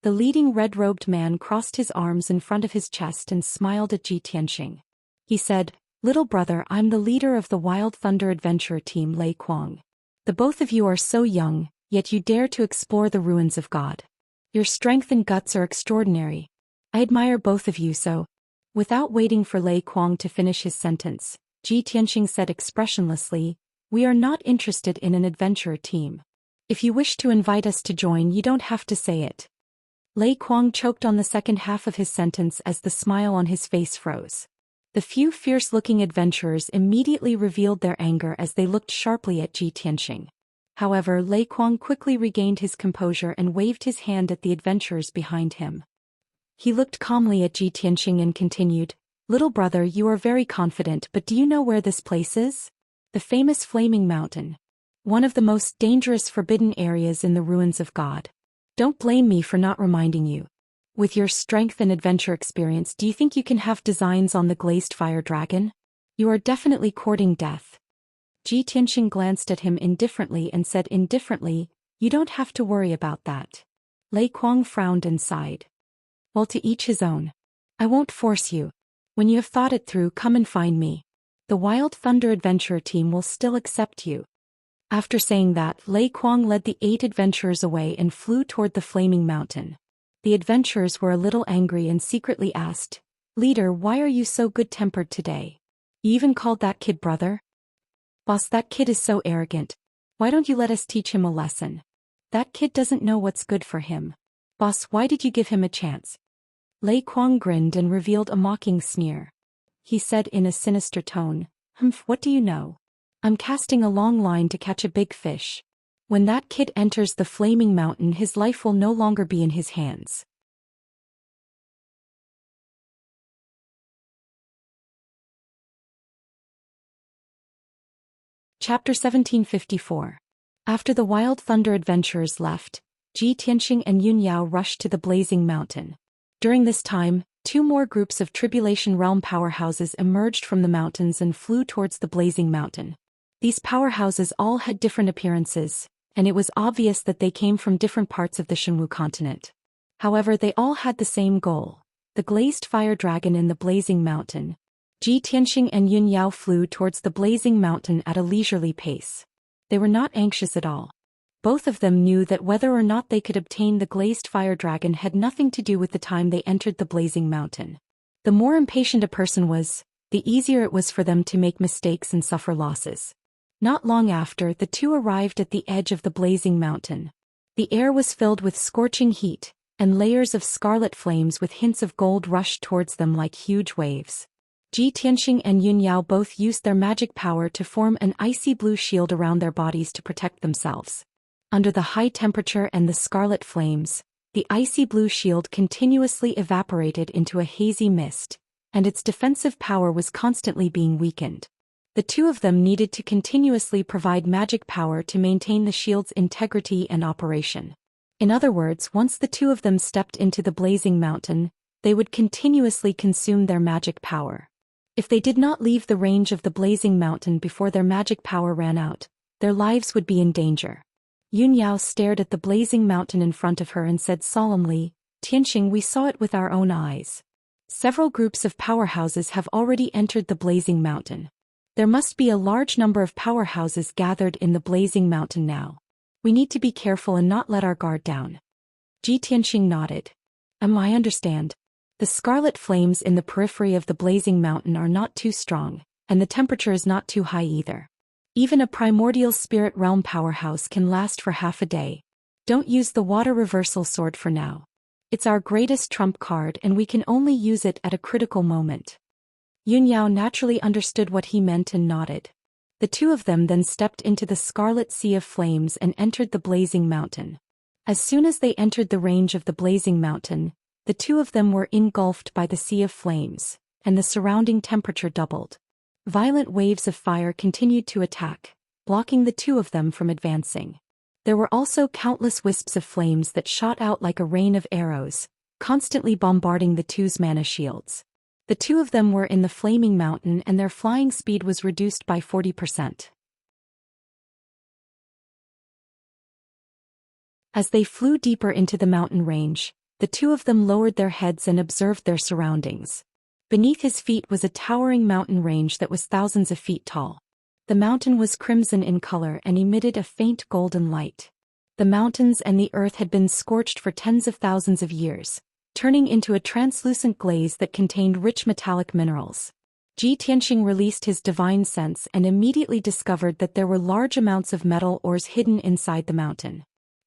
The leading red-robed man crossed his arms in front of his chest and smiled at Ji Tianxing. He said, "Little brother, I'm the leader of the Wild Thunder Adventure Team Lei Kuang. The both of you are so young, yet you dare to explore the ruins of God. Your strength and guts are extraordinary. I admire both of you so." Without waiting for Lei Kuang to finish his sentence, Ji Tianxing said expressionlessly, "We are not interested in an adventurer team. If you wish to invite us to join, you don't have to say it." Lei Kuang choked on the second half of his sentence as the smile on his face froze. The few fierce-looking adventurers immediately revealed their anger as they looked sharply at Ji Tianxing. However, Lei Kuang quickly regained his composure and waved his hand at the adventurers behind him. He looked calmly at Ji Tianxing and continued, "Little brother, you are very confident, but do you know where this place is? The famous Flaming Mountain. One of the most dangerous forbidden areas in the ruins of God. Don't blame me for not reminding you. With your strength and adventure experience, do you think you can have designs on the glazed fire dragon? You are definitely courting death." Ji Tianxing glanced at him indifferently and said indifferently, "You don't have to worry about that." Lei Kuang frowned and sighed. "Well, to each his own. I won't force you. When you have thought it through, come and find me. The Wild Thunder Adventure Team will still accept you." After saying that, Lei Kuang led the 8 adventurers away and flew toward the Flaming Mountain. The adventurers were a little angry and secretly asked, "Leader, why are you so good-tempered today? You even called that kid brother?" "Boss, that kid is so arrogant. Why don't you let us teach him a lesson? That kid doesn't know what's good for him. Boss, why did you give him a chance?" Lei Kuang grinned and revealed a mocking sneer. He said in a sinister tone, "Humph, what do you know? I'm casting a long line to catch a big fish. When that kid enters the Flaming Mountain, his life will no longer be in his hands." Chapter 1754. After the Wild Thunder adventurers left, Ji Tianxing and Yun Yao rushed to the Blazing Mountain. During this time, 2 more groups of Tribulation Realm powerhouses emerged from the mountains and flew towards the Blazing Mountain. These powerhouses all had different appearances, and it was obvious that they came from different parts of the Shenwu continent. However, they all had the same goal: the glazed fire dragon in the Blazing Mountain. Ji Tianxing and Yun Yao flew towards the Blazing Mountain at a leisurely pace. They were not anxious at all. Both of them knew that whether or not they could obtain the glazed fire dragon had nothing to do with the time they entered the Blazing Mountain. The more impatient a person was, the easier it was for them to make mistakes and suffer losses. Not long after, the 2 arrived at the edge of the Blazing Mountain. The air was filled with scorching heat, and layers of scarlet flames with hints of gold rushed towards them like huge waves. Ji Tianxing and Yun Yao both used their magic power to form an icy blue shield around their bodies to protect themselves. Under the high temperature and the scarlet flames, the icy blue shield continuously evaporated into a hazy mist, and its defensive power was constantly being weakened. The 2 of them needed to continuously provide magic power to maintain the shield's integrity and operation. In other words, once the 2 of them stepped into the Blazing Mountain, they would continuously consume their magic power. If they did not leave the range of the Blazing Mountain before their magic power ran out, their lives would be in danger. Yun Yao stared at the Blazing Mountain in front of her and said solemnly, "Tianxing, we saw it with our own eyes. Several groups of powerhouses have already entered the Blazing Mountain. There must be a large number of powerhouses gathered in the Blazing Mountain now. We need to be careful and not let our guard down." Ji Tianxing nodded. I understand. The scarlet flames in the periphery of the Blazing Mountain are not too strong, and the temperature is not too high either. Even a primordial spirit realm powerhouse can last for half a day. Don't use the water reversal sword for now. It's our greatest trump card and we can only use it at a critical moment. Yun Yao naturally understood what he meant and nodded. The 2 of them then stepped into the scarlet sea of flames and entered the Blazing Mountain. As soon as they entered the range of the Blazing Mountain, the the two of them were engulfed by the sea of flames, and the surrounding temperature doubled. Violent waves of fire continued to attack, blocking the two of them from advancing. There were also countless wisps of flames that shot out like a rain of arrows, constantly bombarding the two's mana shields. The two of them were in the flaming mountain and their flying speed was reduced by 40%. As they flew deeper into the mountain range, the two of them lowered their heads and observed their surroundings. Beneath his feet was a towering mountain range that was thousands of feet tall. The mountain was crimson in color and emitted a faint golden light. The mountains and the earth had been scorched for tens of thousands of years, turning into a translucent glaze that contained rich metallic minerals. Ji Tianxing released his divine sense and immediately discovered that there were large amounts of metal ores hidden inside the mountain.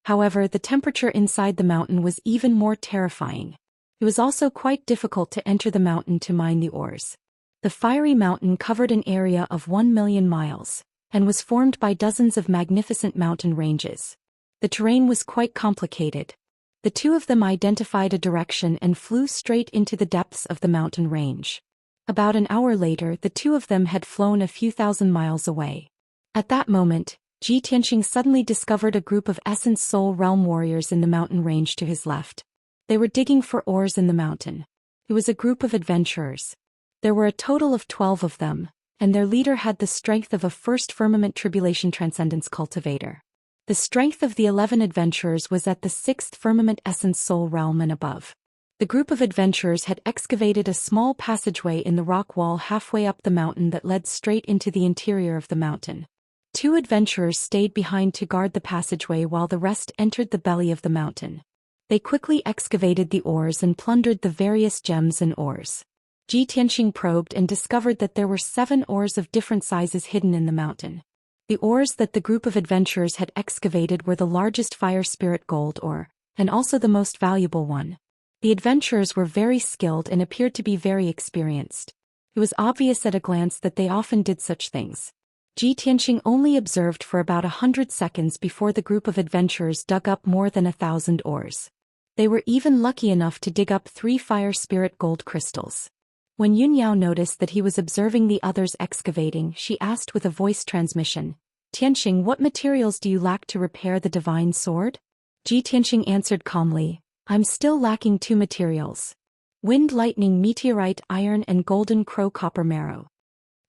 However, the temperature inside the mountain was even more terrifying. It was also quite difficult to enter the mountain to mine the ores. The fiery mountain covered an area of 1,000,000 miles, and was formed by dozens of magnificent mountain ranges. The terrain was quite complicated. The two of them identified a direction and flew straight into the depths of the mountain range. About an hour later, the two of them had flown a few thousand miles away. At that moment, Ji Tianxing suddenly discovered a group of Essence Soul Realm warriors in the mountain range to his left. They were digging for ores in the mountain. It was a group of adventurers. There were a total of 12 of them, and their leader had the strength of a first firmament tribulation transcendence cultivator. The strength of the 11 adventurers was at the 6th firmament essence soul realm and above. The group of adventurers had excavated a small passageway in the rock wall halfway up the mountain that led straight into the interior of the mountain. 2 adventurers stayed behind to guard the passageway while the rest entered the belly of the mountain. They quickly excavated the ores and plundered the various gems and ores. Ji Tianxing probed and discovered that there were 7 ores of different sizes hidden in the mountain. The ores that the group of adventurers had excavated were the largest fire spirit gold ore, and also the most valuable one. The adventurers were very skilled and appeared to be very experienced. It was obvious at a glance that they often did such things. Ji Tianxing only observed for about 100 seconds before the group of adventurers dug up more than 1,000 ores. They were even lucky enough to dig up 3 fire spirit gold crystals. When Yunyao noticed that he was observing the others excavating, she asked with a voice transmission, "Tianxing, what materials do you lack to repair the divine sword?" Ji Tianxing answered calmly, "I'm still lacking 2 materials. Wind lightning meteorite iron and golden crow copper marrow."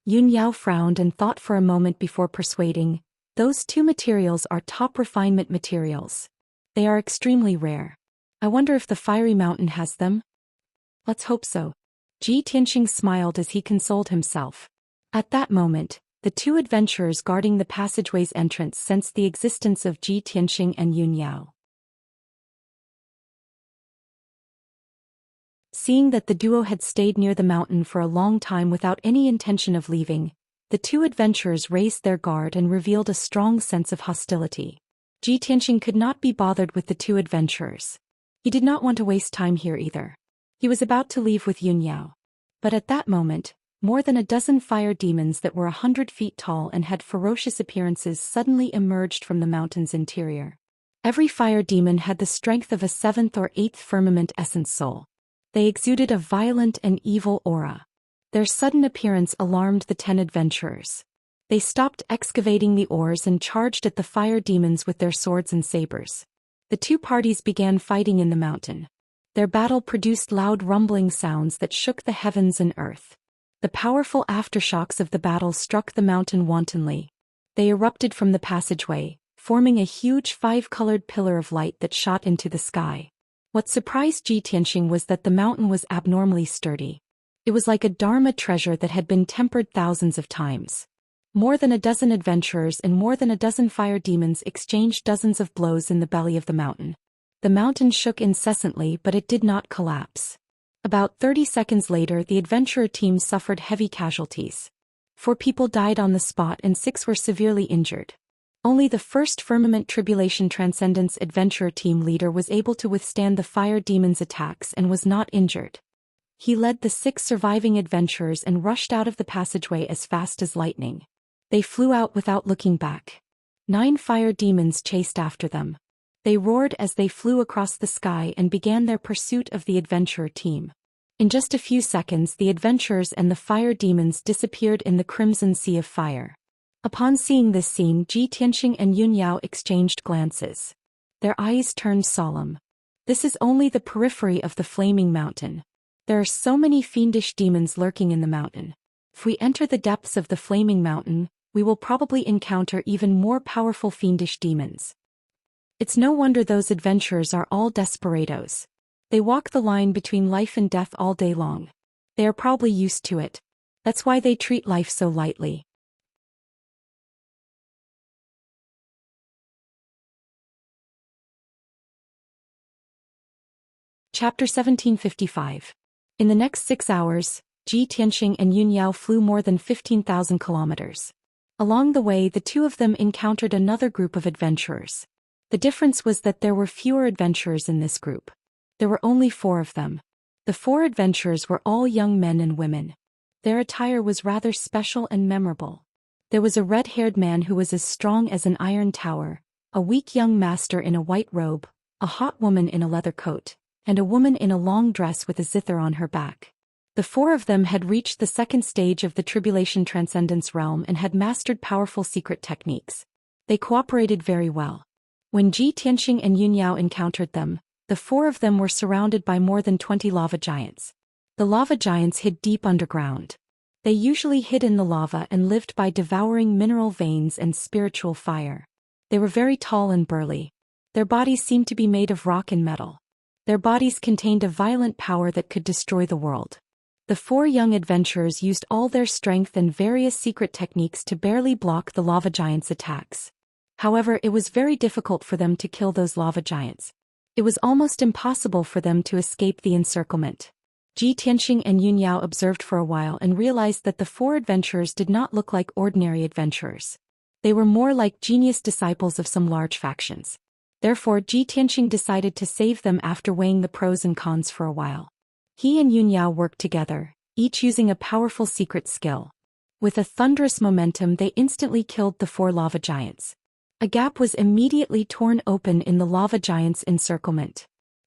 Yunyao frowned and thought for a moment before persuading, "Those 2 materials are top refinement materials. They are extremely rare. I wonder if the fiery mountain has them?" "Let's hope so." Ji Tianxing smiled as he consoled himself. At that moment, the 2 adventurers guarding the passageway's entrance sensed the existence of Ji Tianxing and Yunyao. Seeing that the duo had stayed near the mountain for a long time without any intention of leaving, the 2 adventurers raised their guard and revealed a strong sense of hostility. Ji Tianxing could not be bothered with the 2 adventurers. He did not want to waste time here either. He was about to leave with Yunyao. But at that moment, more than a dozen fire demons that were 100 feet tall and had ferocious appearances suddenly emerged from the mountain's interior. Every fire demon had the strength of a 7th or 8th firmament essence soul. They exuded a violent and evil aura. Their sudden appearance alarmed the 10 adventurers. They stopped excavating the ores and charged at the fire demons with their swords and sabers. The 2 parties began fighting in the mountain. Their battle produced loud rumbling sounds that shook the heavens and earth. The powerful aftershocks of the battle struck the mountain wantonly. They erupted from the passageway, forming a huge 5-colored pillar of light that shot into the sky. What surprised Ji Tianxing was that the mountain was abnormally sturdy. It was like a Dharma treasure that had been tempered thousands of times. More than a dozen adventurers and more than a dozen fire demons exchanged dozens of blows in the belly of the mountain. The mountain shook incessantly, but it did not collapse. About 30 seconds later, the adventurer team suffered heavy casualties. 4 people died on the spot and 6 were severely injured. Only the first Firmament Tribulation Transcendence adventurer team leader was able to withstand the fire demon's attacks and was not injured. He led the 6 surviving adventurers and rushed out of the passageway as fast as lightning. They flew out without looking back. 9 fire demons chased after them. They roared as they flew across the sky and began their pursuit of the adventurer team. In just a few seconds, the adventurers and the fire demons disappeared in the crimson sea of fire. Upon seeing this scene, Ji Tianxing and Yun Yao exchanged glances. Their eyes turned solemn. This is only the periphery of the flaming mountain. There are so many fiendish demons lurking in the mountain. If we enter the depths of the flaming mountain, we will probably encounter even more powerful fiendish demons. It's no wonder those adventurers are all desperados. They walk the line between life and death all day long. They are probably used to it. That's why they treat life so lightly. Chapter 1755. In the next 6 hours, Ji Tianxing and Yun Yao flew more than 15,000 kilometers. Along the way, the two of them encountered another group of adventurers. The difference was that there were fewer adventurers in this group. There were only 4 of them. The 4 adventurers were all young men and women. Their attire was rather special and memorable. There was a red-haired man who was as strong as an iron tower, a weak young master in a white robe, a hot woman in a leather coat, and a woman in a long dress with a zither on her back. The 4 of them had reached the second stage of the Tribulation Transcendence realm and had mastered powerful secret techniques. They cooperated very well. When Ji Tianxing and Yun Yao encountered them, the 4 of them were surrounded by more than 20 lava giants. The lava giants hid deep underground. They usually hid in the lava and lived by devouring mineral veins and spiritual fire. They were very tall and burly. Their bodies seemed to be made of rock and metal. Their bodies contained a violent power that could destroy the world. The 4 young adventurers used all their strength and various secret techniques to barely block the lava giants' attacks. However, it was very difficult for them to kill those lava giants. It was almost impossible for them to escape the encirclement. Ji Tianxing and Yun Yao observed for a while and realized that the 4 adventurers did not look like ordinary adventurers. They were more like genius disciples of some large factions. Therefore, Ji Tianxing decided to save them after weighing the pros and cons for a while. He and Yun Yao worked together, each using a powerful secret skill. With a thunderous momentum, they instantly killed the 4 lava giants. A gap was immediately torn open in the lava giants' encirclement.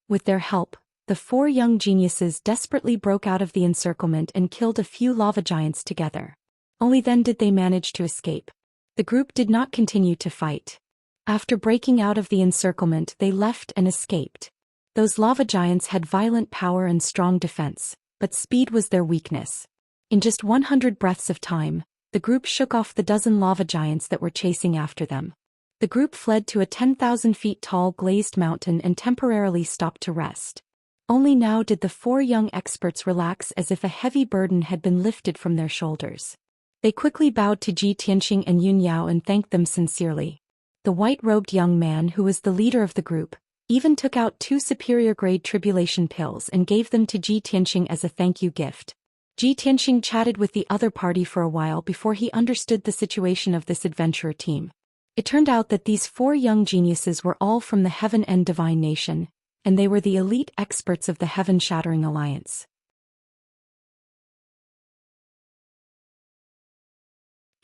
With their help, the 4 young geniuses desperately broke out of the encirclement and killed a few lava giants together. Only then did they manage to escape. The group did not continue to fight. After breaking out of the encirclement, they left and escaped. Those lava giants had violent power and strong defense, but speed was their weakness. In just 100 breaths of time, the group shook off the dozen lava giants that were chasing after them. The group fled to a 10,000 feet tall glazed mountain and temporarily stopped to rest. Only now did the 4 young experts relax as if a heavy burden had been lifted from their shoulders. They quickly bowed to Ji Tianxing and Yun Yao and thanked them sincerely. The white-robed young man who was the leader of the group even took out 2 superior-grade tribulation pills and gave them to Ji Tianxing as a thank-you gift. Ji Tianxing chatted with the other party for a while before he understood the situation of this adventurer team. It turned out that these 4 young geniuses were all from the Heaven End Divine Nation, and they were the elite experts of the Heaven-Shattering Alliance.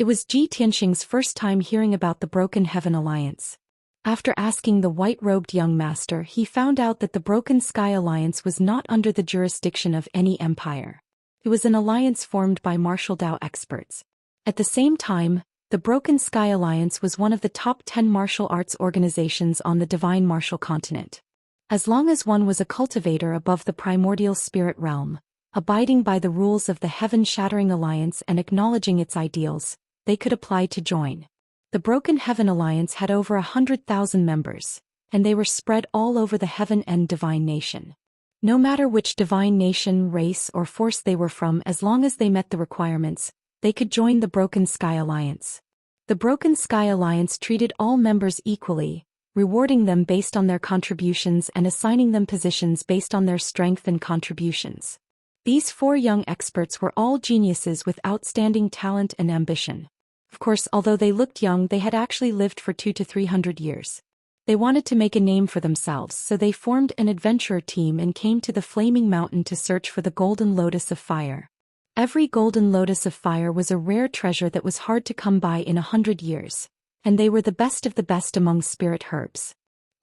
It was Ji Tianxing's first time hearing about the Broken Heaven Alliance. After asking the white-robed young master, he found out that the Broken Sky Alliance was not under the jurisdiction of any empire. It was an alliance formed by martial Dao experts. At the same time, the Broken Sky Alliance was one of the top 10 martial arts organizations on the Divine Martial Continent. As long as one was a cultivator above the primordial spirit realm, abiding by the rules of the Heaven-Shattering Alliance and acknowledging its ideals, they could apply to join. The Broken Heaven Alliance had over 100,000 members, and they were spread all over the Heaven End Divine Nation. No matter which divine nation, race, or force they were from, as long as they met the requirements, they could join the Broken Sky Alliance. The Broken Sky Alliance treated all members equally, rewarding them based on their contributions and assigning them positions based on their strength and contributions. These 4 young experts were all geniuses with outstanding talent and ambition. Of course, although they looked young, they had actually lived for 200 to 300 years. They wanted to make a name for themselves, so they formed an adventurer team and came to the Flaming Mountain to search for the Golden Lotus of Fire. Every Golden Lotus of Fire was a rare treasure that was hard to come by in 100 years, and they were the best of the best among spirit herbs.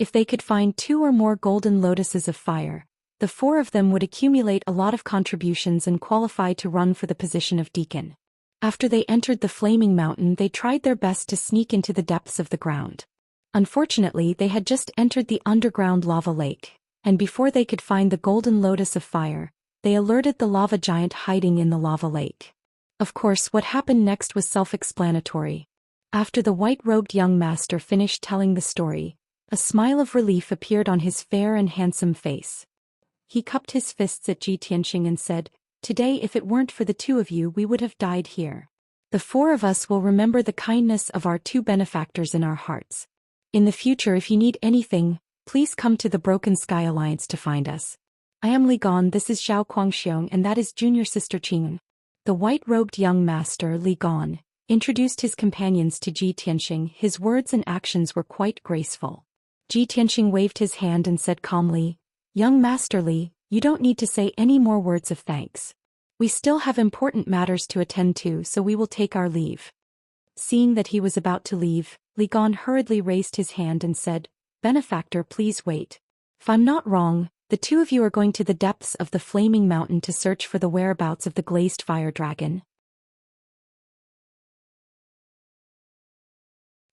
If they could find 2 or more golden lotuses of fire, the 4 of them would accumulate a lot of contributions and qualify to run for the position of deacon. After they entered the flaming mountain, they tried their best to sneak into the depths of the ground. Unfortunately, they had just entered the underground lava lake, and before they could find the golden lotus of fire, they alerted the lava giant hiding in the lava lake. Of course, what happened next was self-explanatory. After the white-robed young master finished telling the story, a smile of relief appeared on his fair and handsome face. He cupped his fists at Ji Tianxing and said, "Today, if it weren't for the 2 of you, we would have died here. The 4 of us will remember the kindness of our 2 benefactors in our hearts. In the future, if you need anything, please come to the Broken Sky Alliance to find us. I am Li Gan, this is Xiao Guangxiong, and that is junior sister Qing." The white-robed young master, Li Gan, introduced his companions to Ji Tianxing. His words and actions were quite graceful. Ji Tianxing waved his hand and said calmly, "Young Master Li, you don't need to say any more words of thanks. We still have important matters to attend to, so we will take our leave." Seeing that he was about to leave, Li Gan hurriedly raised his hand and said, "Benefactor, please wait. If I'm not wrong, the 2 of you are going to the depths of the flaming mountain to search for the whereabouts of the glazed fire dragon."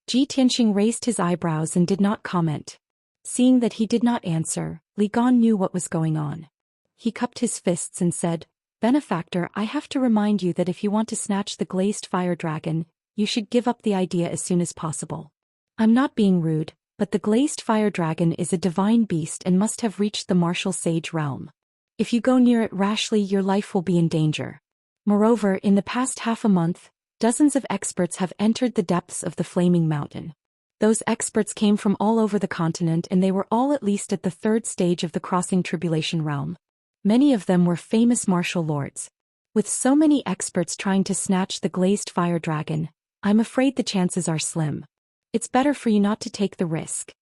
Ji Tianxing raised his eyebrows and did not comment. Seeing that he did not answer, Li Gan knew what was going on. He cupped his fists and said, "Benefactor, I have to remind you that if you want to snatch the glazed fire dragon, you should give up the idea as soon as possible. I'm not being rude, but the glazed fire dragon is a divine beast and must have reached the martial sage realm. If you go near it rashly, your life will be in danger. Moreover, in the past half a month, dozens of experts have entered the depths of the flaming mountain. Those experts came from all over the continent, and they were all at least at the 3rd stage of the crossing tribulation realm. Many of them were famous martial lords. With so many experts trying to snatch the glazed fire dragon, I'm afraid the chances are slim. It's better for you not to take the risk."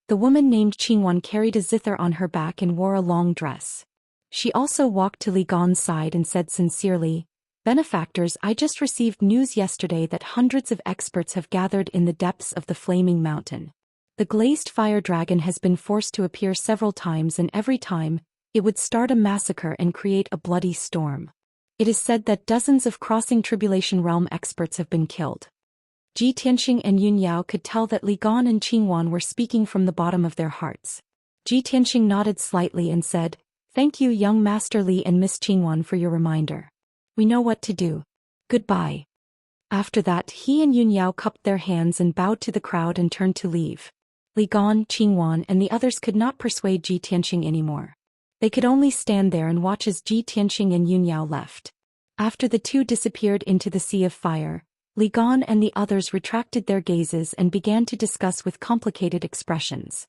The woman named Qingwan carried a zither on her back and wore a long dress. She also walked to Li Gan's side and said sincerely, "Benefactors, I just received news yesterday that hundreds of experts have gathered in the depths of the flaming mountain. The glazed fire dragon has been forced to appear several times, and every time, it would start a massacre and create a bloody storm. It is said that dozens of crossing tribulation realm experts have been killed." Ji Tianxing and Yun Yao could tell that Li Gan and Qingwan were speaking from the bottom of their hearts. Ji Tianxing nodded slightly and said, "Thank you, young Master Li and Miss Qingwan, for your reminder. We know what to do. Goodbye." After that, he and Yun Yao cupped their hands and bowed to the crowd and turned to leave. Li Gan, Qingwan, and the others could not persuade Ji Tianxing anymore. They could only stand there and watch as Ji Tianxing and Yun Yao left. After the 2 disappeared into the sea of fire, Li Gan and the others retracted their gazes and began to discuss with complicated expressions.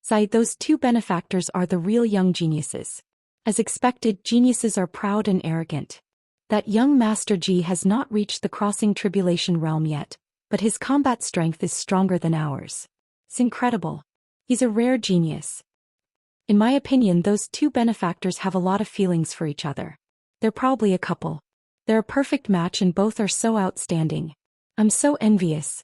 Those 2 benefactors are the real young geniuses. As expected, geniuses are proud and arrogant. That young Master Ji has not reached the crossing tribulation realm yet, but his combat strength is stronger than ours. It's incredible. He's a rare genius. In my opinion, those 2 benefactors have a lot of feelings for each other. They're probably a couple. They're a perfect match and both are so outstanding. I'm so envious."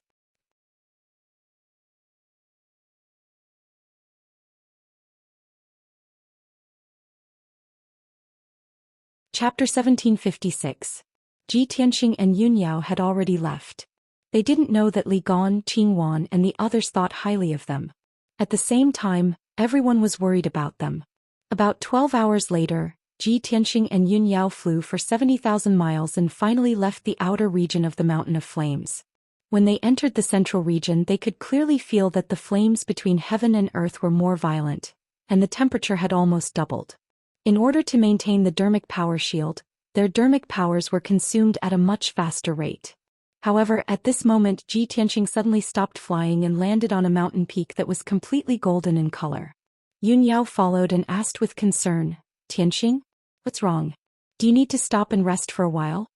Chapter 1756. Ji Tianxing and Yun Yao had already left. They didn't know that Li Gan, Qingwan, and the others thought highly of them. At the same time, everyone was worried about them. About 12 hours later, Ji Tianxing and Yun Yao flew for 70,000 miles and finally left the outer region of the Mountain of Flames. When they entered the central region, they could clearly feel that the flames between heaven and earth were more violent, and the temperature had almost doubled. In order to maintain the dermic power shield, their dermic powers were consumed at a much faster rate. However, at this moment, Ji Tianxing suddenly stopped flying and landed on a mountain peak that was completely golden in color. Yun Yao followed and asked with concern, "Tianxing? What's wrong? Do you need to stop and rest for a while?"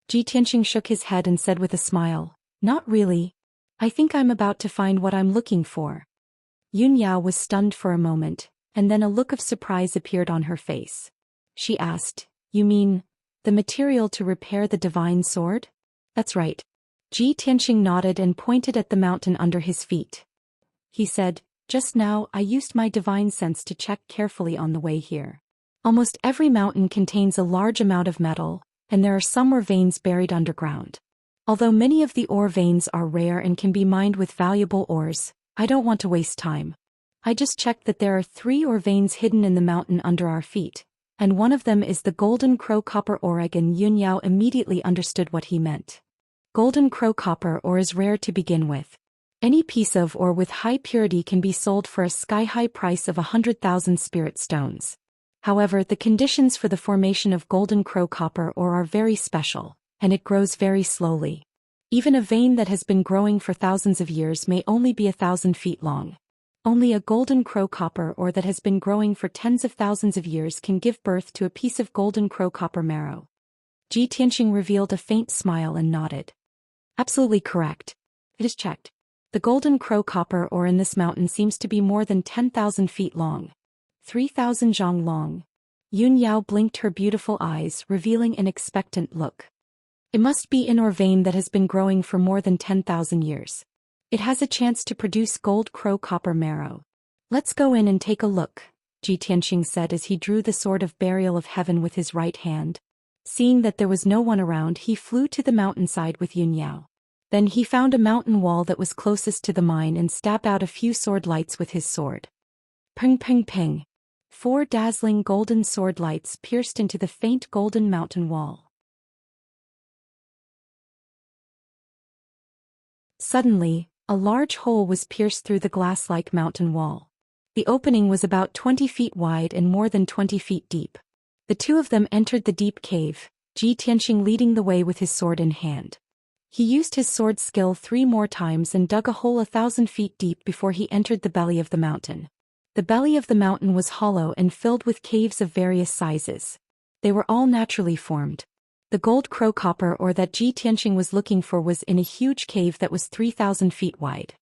Ji Tianxing shook his head and said with a smile, "Not really. I think I'm about to find what I'm looking for." Yun Yao was stunned for a moment, and then a look of surprise appeared on her face. She asked, "You mean, the material to repair the divine sword?" "That's right." Ji Tianxing nodded and pointed at the mountain under his feet. He said, Just now I used my divine sense to check carefully on the way here. Almost every mountain contains a large amount of metal, and there are some ore veins buried underground. Although many of the ore veins are rare and can be mined with valuable ores, I don't want to waste time. I just checked that there are 3 ore veins hidden in the mountain under our feet, and one of them is the golden crow copper ore. And Yunyao immediately understood what he meant. Golden crow copper ore is rare to begin with. Any piece of ore with high purity can be sold for a sky-high price of 100,000 spirit stones. However, the conditions for the formation of golden crow copper ore are very special, and it grows very slowly. Even a vein that has been growing for thousands of years may only be 1,000 feet long. Only a golden crow copper ore that has been growing for tens of thousands of years can give birth to a piece of golden crow copper marrow. Ji Tianxing revealed a faint smile and nodded. Absolutely correct. It is checked. The golden crow copper ore in this mountain seems to be more than 10,000 feet long. 3,000 zhang long. Yunyao blinked her beautiful eyes, revealing an expectant look. It must be an ore vein that has been growing for more than 10,000 years. It has a chance to produce gold crow copper marrow. Let's go in and take a look, Ji Tianxing said as he drew the sword of burial of heaven with his right hand. Seeing that there was no one around, he flew to the mountainside with Yunyao. Then he found a mountain wall that was closest to the mine and stabbed out a few sword lights with his sword. Ping ping ping. 4 dazzling golden sword lights pierced into the faint golden mountain wall. Suddenly, a large hole was pierced through the glass-like mountain wall. The opening was about 20 feet wide and more than 20 feet deep. The 2 of them entered the deep cave, Ji Tianxing leading the way with his sword in hand. He used his sword skill 3 more times and dug a hole 1,000 feet deep before he entered the belly of the mountain. The belly of the mountain was hollow and filled with caves of various sizes. They were all naturally formed. The gold crow copper ore that Ji Tianxing was looking for was in a huge cave that was 3,000 feet wide.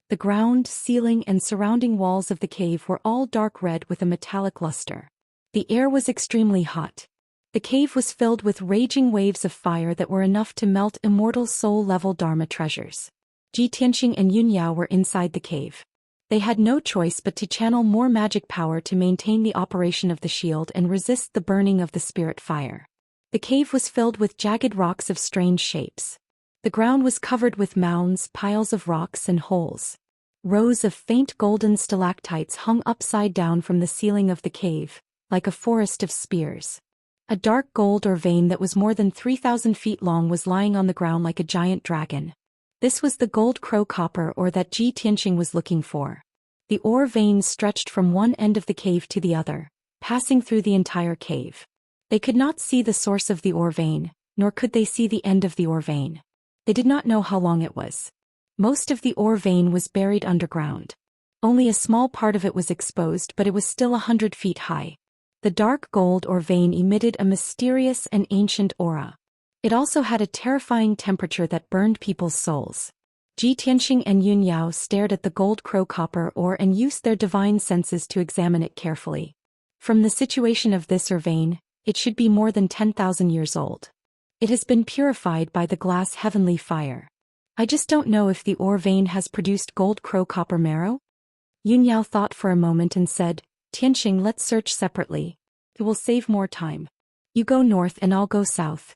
The ground, ceiling, and surrounding walls of the cave were all dark red with a metallic luster. The air was extremely hot. The cave was filled with raging waves of fire that were enough to melt immortal soul-level Dharma treasures. Ji Tianxing and Yunyao were inside the cave. They had no choice but to channel more magic power to maintain the operation of the shield and resist the burning of the spirit fire. The cave was filled with jagged rocks of strange shapes. The ground was covered with mounds, piles of rocks, and holes. Rows of faint golden stalactites hung upside down from the ceiling of the cave, like a forest of spears. A dark gold ore vein that was more than 3,000 feet long was lying on the ground like a giant dragon. This was the gold crow copper ore that Ji Tianxing was looking for. The ore veins stretched from one end of the cave to the other, passing through the entire cave. They could not see the source of the ore vein, nor could they see the end of the ore vein. They did not know how long it was. Most of the ore vein was buried underground. Only a small part of it was exposed, but it was still 100 feet high. The dark gold ore vein emitted a mysterious and ancient aura. It also had a terrifying temperature that burned people's souls. Ji Tianxing and Yunyao stared at the gold crow copper ore and used their divine senses to examine it carefully. From the situation of this ore vein, it should be more than 10,000 years old. It has been purified by the glass heavenly fire. I just don't know if the ore vein has produced gold crow copper marrow? Yunyao thought for a moment and said, Tianxing, let's search separately. It will save more time. You go north and I'll go south.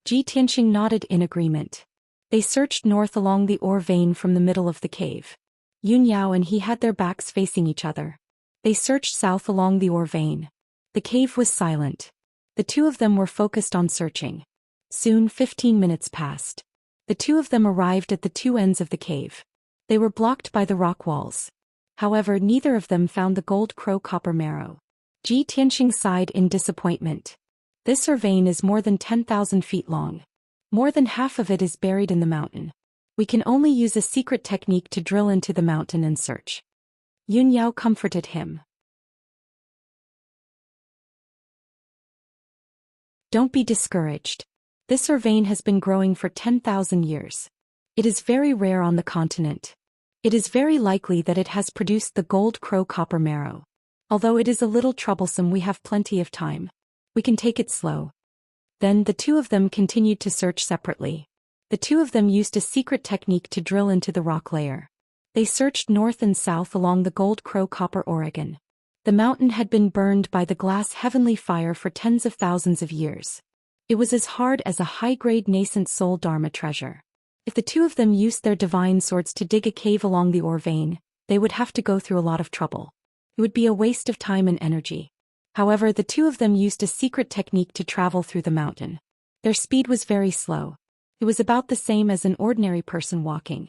Ji Tianxing nodded in agreement. They searched north along the ore vein from the middle of the cave. Yunyao and he had their backs facing each other. They searched south along the ore vein. The cave was silent. The 2 of them were focused on searching. Soon 15 minutes passed. The 2 of them arrived at the 2 ends of the cave. They were blocked by the rock walls. However, neither of them found the gold crow copper marrow. Ji Tianxing sighed in disappointment. This ore vein is more than 10,000 feet long. More than half of it is buried in the mountain. We can only use a secret technique to drill into the mountain and search. Yunyao comforted him. Don't be discouraged. This ore vein has been growing for 10,000 years. It is very rare on the continent. It is very likely that it has produced the gold crow copper marrow. Although it is a little troublesome, we have plenty of time. We can take it slow. Then the 2 of them continued to search separately. The 2 of them used a secret technique to drill into the rock layer. They searched north and south along the Gold Crow Copper Oregon. The mountain had been burned by the glass heavenly fire for tens of thousands of years. It was as hard as a high-grade nascent soul Dharma treasure. If the two of them used their divine swords to dig a cave along the ore vein, they would have to go through a lot of trouble. It would be a waste of time and energy. However, the two of them used a secret technique to travel through the mountain. Their speed was very slow. It was about the same as an ordinary person walking.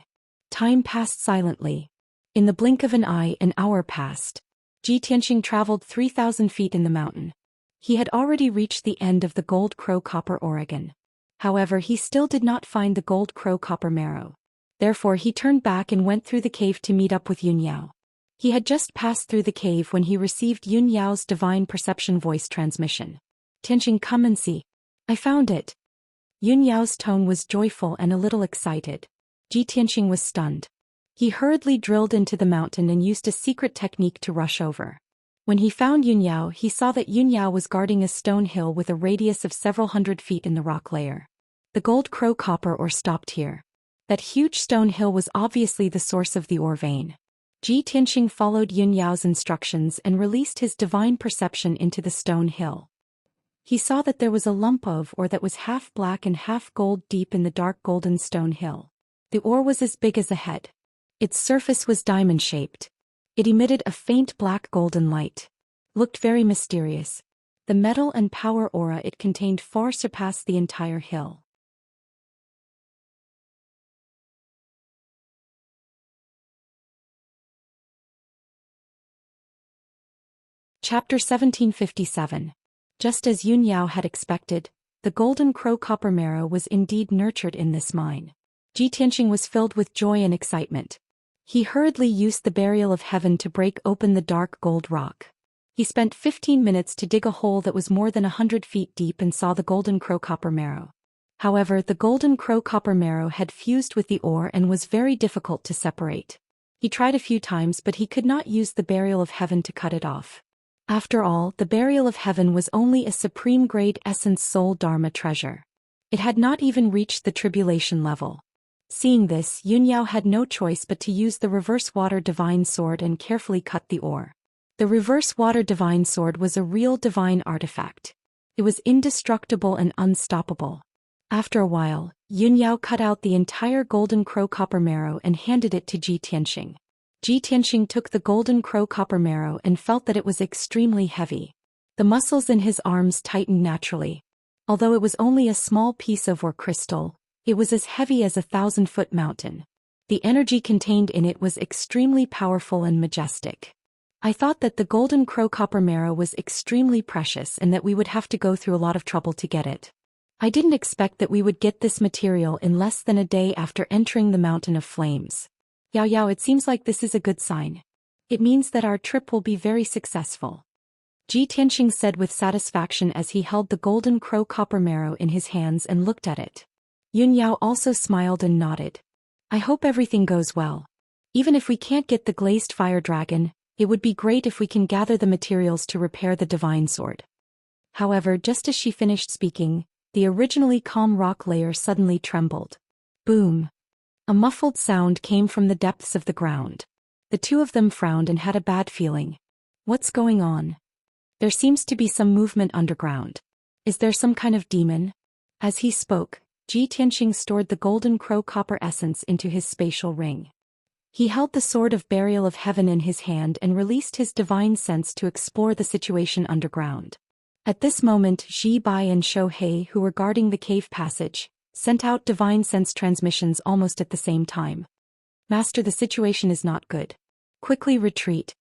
Time passed silently. In the blink of an eye, an hour passed. Ji Tianxing traveled 3,000 feet in the mountain. He had already reached the end of the Gold Crow Copper Oregon. However, he still did not find the Gold Crow Copper Marrow. Therefore, he turned back and went through the cave to meet up with Yun Yao. He had just passed through the cave when he received Yun Yao's divine perception voice transmission. Tianxing, come and see. I found it. Yun Yao's tone was joyful and a little excited. Ji Tianxing was stunned. He hurriedly drilled into the mountain and used a secret technique to rush over. When he found Yun Yao, he saw that Yun Yao was guarding a stone hill with a radius of several hundred feet in the rock layer. The Gold Crow Copper ore stopped here. That huge stone hill was obviously the source of the ore vein. Ji Tianxing followed Yun Yao's instructions and released his divine perception into the stone hill. He saw that there was a lump of ore that was half black and half gold deep in the dark golden stone hill. The ore was as big as a head. Its surface was diamond-shaped. It emitted a faint black golden light. Looked very mysterious. The metal and power aura it contained far surpassed the entire hill. Chapter 1757. Just as Yun Yao had expected, the Golden Crow Copper Marrow was indeed nurtured in this mine. Ji Tianxing was filled with joy and excitement. He hurriedly used the Burial of Heaven to break open the dark gold rock. He spent 15 minutes to dig a hole that was more than 100 feet deep and saw the Golden Crow Copper Marrow. However, the Golden Crow Copper Marrow had fused with the ore and was very difficult to separate. He tried a few times but he could not use the Burial of Heaven to cut it off. After all, the Burial of Heaven was only a supreme-grade essence soul Dharma treasure. It had not even reached the tribulation level. Seeing this, Yun Yao had no choice but to use the Reverse Water Divine Sword and carefully cut the ore. The Reverse Water Divine Sword was a real divine artifact. It was indestructible and unstoppable. After a while, Yun Yao cut out the entire Golden Crow Copper Marrow and handed it to Ji Tianxing. Ji Tianxing took the Golden Crow Copper Marrow and felt that it was extremely heavy. The muscles in his arms tightened naturally. Although it was only a small piece of ore crystal, it was as heavy as a 1,000-foot mountain. The energy contained in it was extremely powerful and majestic. I thought that the Golden Crow Copper Marrow was extremely precious and that we would have to go through a lot of trouble to get it. I didn't expect that we would get this material in less than a day after entering the Mountain of Flames. Yao Yao, it seems like this is a good sign. It means that our trip will be very successful. Ji Tianxing said with satisfaction as he held the Golden Crow Copper Marrow in his hands and looked at it. Yun Yao also smiled and nodded. I hope everything goes well. Even if we can't get the glazed fire dragon, it would be great if we can gather the materials to repair the divine sword. However, just as she finished speaking, the originally calm rock layer suddenly trembled. Boom! A muffled sound came from the depths of the ground. The two of them frowned and had a bad feeling. What's going on? There seems to be some movement underground. Is there some kind of demon? As he spoke, Ji Tianxing stored the Golden Crow Copper Essence into his spatial ring. He held the Sword of Burial of Heaven in his hand and released his divine sense to explore the situation underground. At this moment, Zhi Bai and Shou He, who were guarding the cave passage, sent out divine sense transmissions almost at the same time. Master, the situation is not good. Quickly retreat.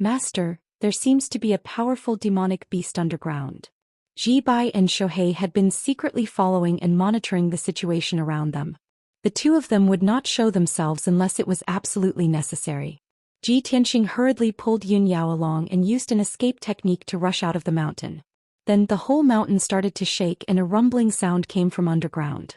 Master, there seems to be a powerful demonic beast underground. Zhi Bai and Shou He had been secretly following and monitoring the situation around them. The two of them would not show themselves unless it was absolutely necessary. Ji Tianxing hurriedly pulled Yun Yao along and used an escape technique to rush out of the mountain. Then the whole mountain started to shake and a rumbling sound came from underground.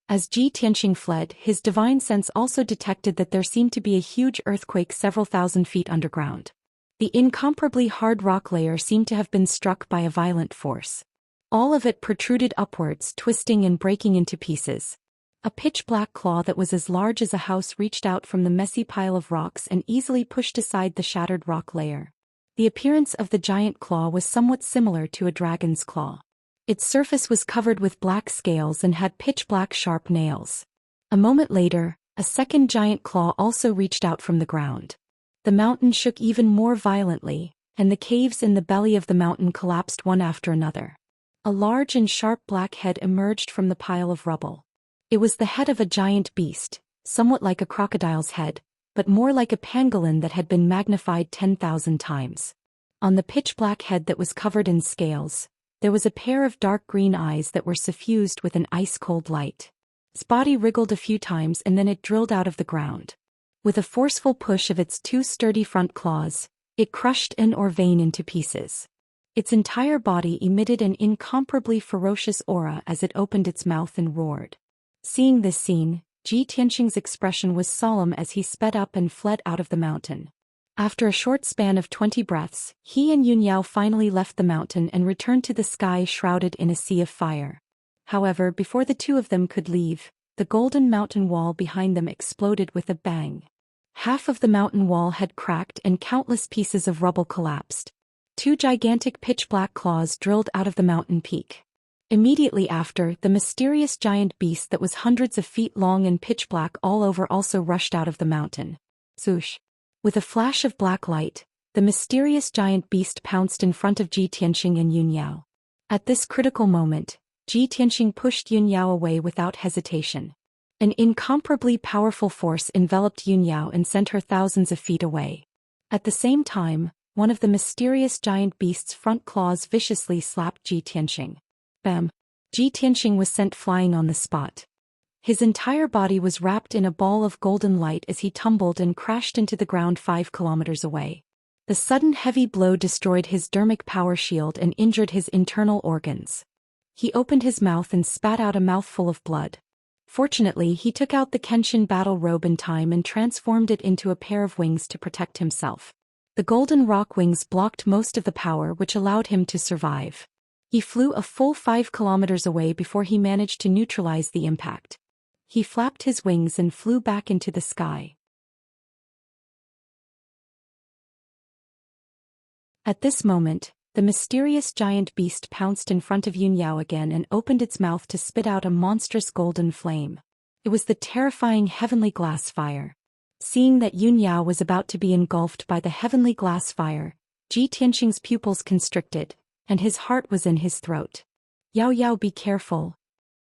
As Ji Tianxing fled, his divine sense also detected that there seemed to be a huge earthquake several thousand feet underground. The incomparably hard rock layer seemed to have been struck by a violent force. All of it protruded upwards, twisting and breaking into pieces. A pitch-black claw that was as large as a house reached out from the messy pile of rocks and easily pushed aside the shattered rock layer. The appearance of the giant claw was somewhat similar to a dragon's claw. Its surface was covered with black scales and had pitch-black sharp nails. A moment later, a second giant claw also reached out from the ground. The mountain shook even more violently, and the caves in the belly of the mountain collapsed one after another. A large and sharp black head emerged from the pile of rubble. It was the head of a giant beast, somewhat like a crocodile's head, but more like a pangolin that had been magnified 10,000 times. On the pitch-black head that was covered in scales, there was a pair of dark green eyes that were suffused with an ice-cold light. Its body wriggled a few times and then it drilled out of the ground. With a forceful push of its two sturdy front claws, it crushed an vein into pieces. Its entire body emitted an incomparably ferocious aura as it opened its mouth and roared. Seeing this scene, Ji Tianqing's expression was solemn as he sped up and fled out of the mountain. After a short span of 20 breaths, he and Yunyao finally left the mountain and returned to the sky shrouded in a sea of fire. However, before the two of them could leave, the golden mountain wall behind them exploded with a bang. Half of the mountain wall had cracked and countless pieces of rubble collapsed. Two gigantic pitch-black claws drilled out of the mountain peak. Immediately after, the mysterious giant beast that was hundreds of feet long and pitch-black all over also rushed out of the mountain. Swoosh! With a flash of black light, the mysterious giant beast pounced in front of Ji Tianqing and Yunyao. At this critical moment, Ji Tianqing pushed Yunyao away without hesitation. An incomparably powerful force enveloped Yunyao and sent her thousands of feet away. At the same time, one of the mysterious giant beast's front claws viciously slapped Ji Tianqing. Bam! Ji Tianqing was sent flying on the spot. His entire body was wrapped in a ball of golden light as he tumbled and crashed into the ground 5 kilometers away. The sudden heavy blow destroyed his dermic power shield and injured his internal organs. He opened his mouth and spat out a mouthful of blood. Fortunately, he took out the Kenshin battle robe in time and transformed it into a pair of wings to protect himself. The golden rock wings blocked most of the power which allowed him to survive. He flew a full 5 kilometers away before he managed to neutralize the impact. He flapped his wings and flew back into the sky. At this moment, the mysterious giant beast pounced in front of Yunyao again and opened its mouth to spit out a monstrous golden flame. It was the terrifying heavenly glass fire. Seeing that Yunyao was about to be engulfed by the heavenly glass fire, Ji Tianqing's pupils constricted, and his heart was in his throat. Yao Yao, be careful.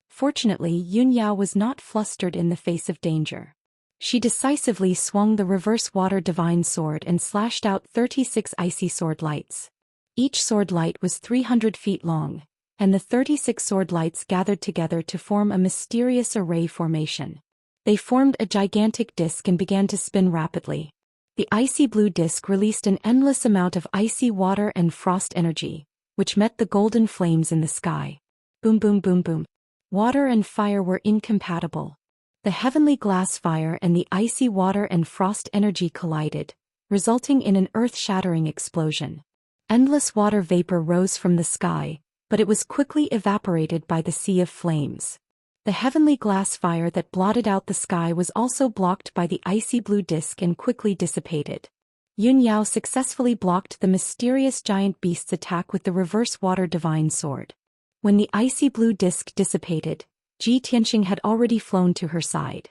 Fortunately, Yunyao was not flustered in the face of danger. She decisively swung the reverse water divine sword and slashed out 36 icy sword lights. Each sword light was 300 feet long, and the 36 sword lights gathered together to form a mysterious array formation. They formed a gigantic disk and began to spin rapidly. The icy blue disk released an endless amount of icy water and frost energy, which met the golden flames in the sky. Boom boom boom boom. Water and fire were incompatible. The heavenly glass fire and the icy water and frost energy collided, resulting in an earth-shattering explosion. Endless water vapor rose from the sky, but it was quickly evaporated by the sea of flames. The heavenly glass fire that blotted out the sky was also blocked by the icy blue disk and quickly dissipated. Yunyao successfully blocked the mysterious giant beast's attack with the reverse water divine sword. When the icy blue disk dissipated, Ji Tianqing had already flown to her side.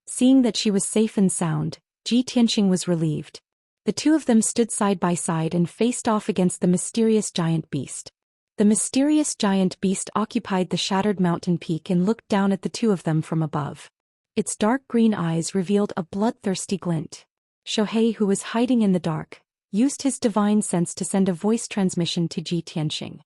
Seeing that she was safe and sound, Ji Tianqing was relieved. The two of them stood side by side and faced off against the mysterious giant beast. The mysterious giant beast occupied the shattered mountain peak and looked down at the two of them from above. Its dark green eyes revealed a bloodthirsty glint. Shohei, who was hiding in the dark, used his divine sense to send a voice transmission to Ji Tianqing.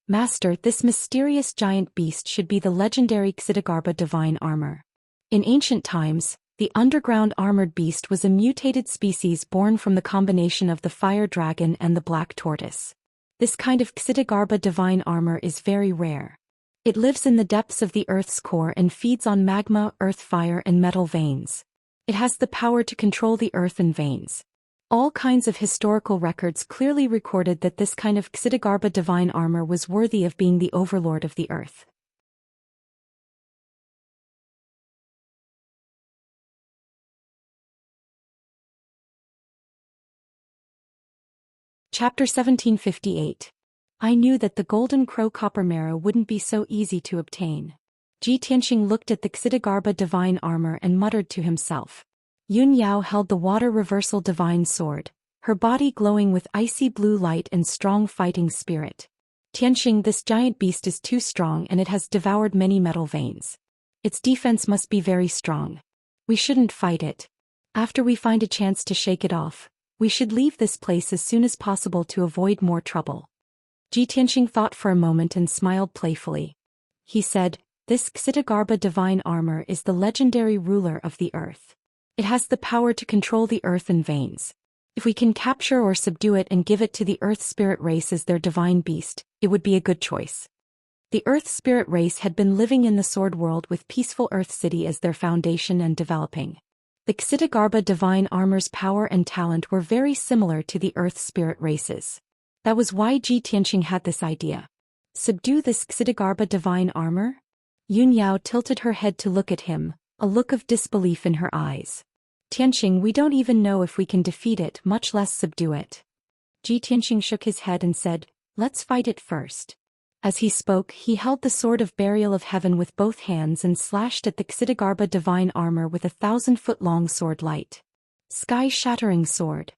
Master, this mysterious giant beast should be the legendary Xidagarba divine armor. In ancient times, the underground armored beast was a mutated species born from the combination of the fire dragon and the black tortoise. This kind of Xidagarba divine armor is very rare. It lives in the depths of the Earth's core and feeds on magma, earth fire and metal veins. It has the power to control the earth and veins. All kinds of historical records clearly recorded that this kind of Xidagarba divine armor was worthy of being the overlord of the earth. Chapter 1758. I knew that the golden crow copper marrow wouldn't be so easy to obtain. Ji Tianxing looked at the Xidagarba divine armor and muttered to himself. Yun Yao held the water reversal divine sword, her body glowing with icy blue light and strong fighting spirit. Tianxing, this giant beast is too strong and it has devoured many metal veins. Its defense must be very strong. We shouldn't fight it. After we find a chance to shake it off, we should leave this place as soon as possible to avoid more trouble. Ji Tianxing thought for a moment and smiled playfully. He said, this Xidagarba divine armor is the legendary ruler of the earth. It has the power to control the earth and veins. If we can capture or subdue it and give it to the Earth Spirit race as their divine beast, it would be a good choice. The Earth Spirit race had been living in the Sword World with peaceful Earth City as their foundation and developing. The Xidagarba divine armor's power and talent were very similar to the Earth Spirit races. That was why Ji Tianxing had this idea. Subdue this Xidagarba divine armor? Yun Yao tilted her head to look at him, a look of disbelief in her eyes. Tianxing, we don't even know if we can defeat it, much less subdue it. Ji Tianxing shook his head and said, let's fight it first. As he spoke, he held the sword of burial of heaven with both hands and slashed at the Xidagarba divine armor with 1,000-foot-long sword light. Sky-shattering sword.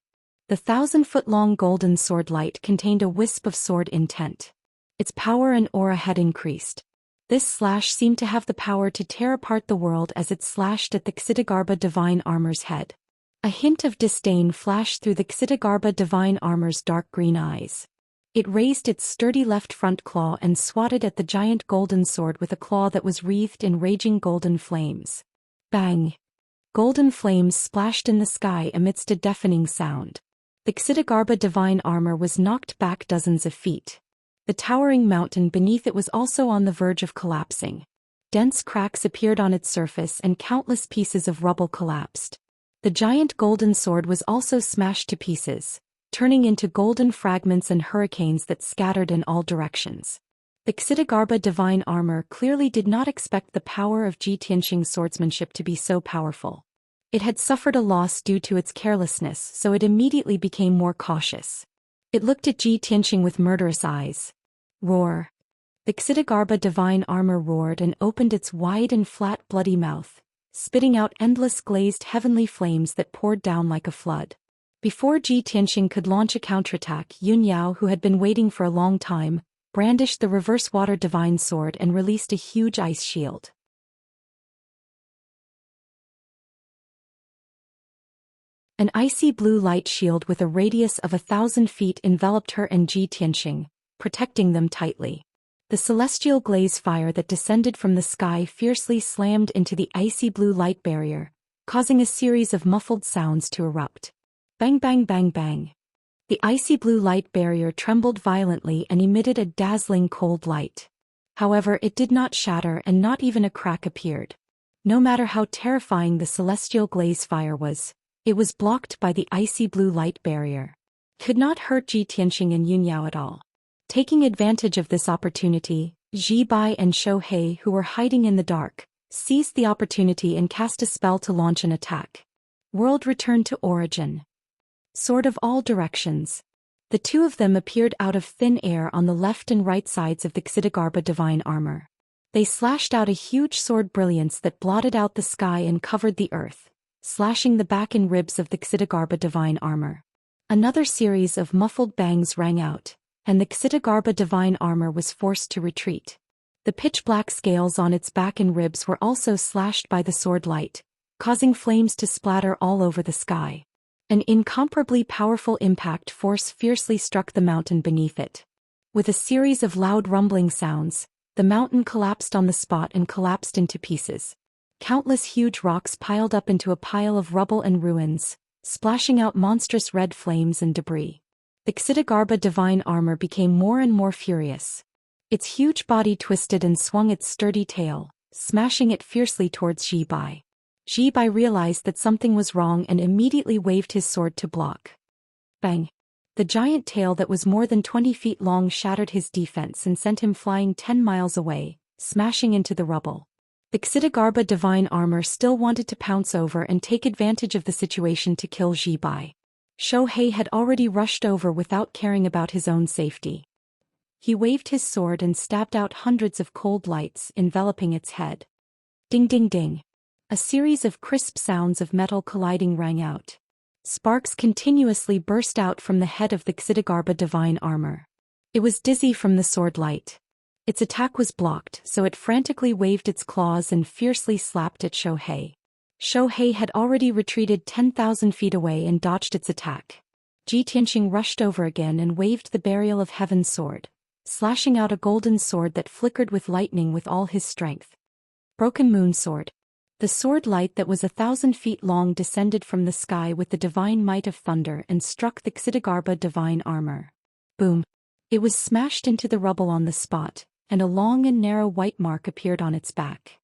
The 1,000-foot-long golden sword light contained a wisp of sword intent. Its power and aura had increased. This slash seemed to have the power to tear apart the world as it slashed at the Xidagarba divine armor's head. A hint of disdain flashed through the Xidagarba divine armor's dark green eyes. It raised its sturdy left front claw and swatted at the giant golden sword with a claw that was wreathed in raging golden flames. Bang! Golden flames splashed in the sky amidst a deafening sound. The Xidagarba divine armor was knocked back dozens of feet. The towering mountain beneath it was also on the verge of collapsing. Dense cracks appeared on its surface and countless pieces of rubble collapsed. The giant golden sword was also smashed to pieces, turning into golden fragments and hurricanes that scattered in all directions. The Xidagarba divine armor clearly did not expect the power of Ji Tianxing's swordsmanship to be so powerful. It had suffered a loss due to its carelessness, so it immediately became more cautious. It looked at Ji Tianxing with murderous eyes. Roar. The Xidagarba divine armor roared and opened its wide and flat bloody mouth, spitting out endless glazed heavenly flames that poured down like a flood. Before Ji Tianxing could launch a counterattack, Yun Yao, who had been waiting for a long time, brandished the reverse water divine sword and released a huge ice shield. An icy blue light shield with a radius of 1,000 feet enveloped her and Ji Tianxing, protecting them tightly. The celestial glaze fire that descended from the sky fiercely slammed into the icy blue light barrier, causing a series of muffled sounds to erupt. Bang bang bang bang. The icy blue light barrier trembled violently and emitted a dazzling cold light. However, it did not shatter and not even a crack appeared. No matter how terrifying the celestial glaze fire was, it was blocked by the icy blue light barrier. Could not hurt Ji Tianxing and Yun Yao at all. Taking advantage of this opportunity, Ji Bai and Shou He, who were hiding in the dark, seized the opportunity and cast a spell to launch an attack. World returned to origin. Sword of all directions. The two of them appeared out of thin air on the left and right sides of the Xidagarba divine armor. They slashed out a huge sword brilliance that blotted out the sky and covered the earth, slashing the back and ribs of the Xidagarba divine armor. Another series of muffled bangs rang out, and the Xidagarba divine armor was forced to retreat. The pitch-black scales on its back and ribs were also slashed by the sword light, causing flames to splatter all over the sky. An incomparably powerful impact force fiercely struck the mountain beneath it. With a series of loud rumbling sounds, the mountain collapsed on the spot and collapsed into pieces. Countless huge rocks piled up into a pile of rubble and ruins, splashing out monstrous red flames and debris. The Xidagarba divine armor became more and more furious. Its huge body twisted and swung its sturdy tail, smashing it fiercely towards Ji Bai. Ji Bai realized that something was wrong and immediately waved his sword to block. Bang! The giant tail that was more than 20 feet long shattered his defense and sent him flying 10 miles away, smashing into the rubble. The Xidagarba divine armor still wanted to pounce over and take advantage of the situation to kill Ji Bai. Shohei had already rushed over without caring about his own safety. He waved his sword and stabbed out hundreds of cold lights enveloping its head. Ding ding ding. A series of crisp sounds of metal colliding rang out. Sparks continuously burst out from the head of the Xidagarba divine armor. It was dizzy from the sword light. Its attack was blocked, so it frantically waved its claws and fiercely slapped at Shohei. Shohei had already retreated 10,000 feet away and dodged its attack. Tianxing rushed over again and waved the Burial of Heaven sword, slashing out a golden sword that flickered with lightning with all his strength. Broken Moon Sword. The sword light that was 1,000 feet long descended from the sky with the divine might of thunder and struck the Xidagarba divine armor. Boom! It was smashed into the rubble on the spot, and a long and narrow white mark appeared on its back.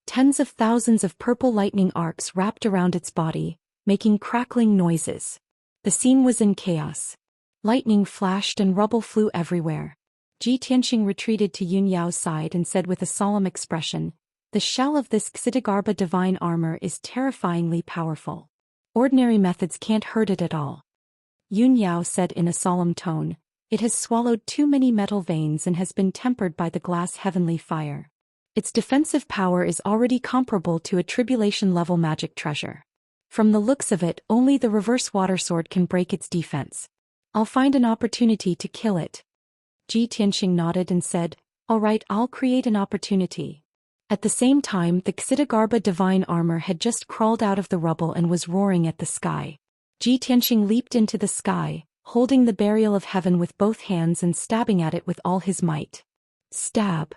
Tens of thousands of purple lightning arcs wrapped around its body, making crackling noises. The scene was in chaos. Lightning flashed and rubble flew everywhere. Tianxing retreated to Yunyao's side and said with a solemn expression, "The shell of this Xidagarba divine armor is terrifyingly powerful. Ordinary methods can't hurt it at all." Yunyao said in a solemn tone, "It has swallowed too many metal veins and has been tempered by the glass heavenly fire. Its defensive power is already comparable to a tribulation-level magic treasure. From the looks of it, only the reverse water sword can break its defense. I'll find an opportunity to kill it." Tianxing nodded and said, "All right, I'll create an opportunity." At the same time, the Xidagarba divine armor had just crawled out of the rubble and was roaring at the sky. Tianxing leaped into the sky, holding the Burial of Heaven with both hands and stabbing at it with all his might. Stab!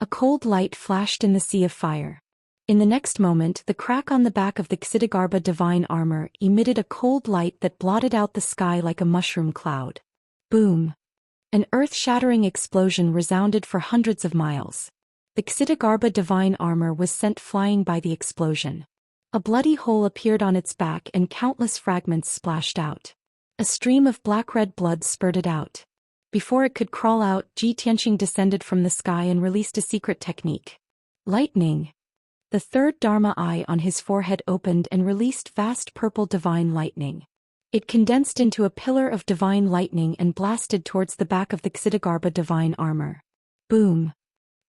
A cold light flashed in the sea of fire. In the next moment, the crack on the back of the Xidagarba divine armor emitted a cold light that blotted out the sky like a mushroom cloud. Boom! An earth-shattering explosion resounded for hundreds of miles. The Xidagarba divine armor was sent flying by the explosion. A bloody hole appeared on its back and countless fragments splashed out. A stream of black-red blood spurted out. Before it could crawl out, Tianxing descended from the sky and released a secret technique. Lightning. The third Dharma eye on his forehead opened and released vast purple divine lightning. It condensed into a pillar of divine lightning and blasted towards the back of the Xidagarba divine armor. Boom!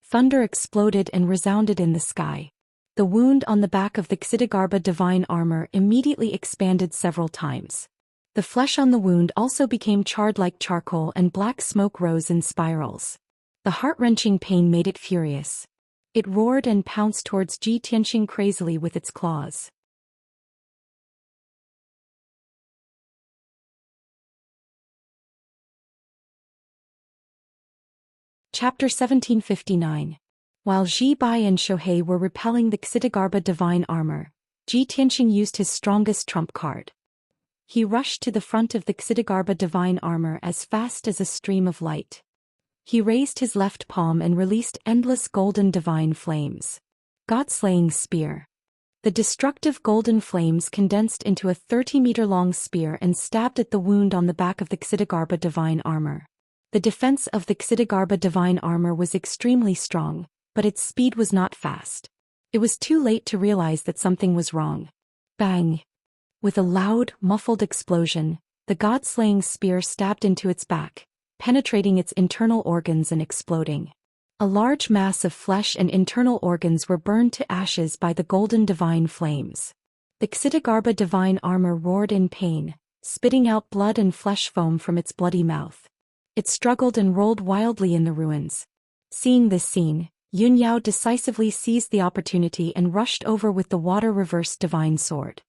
Thunder exploded and resounded in the sky. The wound on the back of the Xidagarba divine armor immediately expanded several times. The flesh on the wound also became charred like charcoal and black smoke rose in spirals. The heart-wrenching pain made it furious. It roared and pounced towards Tianxing crazily with its claws. Chapter 1759. While Ji Bai and Shohei were repelling the Xidagarba divine armor, Tianxing used his strongest trump card. He rushed to the front of the Xidagarba divine armor as fast as a stream of light. He raised his left palm and released endless golden divine flames. God-slaying spear. The destructive golden flames condensed into a 30-meter-long spear and stabbed at the wound on the back of the Xidagarba divine armor. The defense of the Xidagarba divine armor was extremely strong, but its speed was not fast. It was too late to realize that something was wrong. Bang! With a loud, muffled explosion, the god-slaying spear stabbed into its back, penetrating its internal organs and exploding. A large mass of flesh and internal organs were burned to ashes by the golden divine flames. The Xidagarba divine armor roared in pain, spitting out blood and flesh foam from its bloody mouth. It struggled and rolled wildly in the ruins. Seeing this scene, Yunyao decisively seized the opportunity and rushed over with the water reverse divine sword.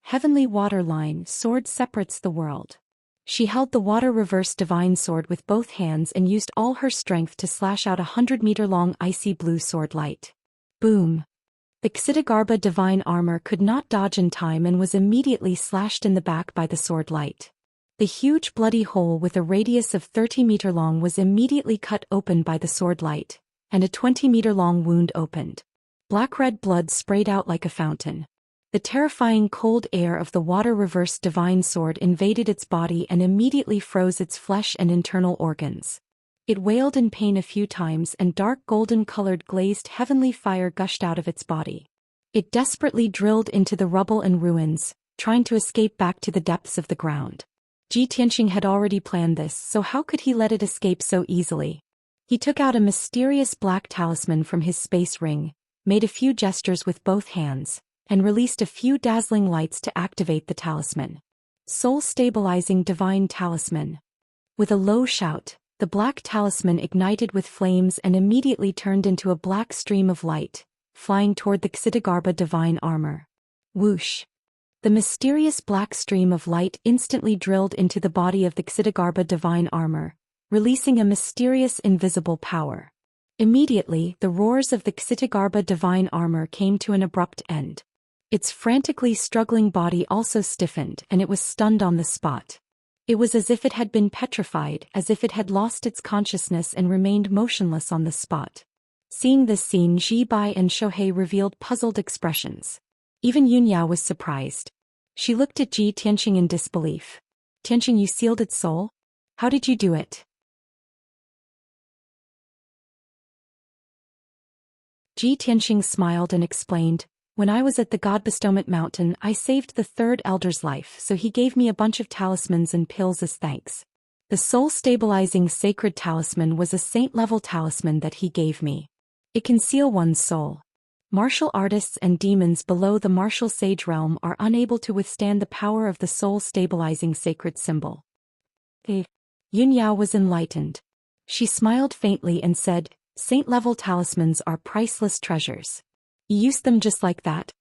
Heavenly water line sword separates the world. She held the water reverse divine sword with both hands and used all her strength to slash out 100-meter-long icy blue sword light. Boom! The Xidagarba divine armor could not dodge in time and was immediately slashed in the back by the sword light. The huge bloody hole with a radius of 30 meter long was immediately cut open by the sword light, and a 20-meter-long wound opened. Black-red blood sprayed out like a fountain. The terrifying cold air of the water-reversed divine sword invaded its body and immediately froze its flesh and internal organs. It wailed in pain a few times and dark golden-colored glazed heavenly fire gushed out of its body. It desperately drilled into the rubble and ruins, trying to escape back to the depths of the ground. Tianxing had already planned this, so how could he let it escape so easily? He took out a mysterious black talisman from his space ring, made a few gestures with both hands, and released a few dazzling lights to activate the talisman. Soul-stabilizing divine talisman. With a low shout, the black talisman ignited with flames and immediately turned into a black stream of light, flying toward the Xitigarbha divine armor. Whoosh! The mysterious black stream of light instantly drilled into the body of the Xitigarbha divine armor, releasing a mysterious invisible power. Immediately, the roars of the Xitigarbha divine armor came to an abrupt end. Its frantically struggling body also stiffened and it was stunned on the spot. It was as if it had been petrified, as if it had lost its consciousness and remained motionless on the spot. Seeing this scene, Ji Bai and Shohei revealed puzzled expressions. Even Yunyao was surprised. She looked at Ji Tianxing in disbelief. Tianxing, you sealed its soul? How did you do it? Ji Tianxing smiled and explained, when I was at the God Bestowment Mountain, I saved the third elder's life, so he gave me a bunch of talismans and pills as thanks. The soul-stabilizing sacred talisman was a saint-level talisman that he gave me. It can seal one's soul. Martial artists and demons below the martial sage realm are unable to withstand the power of the soul-stabilizing sacred symbol. Yunyao was enlightened. She smiled faintly and said, saint-level talismans are priceless treasures. You use them just like that?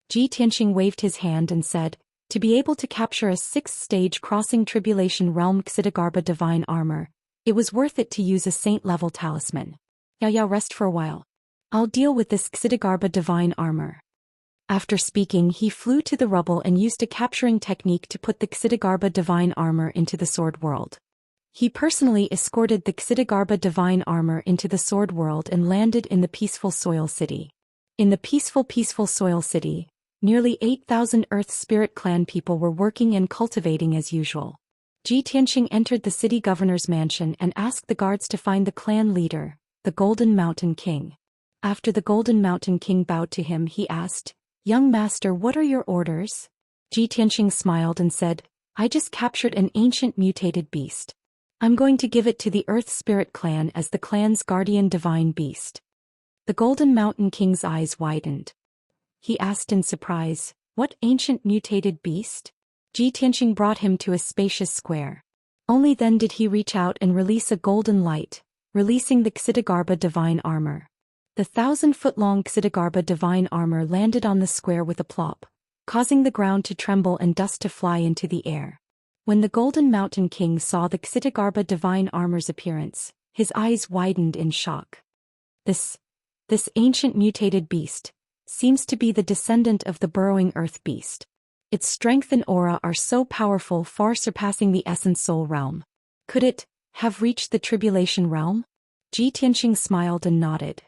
Ji Tianxing waved his hand and said, to be able to capture a sixth-stage crossing tribulation realm Xitigarbha divine armor, it was worth it to use a saint-level talisman. Yao, rest for a while. I'll deal with this Xitigarbha divine armor. After speaking, he flew to the rubble and used a capturing technique to put the Xitigarbha divine armor into the sword world. He personally escorted the Xitigarbha divine armor into the sword world and landed in the peaceful soil city. In the peaceful soil city, nearly 8,000 Earth Spirit Clan people were working and cultivating as usual. Ji Tianxing entered the city governor's mansion and asked the guards to find the clan leader, the Golden Mountain King. After the Golden Mountain King bowed to him, he asked, young master, what are your orders? Ji Tianxing smiled and said, I just captured an ancient mutated beast. I'm going to give it to the Earth Spirit Clan as the clan's guardian divine beast. The Golden Mountain King's eyes widened. He asked in surprise, what ancient mutated beast? Ji Tianxing brought him to a spacious square. Only then did he reach out and release a golden light, releasing the Xitigarbha divine armor. The 1,000-foot-long Xitigarbha divine armor landed on the square with a plop, causing the ground to tremble and dust to fly into the air. When the Golden Mountain King saw the Xitigarbha divine armor's appearance, his eyes widened in shock. This ancient mutated beast seems to be the descendant of the burrowing earth beast. Its strength and aura are so powerful, far surpassing the essence soul realm. Could it have reached the tribulation realm? Ji Tianxing smiled and nodded.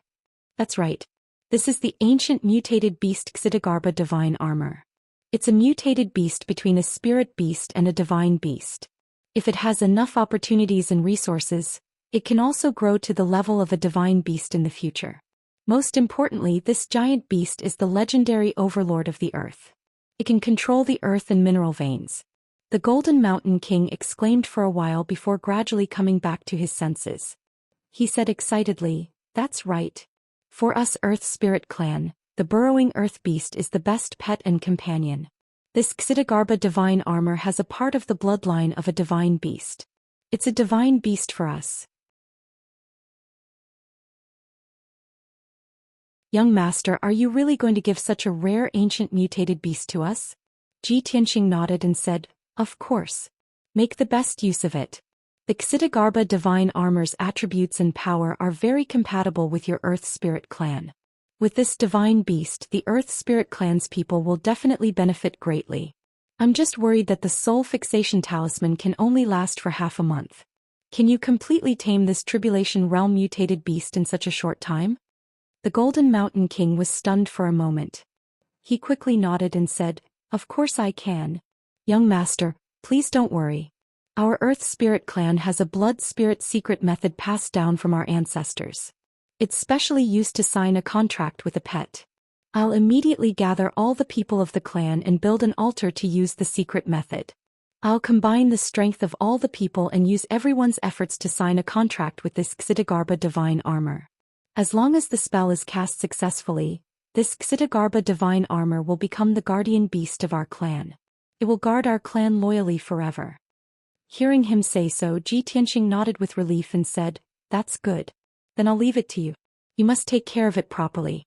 That's right. This is the ancient mutated beast Xitigarbha divine armor. It's a mutated beast between a spirit beast and a divine beast. If it has enough opportunities and resources, it can also grow to the level of a divine beast in the future. Most importantly, this giant beast is the legendary overlord of the earth. It can control the earth and mineral veins. The Golden Mountain King exclaimed for a while before gradually coming back to his senses. He said excitedly, that's right. For us Earth Spirit Clan, the burrowing earth beast is the best pet and companion. This Xitigarbha divine armor has a part of the bloodline of a divine beast. It's a divine beast for us. Young master, are you really going to give such a rare ancient mutated beast to us? Ji Tianxing nodded and said, of course. Make the best use of it. The Xitigarbha divine armor's attributes and power are very compatible with your Earth Spirit Clan. With this divine beast, the Earth Spirit Clan's people will definitely benefit greatly. I'm just worried that the soul fixation talisman can only last for half a month. Can you completely tame this tribulation realm mutated beast in such a short time? The Golden Mountain King was stunned for a moment. He quickly nodded and said, of course I can. Young master, please don't worry. Our Earth Spirit Clan has a blood spirit secret method passed down from our ancestors. It's specially used to sign a contract with a pet. I'll immediately gather all the people of the clan and build an altar to use the secret method. I'll combine the strength of all the people and use everyone's efforts to sign a contract with this Xidagarba divine armor. As long as the spell is cast successfully, this Xidagarba divine armor will become the guardian beast of our clan. It will guard our clan loyally forever. Hearing him say so, Ji Tianxing nodded with relief and said, "That's good. Then I'll leave it to you. You must take care of it properly."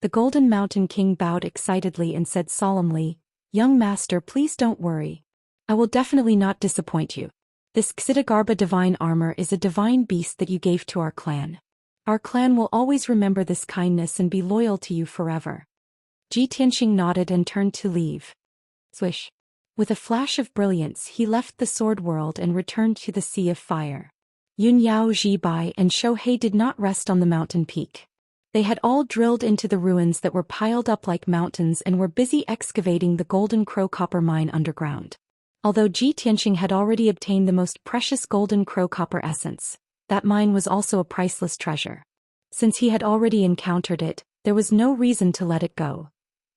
The Golden Mountain King bowed excitedly and said solemnly, "Young master, please don't worry. I will definitely not disappoint you. This Xidagarba divine armor is a divine beast that you gave to our clan. Our clan will always remember this kindness and be loyal to you forever." Ji Tianxing nodded and turned to leave. Swish. With a flash of brilliance, he left the sword world and returned to the Sea of Fire. Yun Yao, Zhibai, and Shohei did not rest on the mountain peak. They had all drilled into the ruins that were piled up like mountains and were busy excavating the Golden Crow copper mine underground. Although Ji Tianxing had already obtained the most precious Golden Crow copper essence, that mine was also a priceless treasure. Since he had already encountered it, there was no reason to let it go.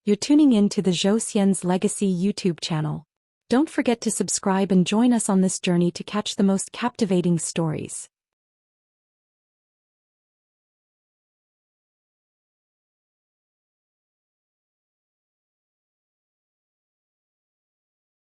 You're tuning in to the Zhou Xian's Legacy YouTube channel. Don't forget to subscribe and join us on this journey to catch the most captivating stories.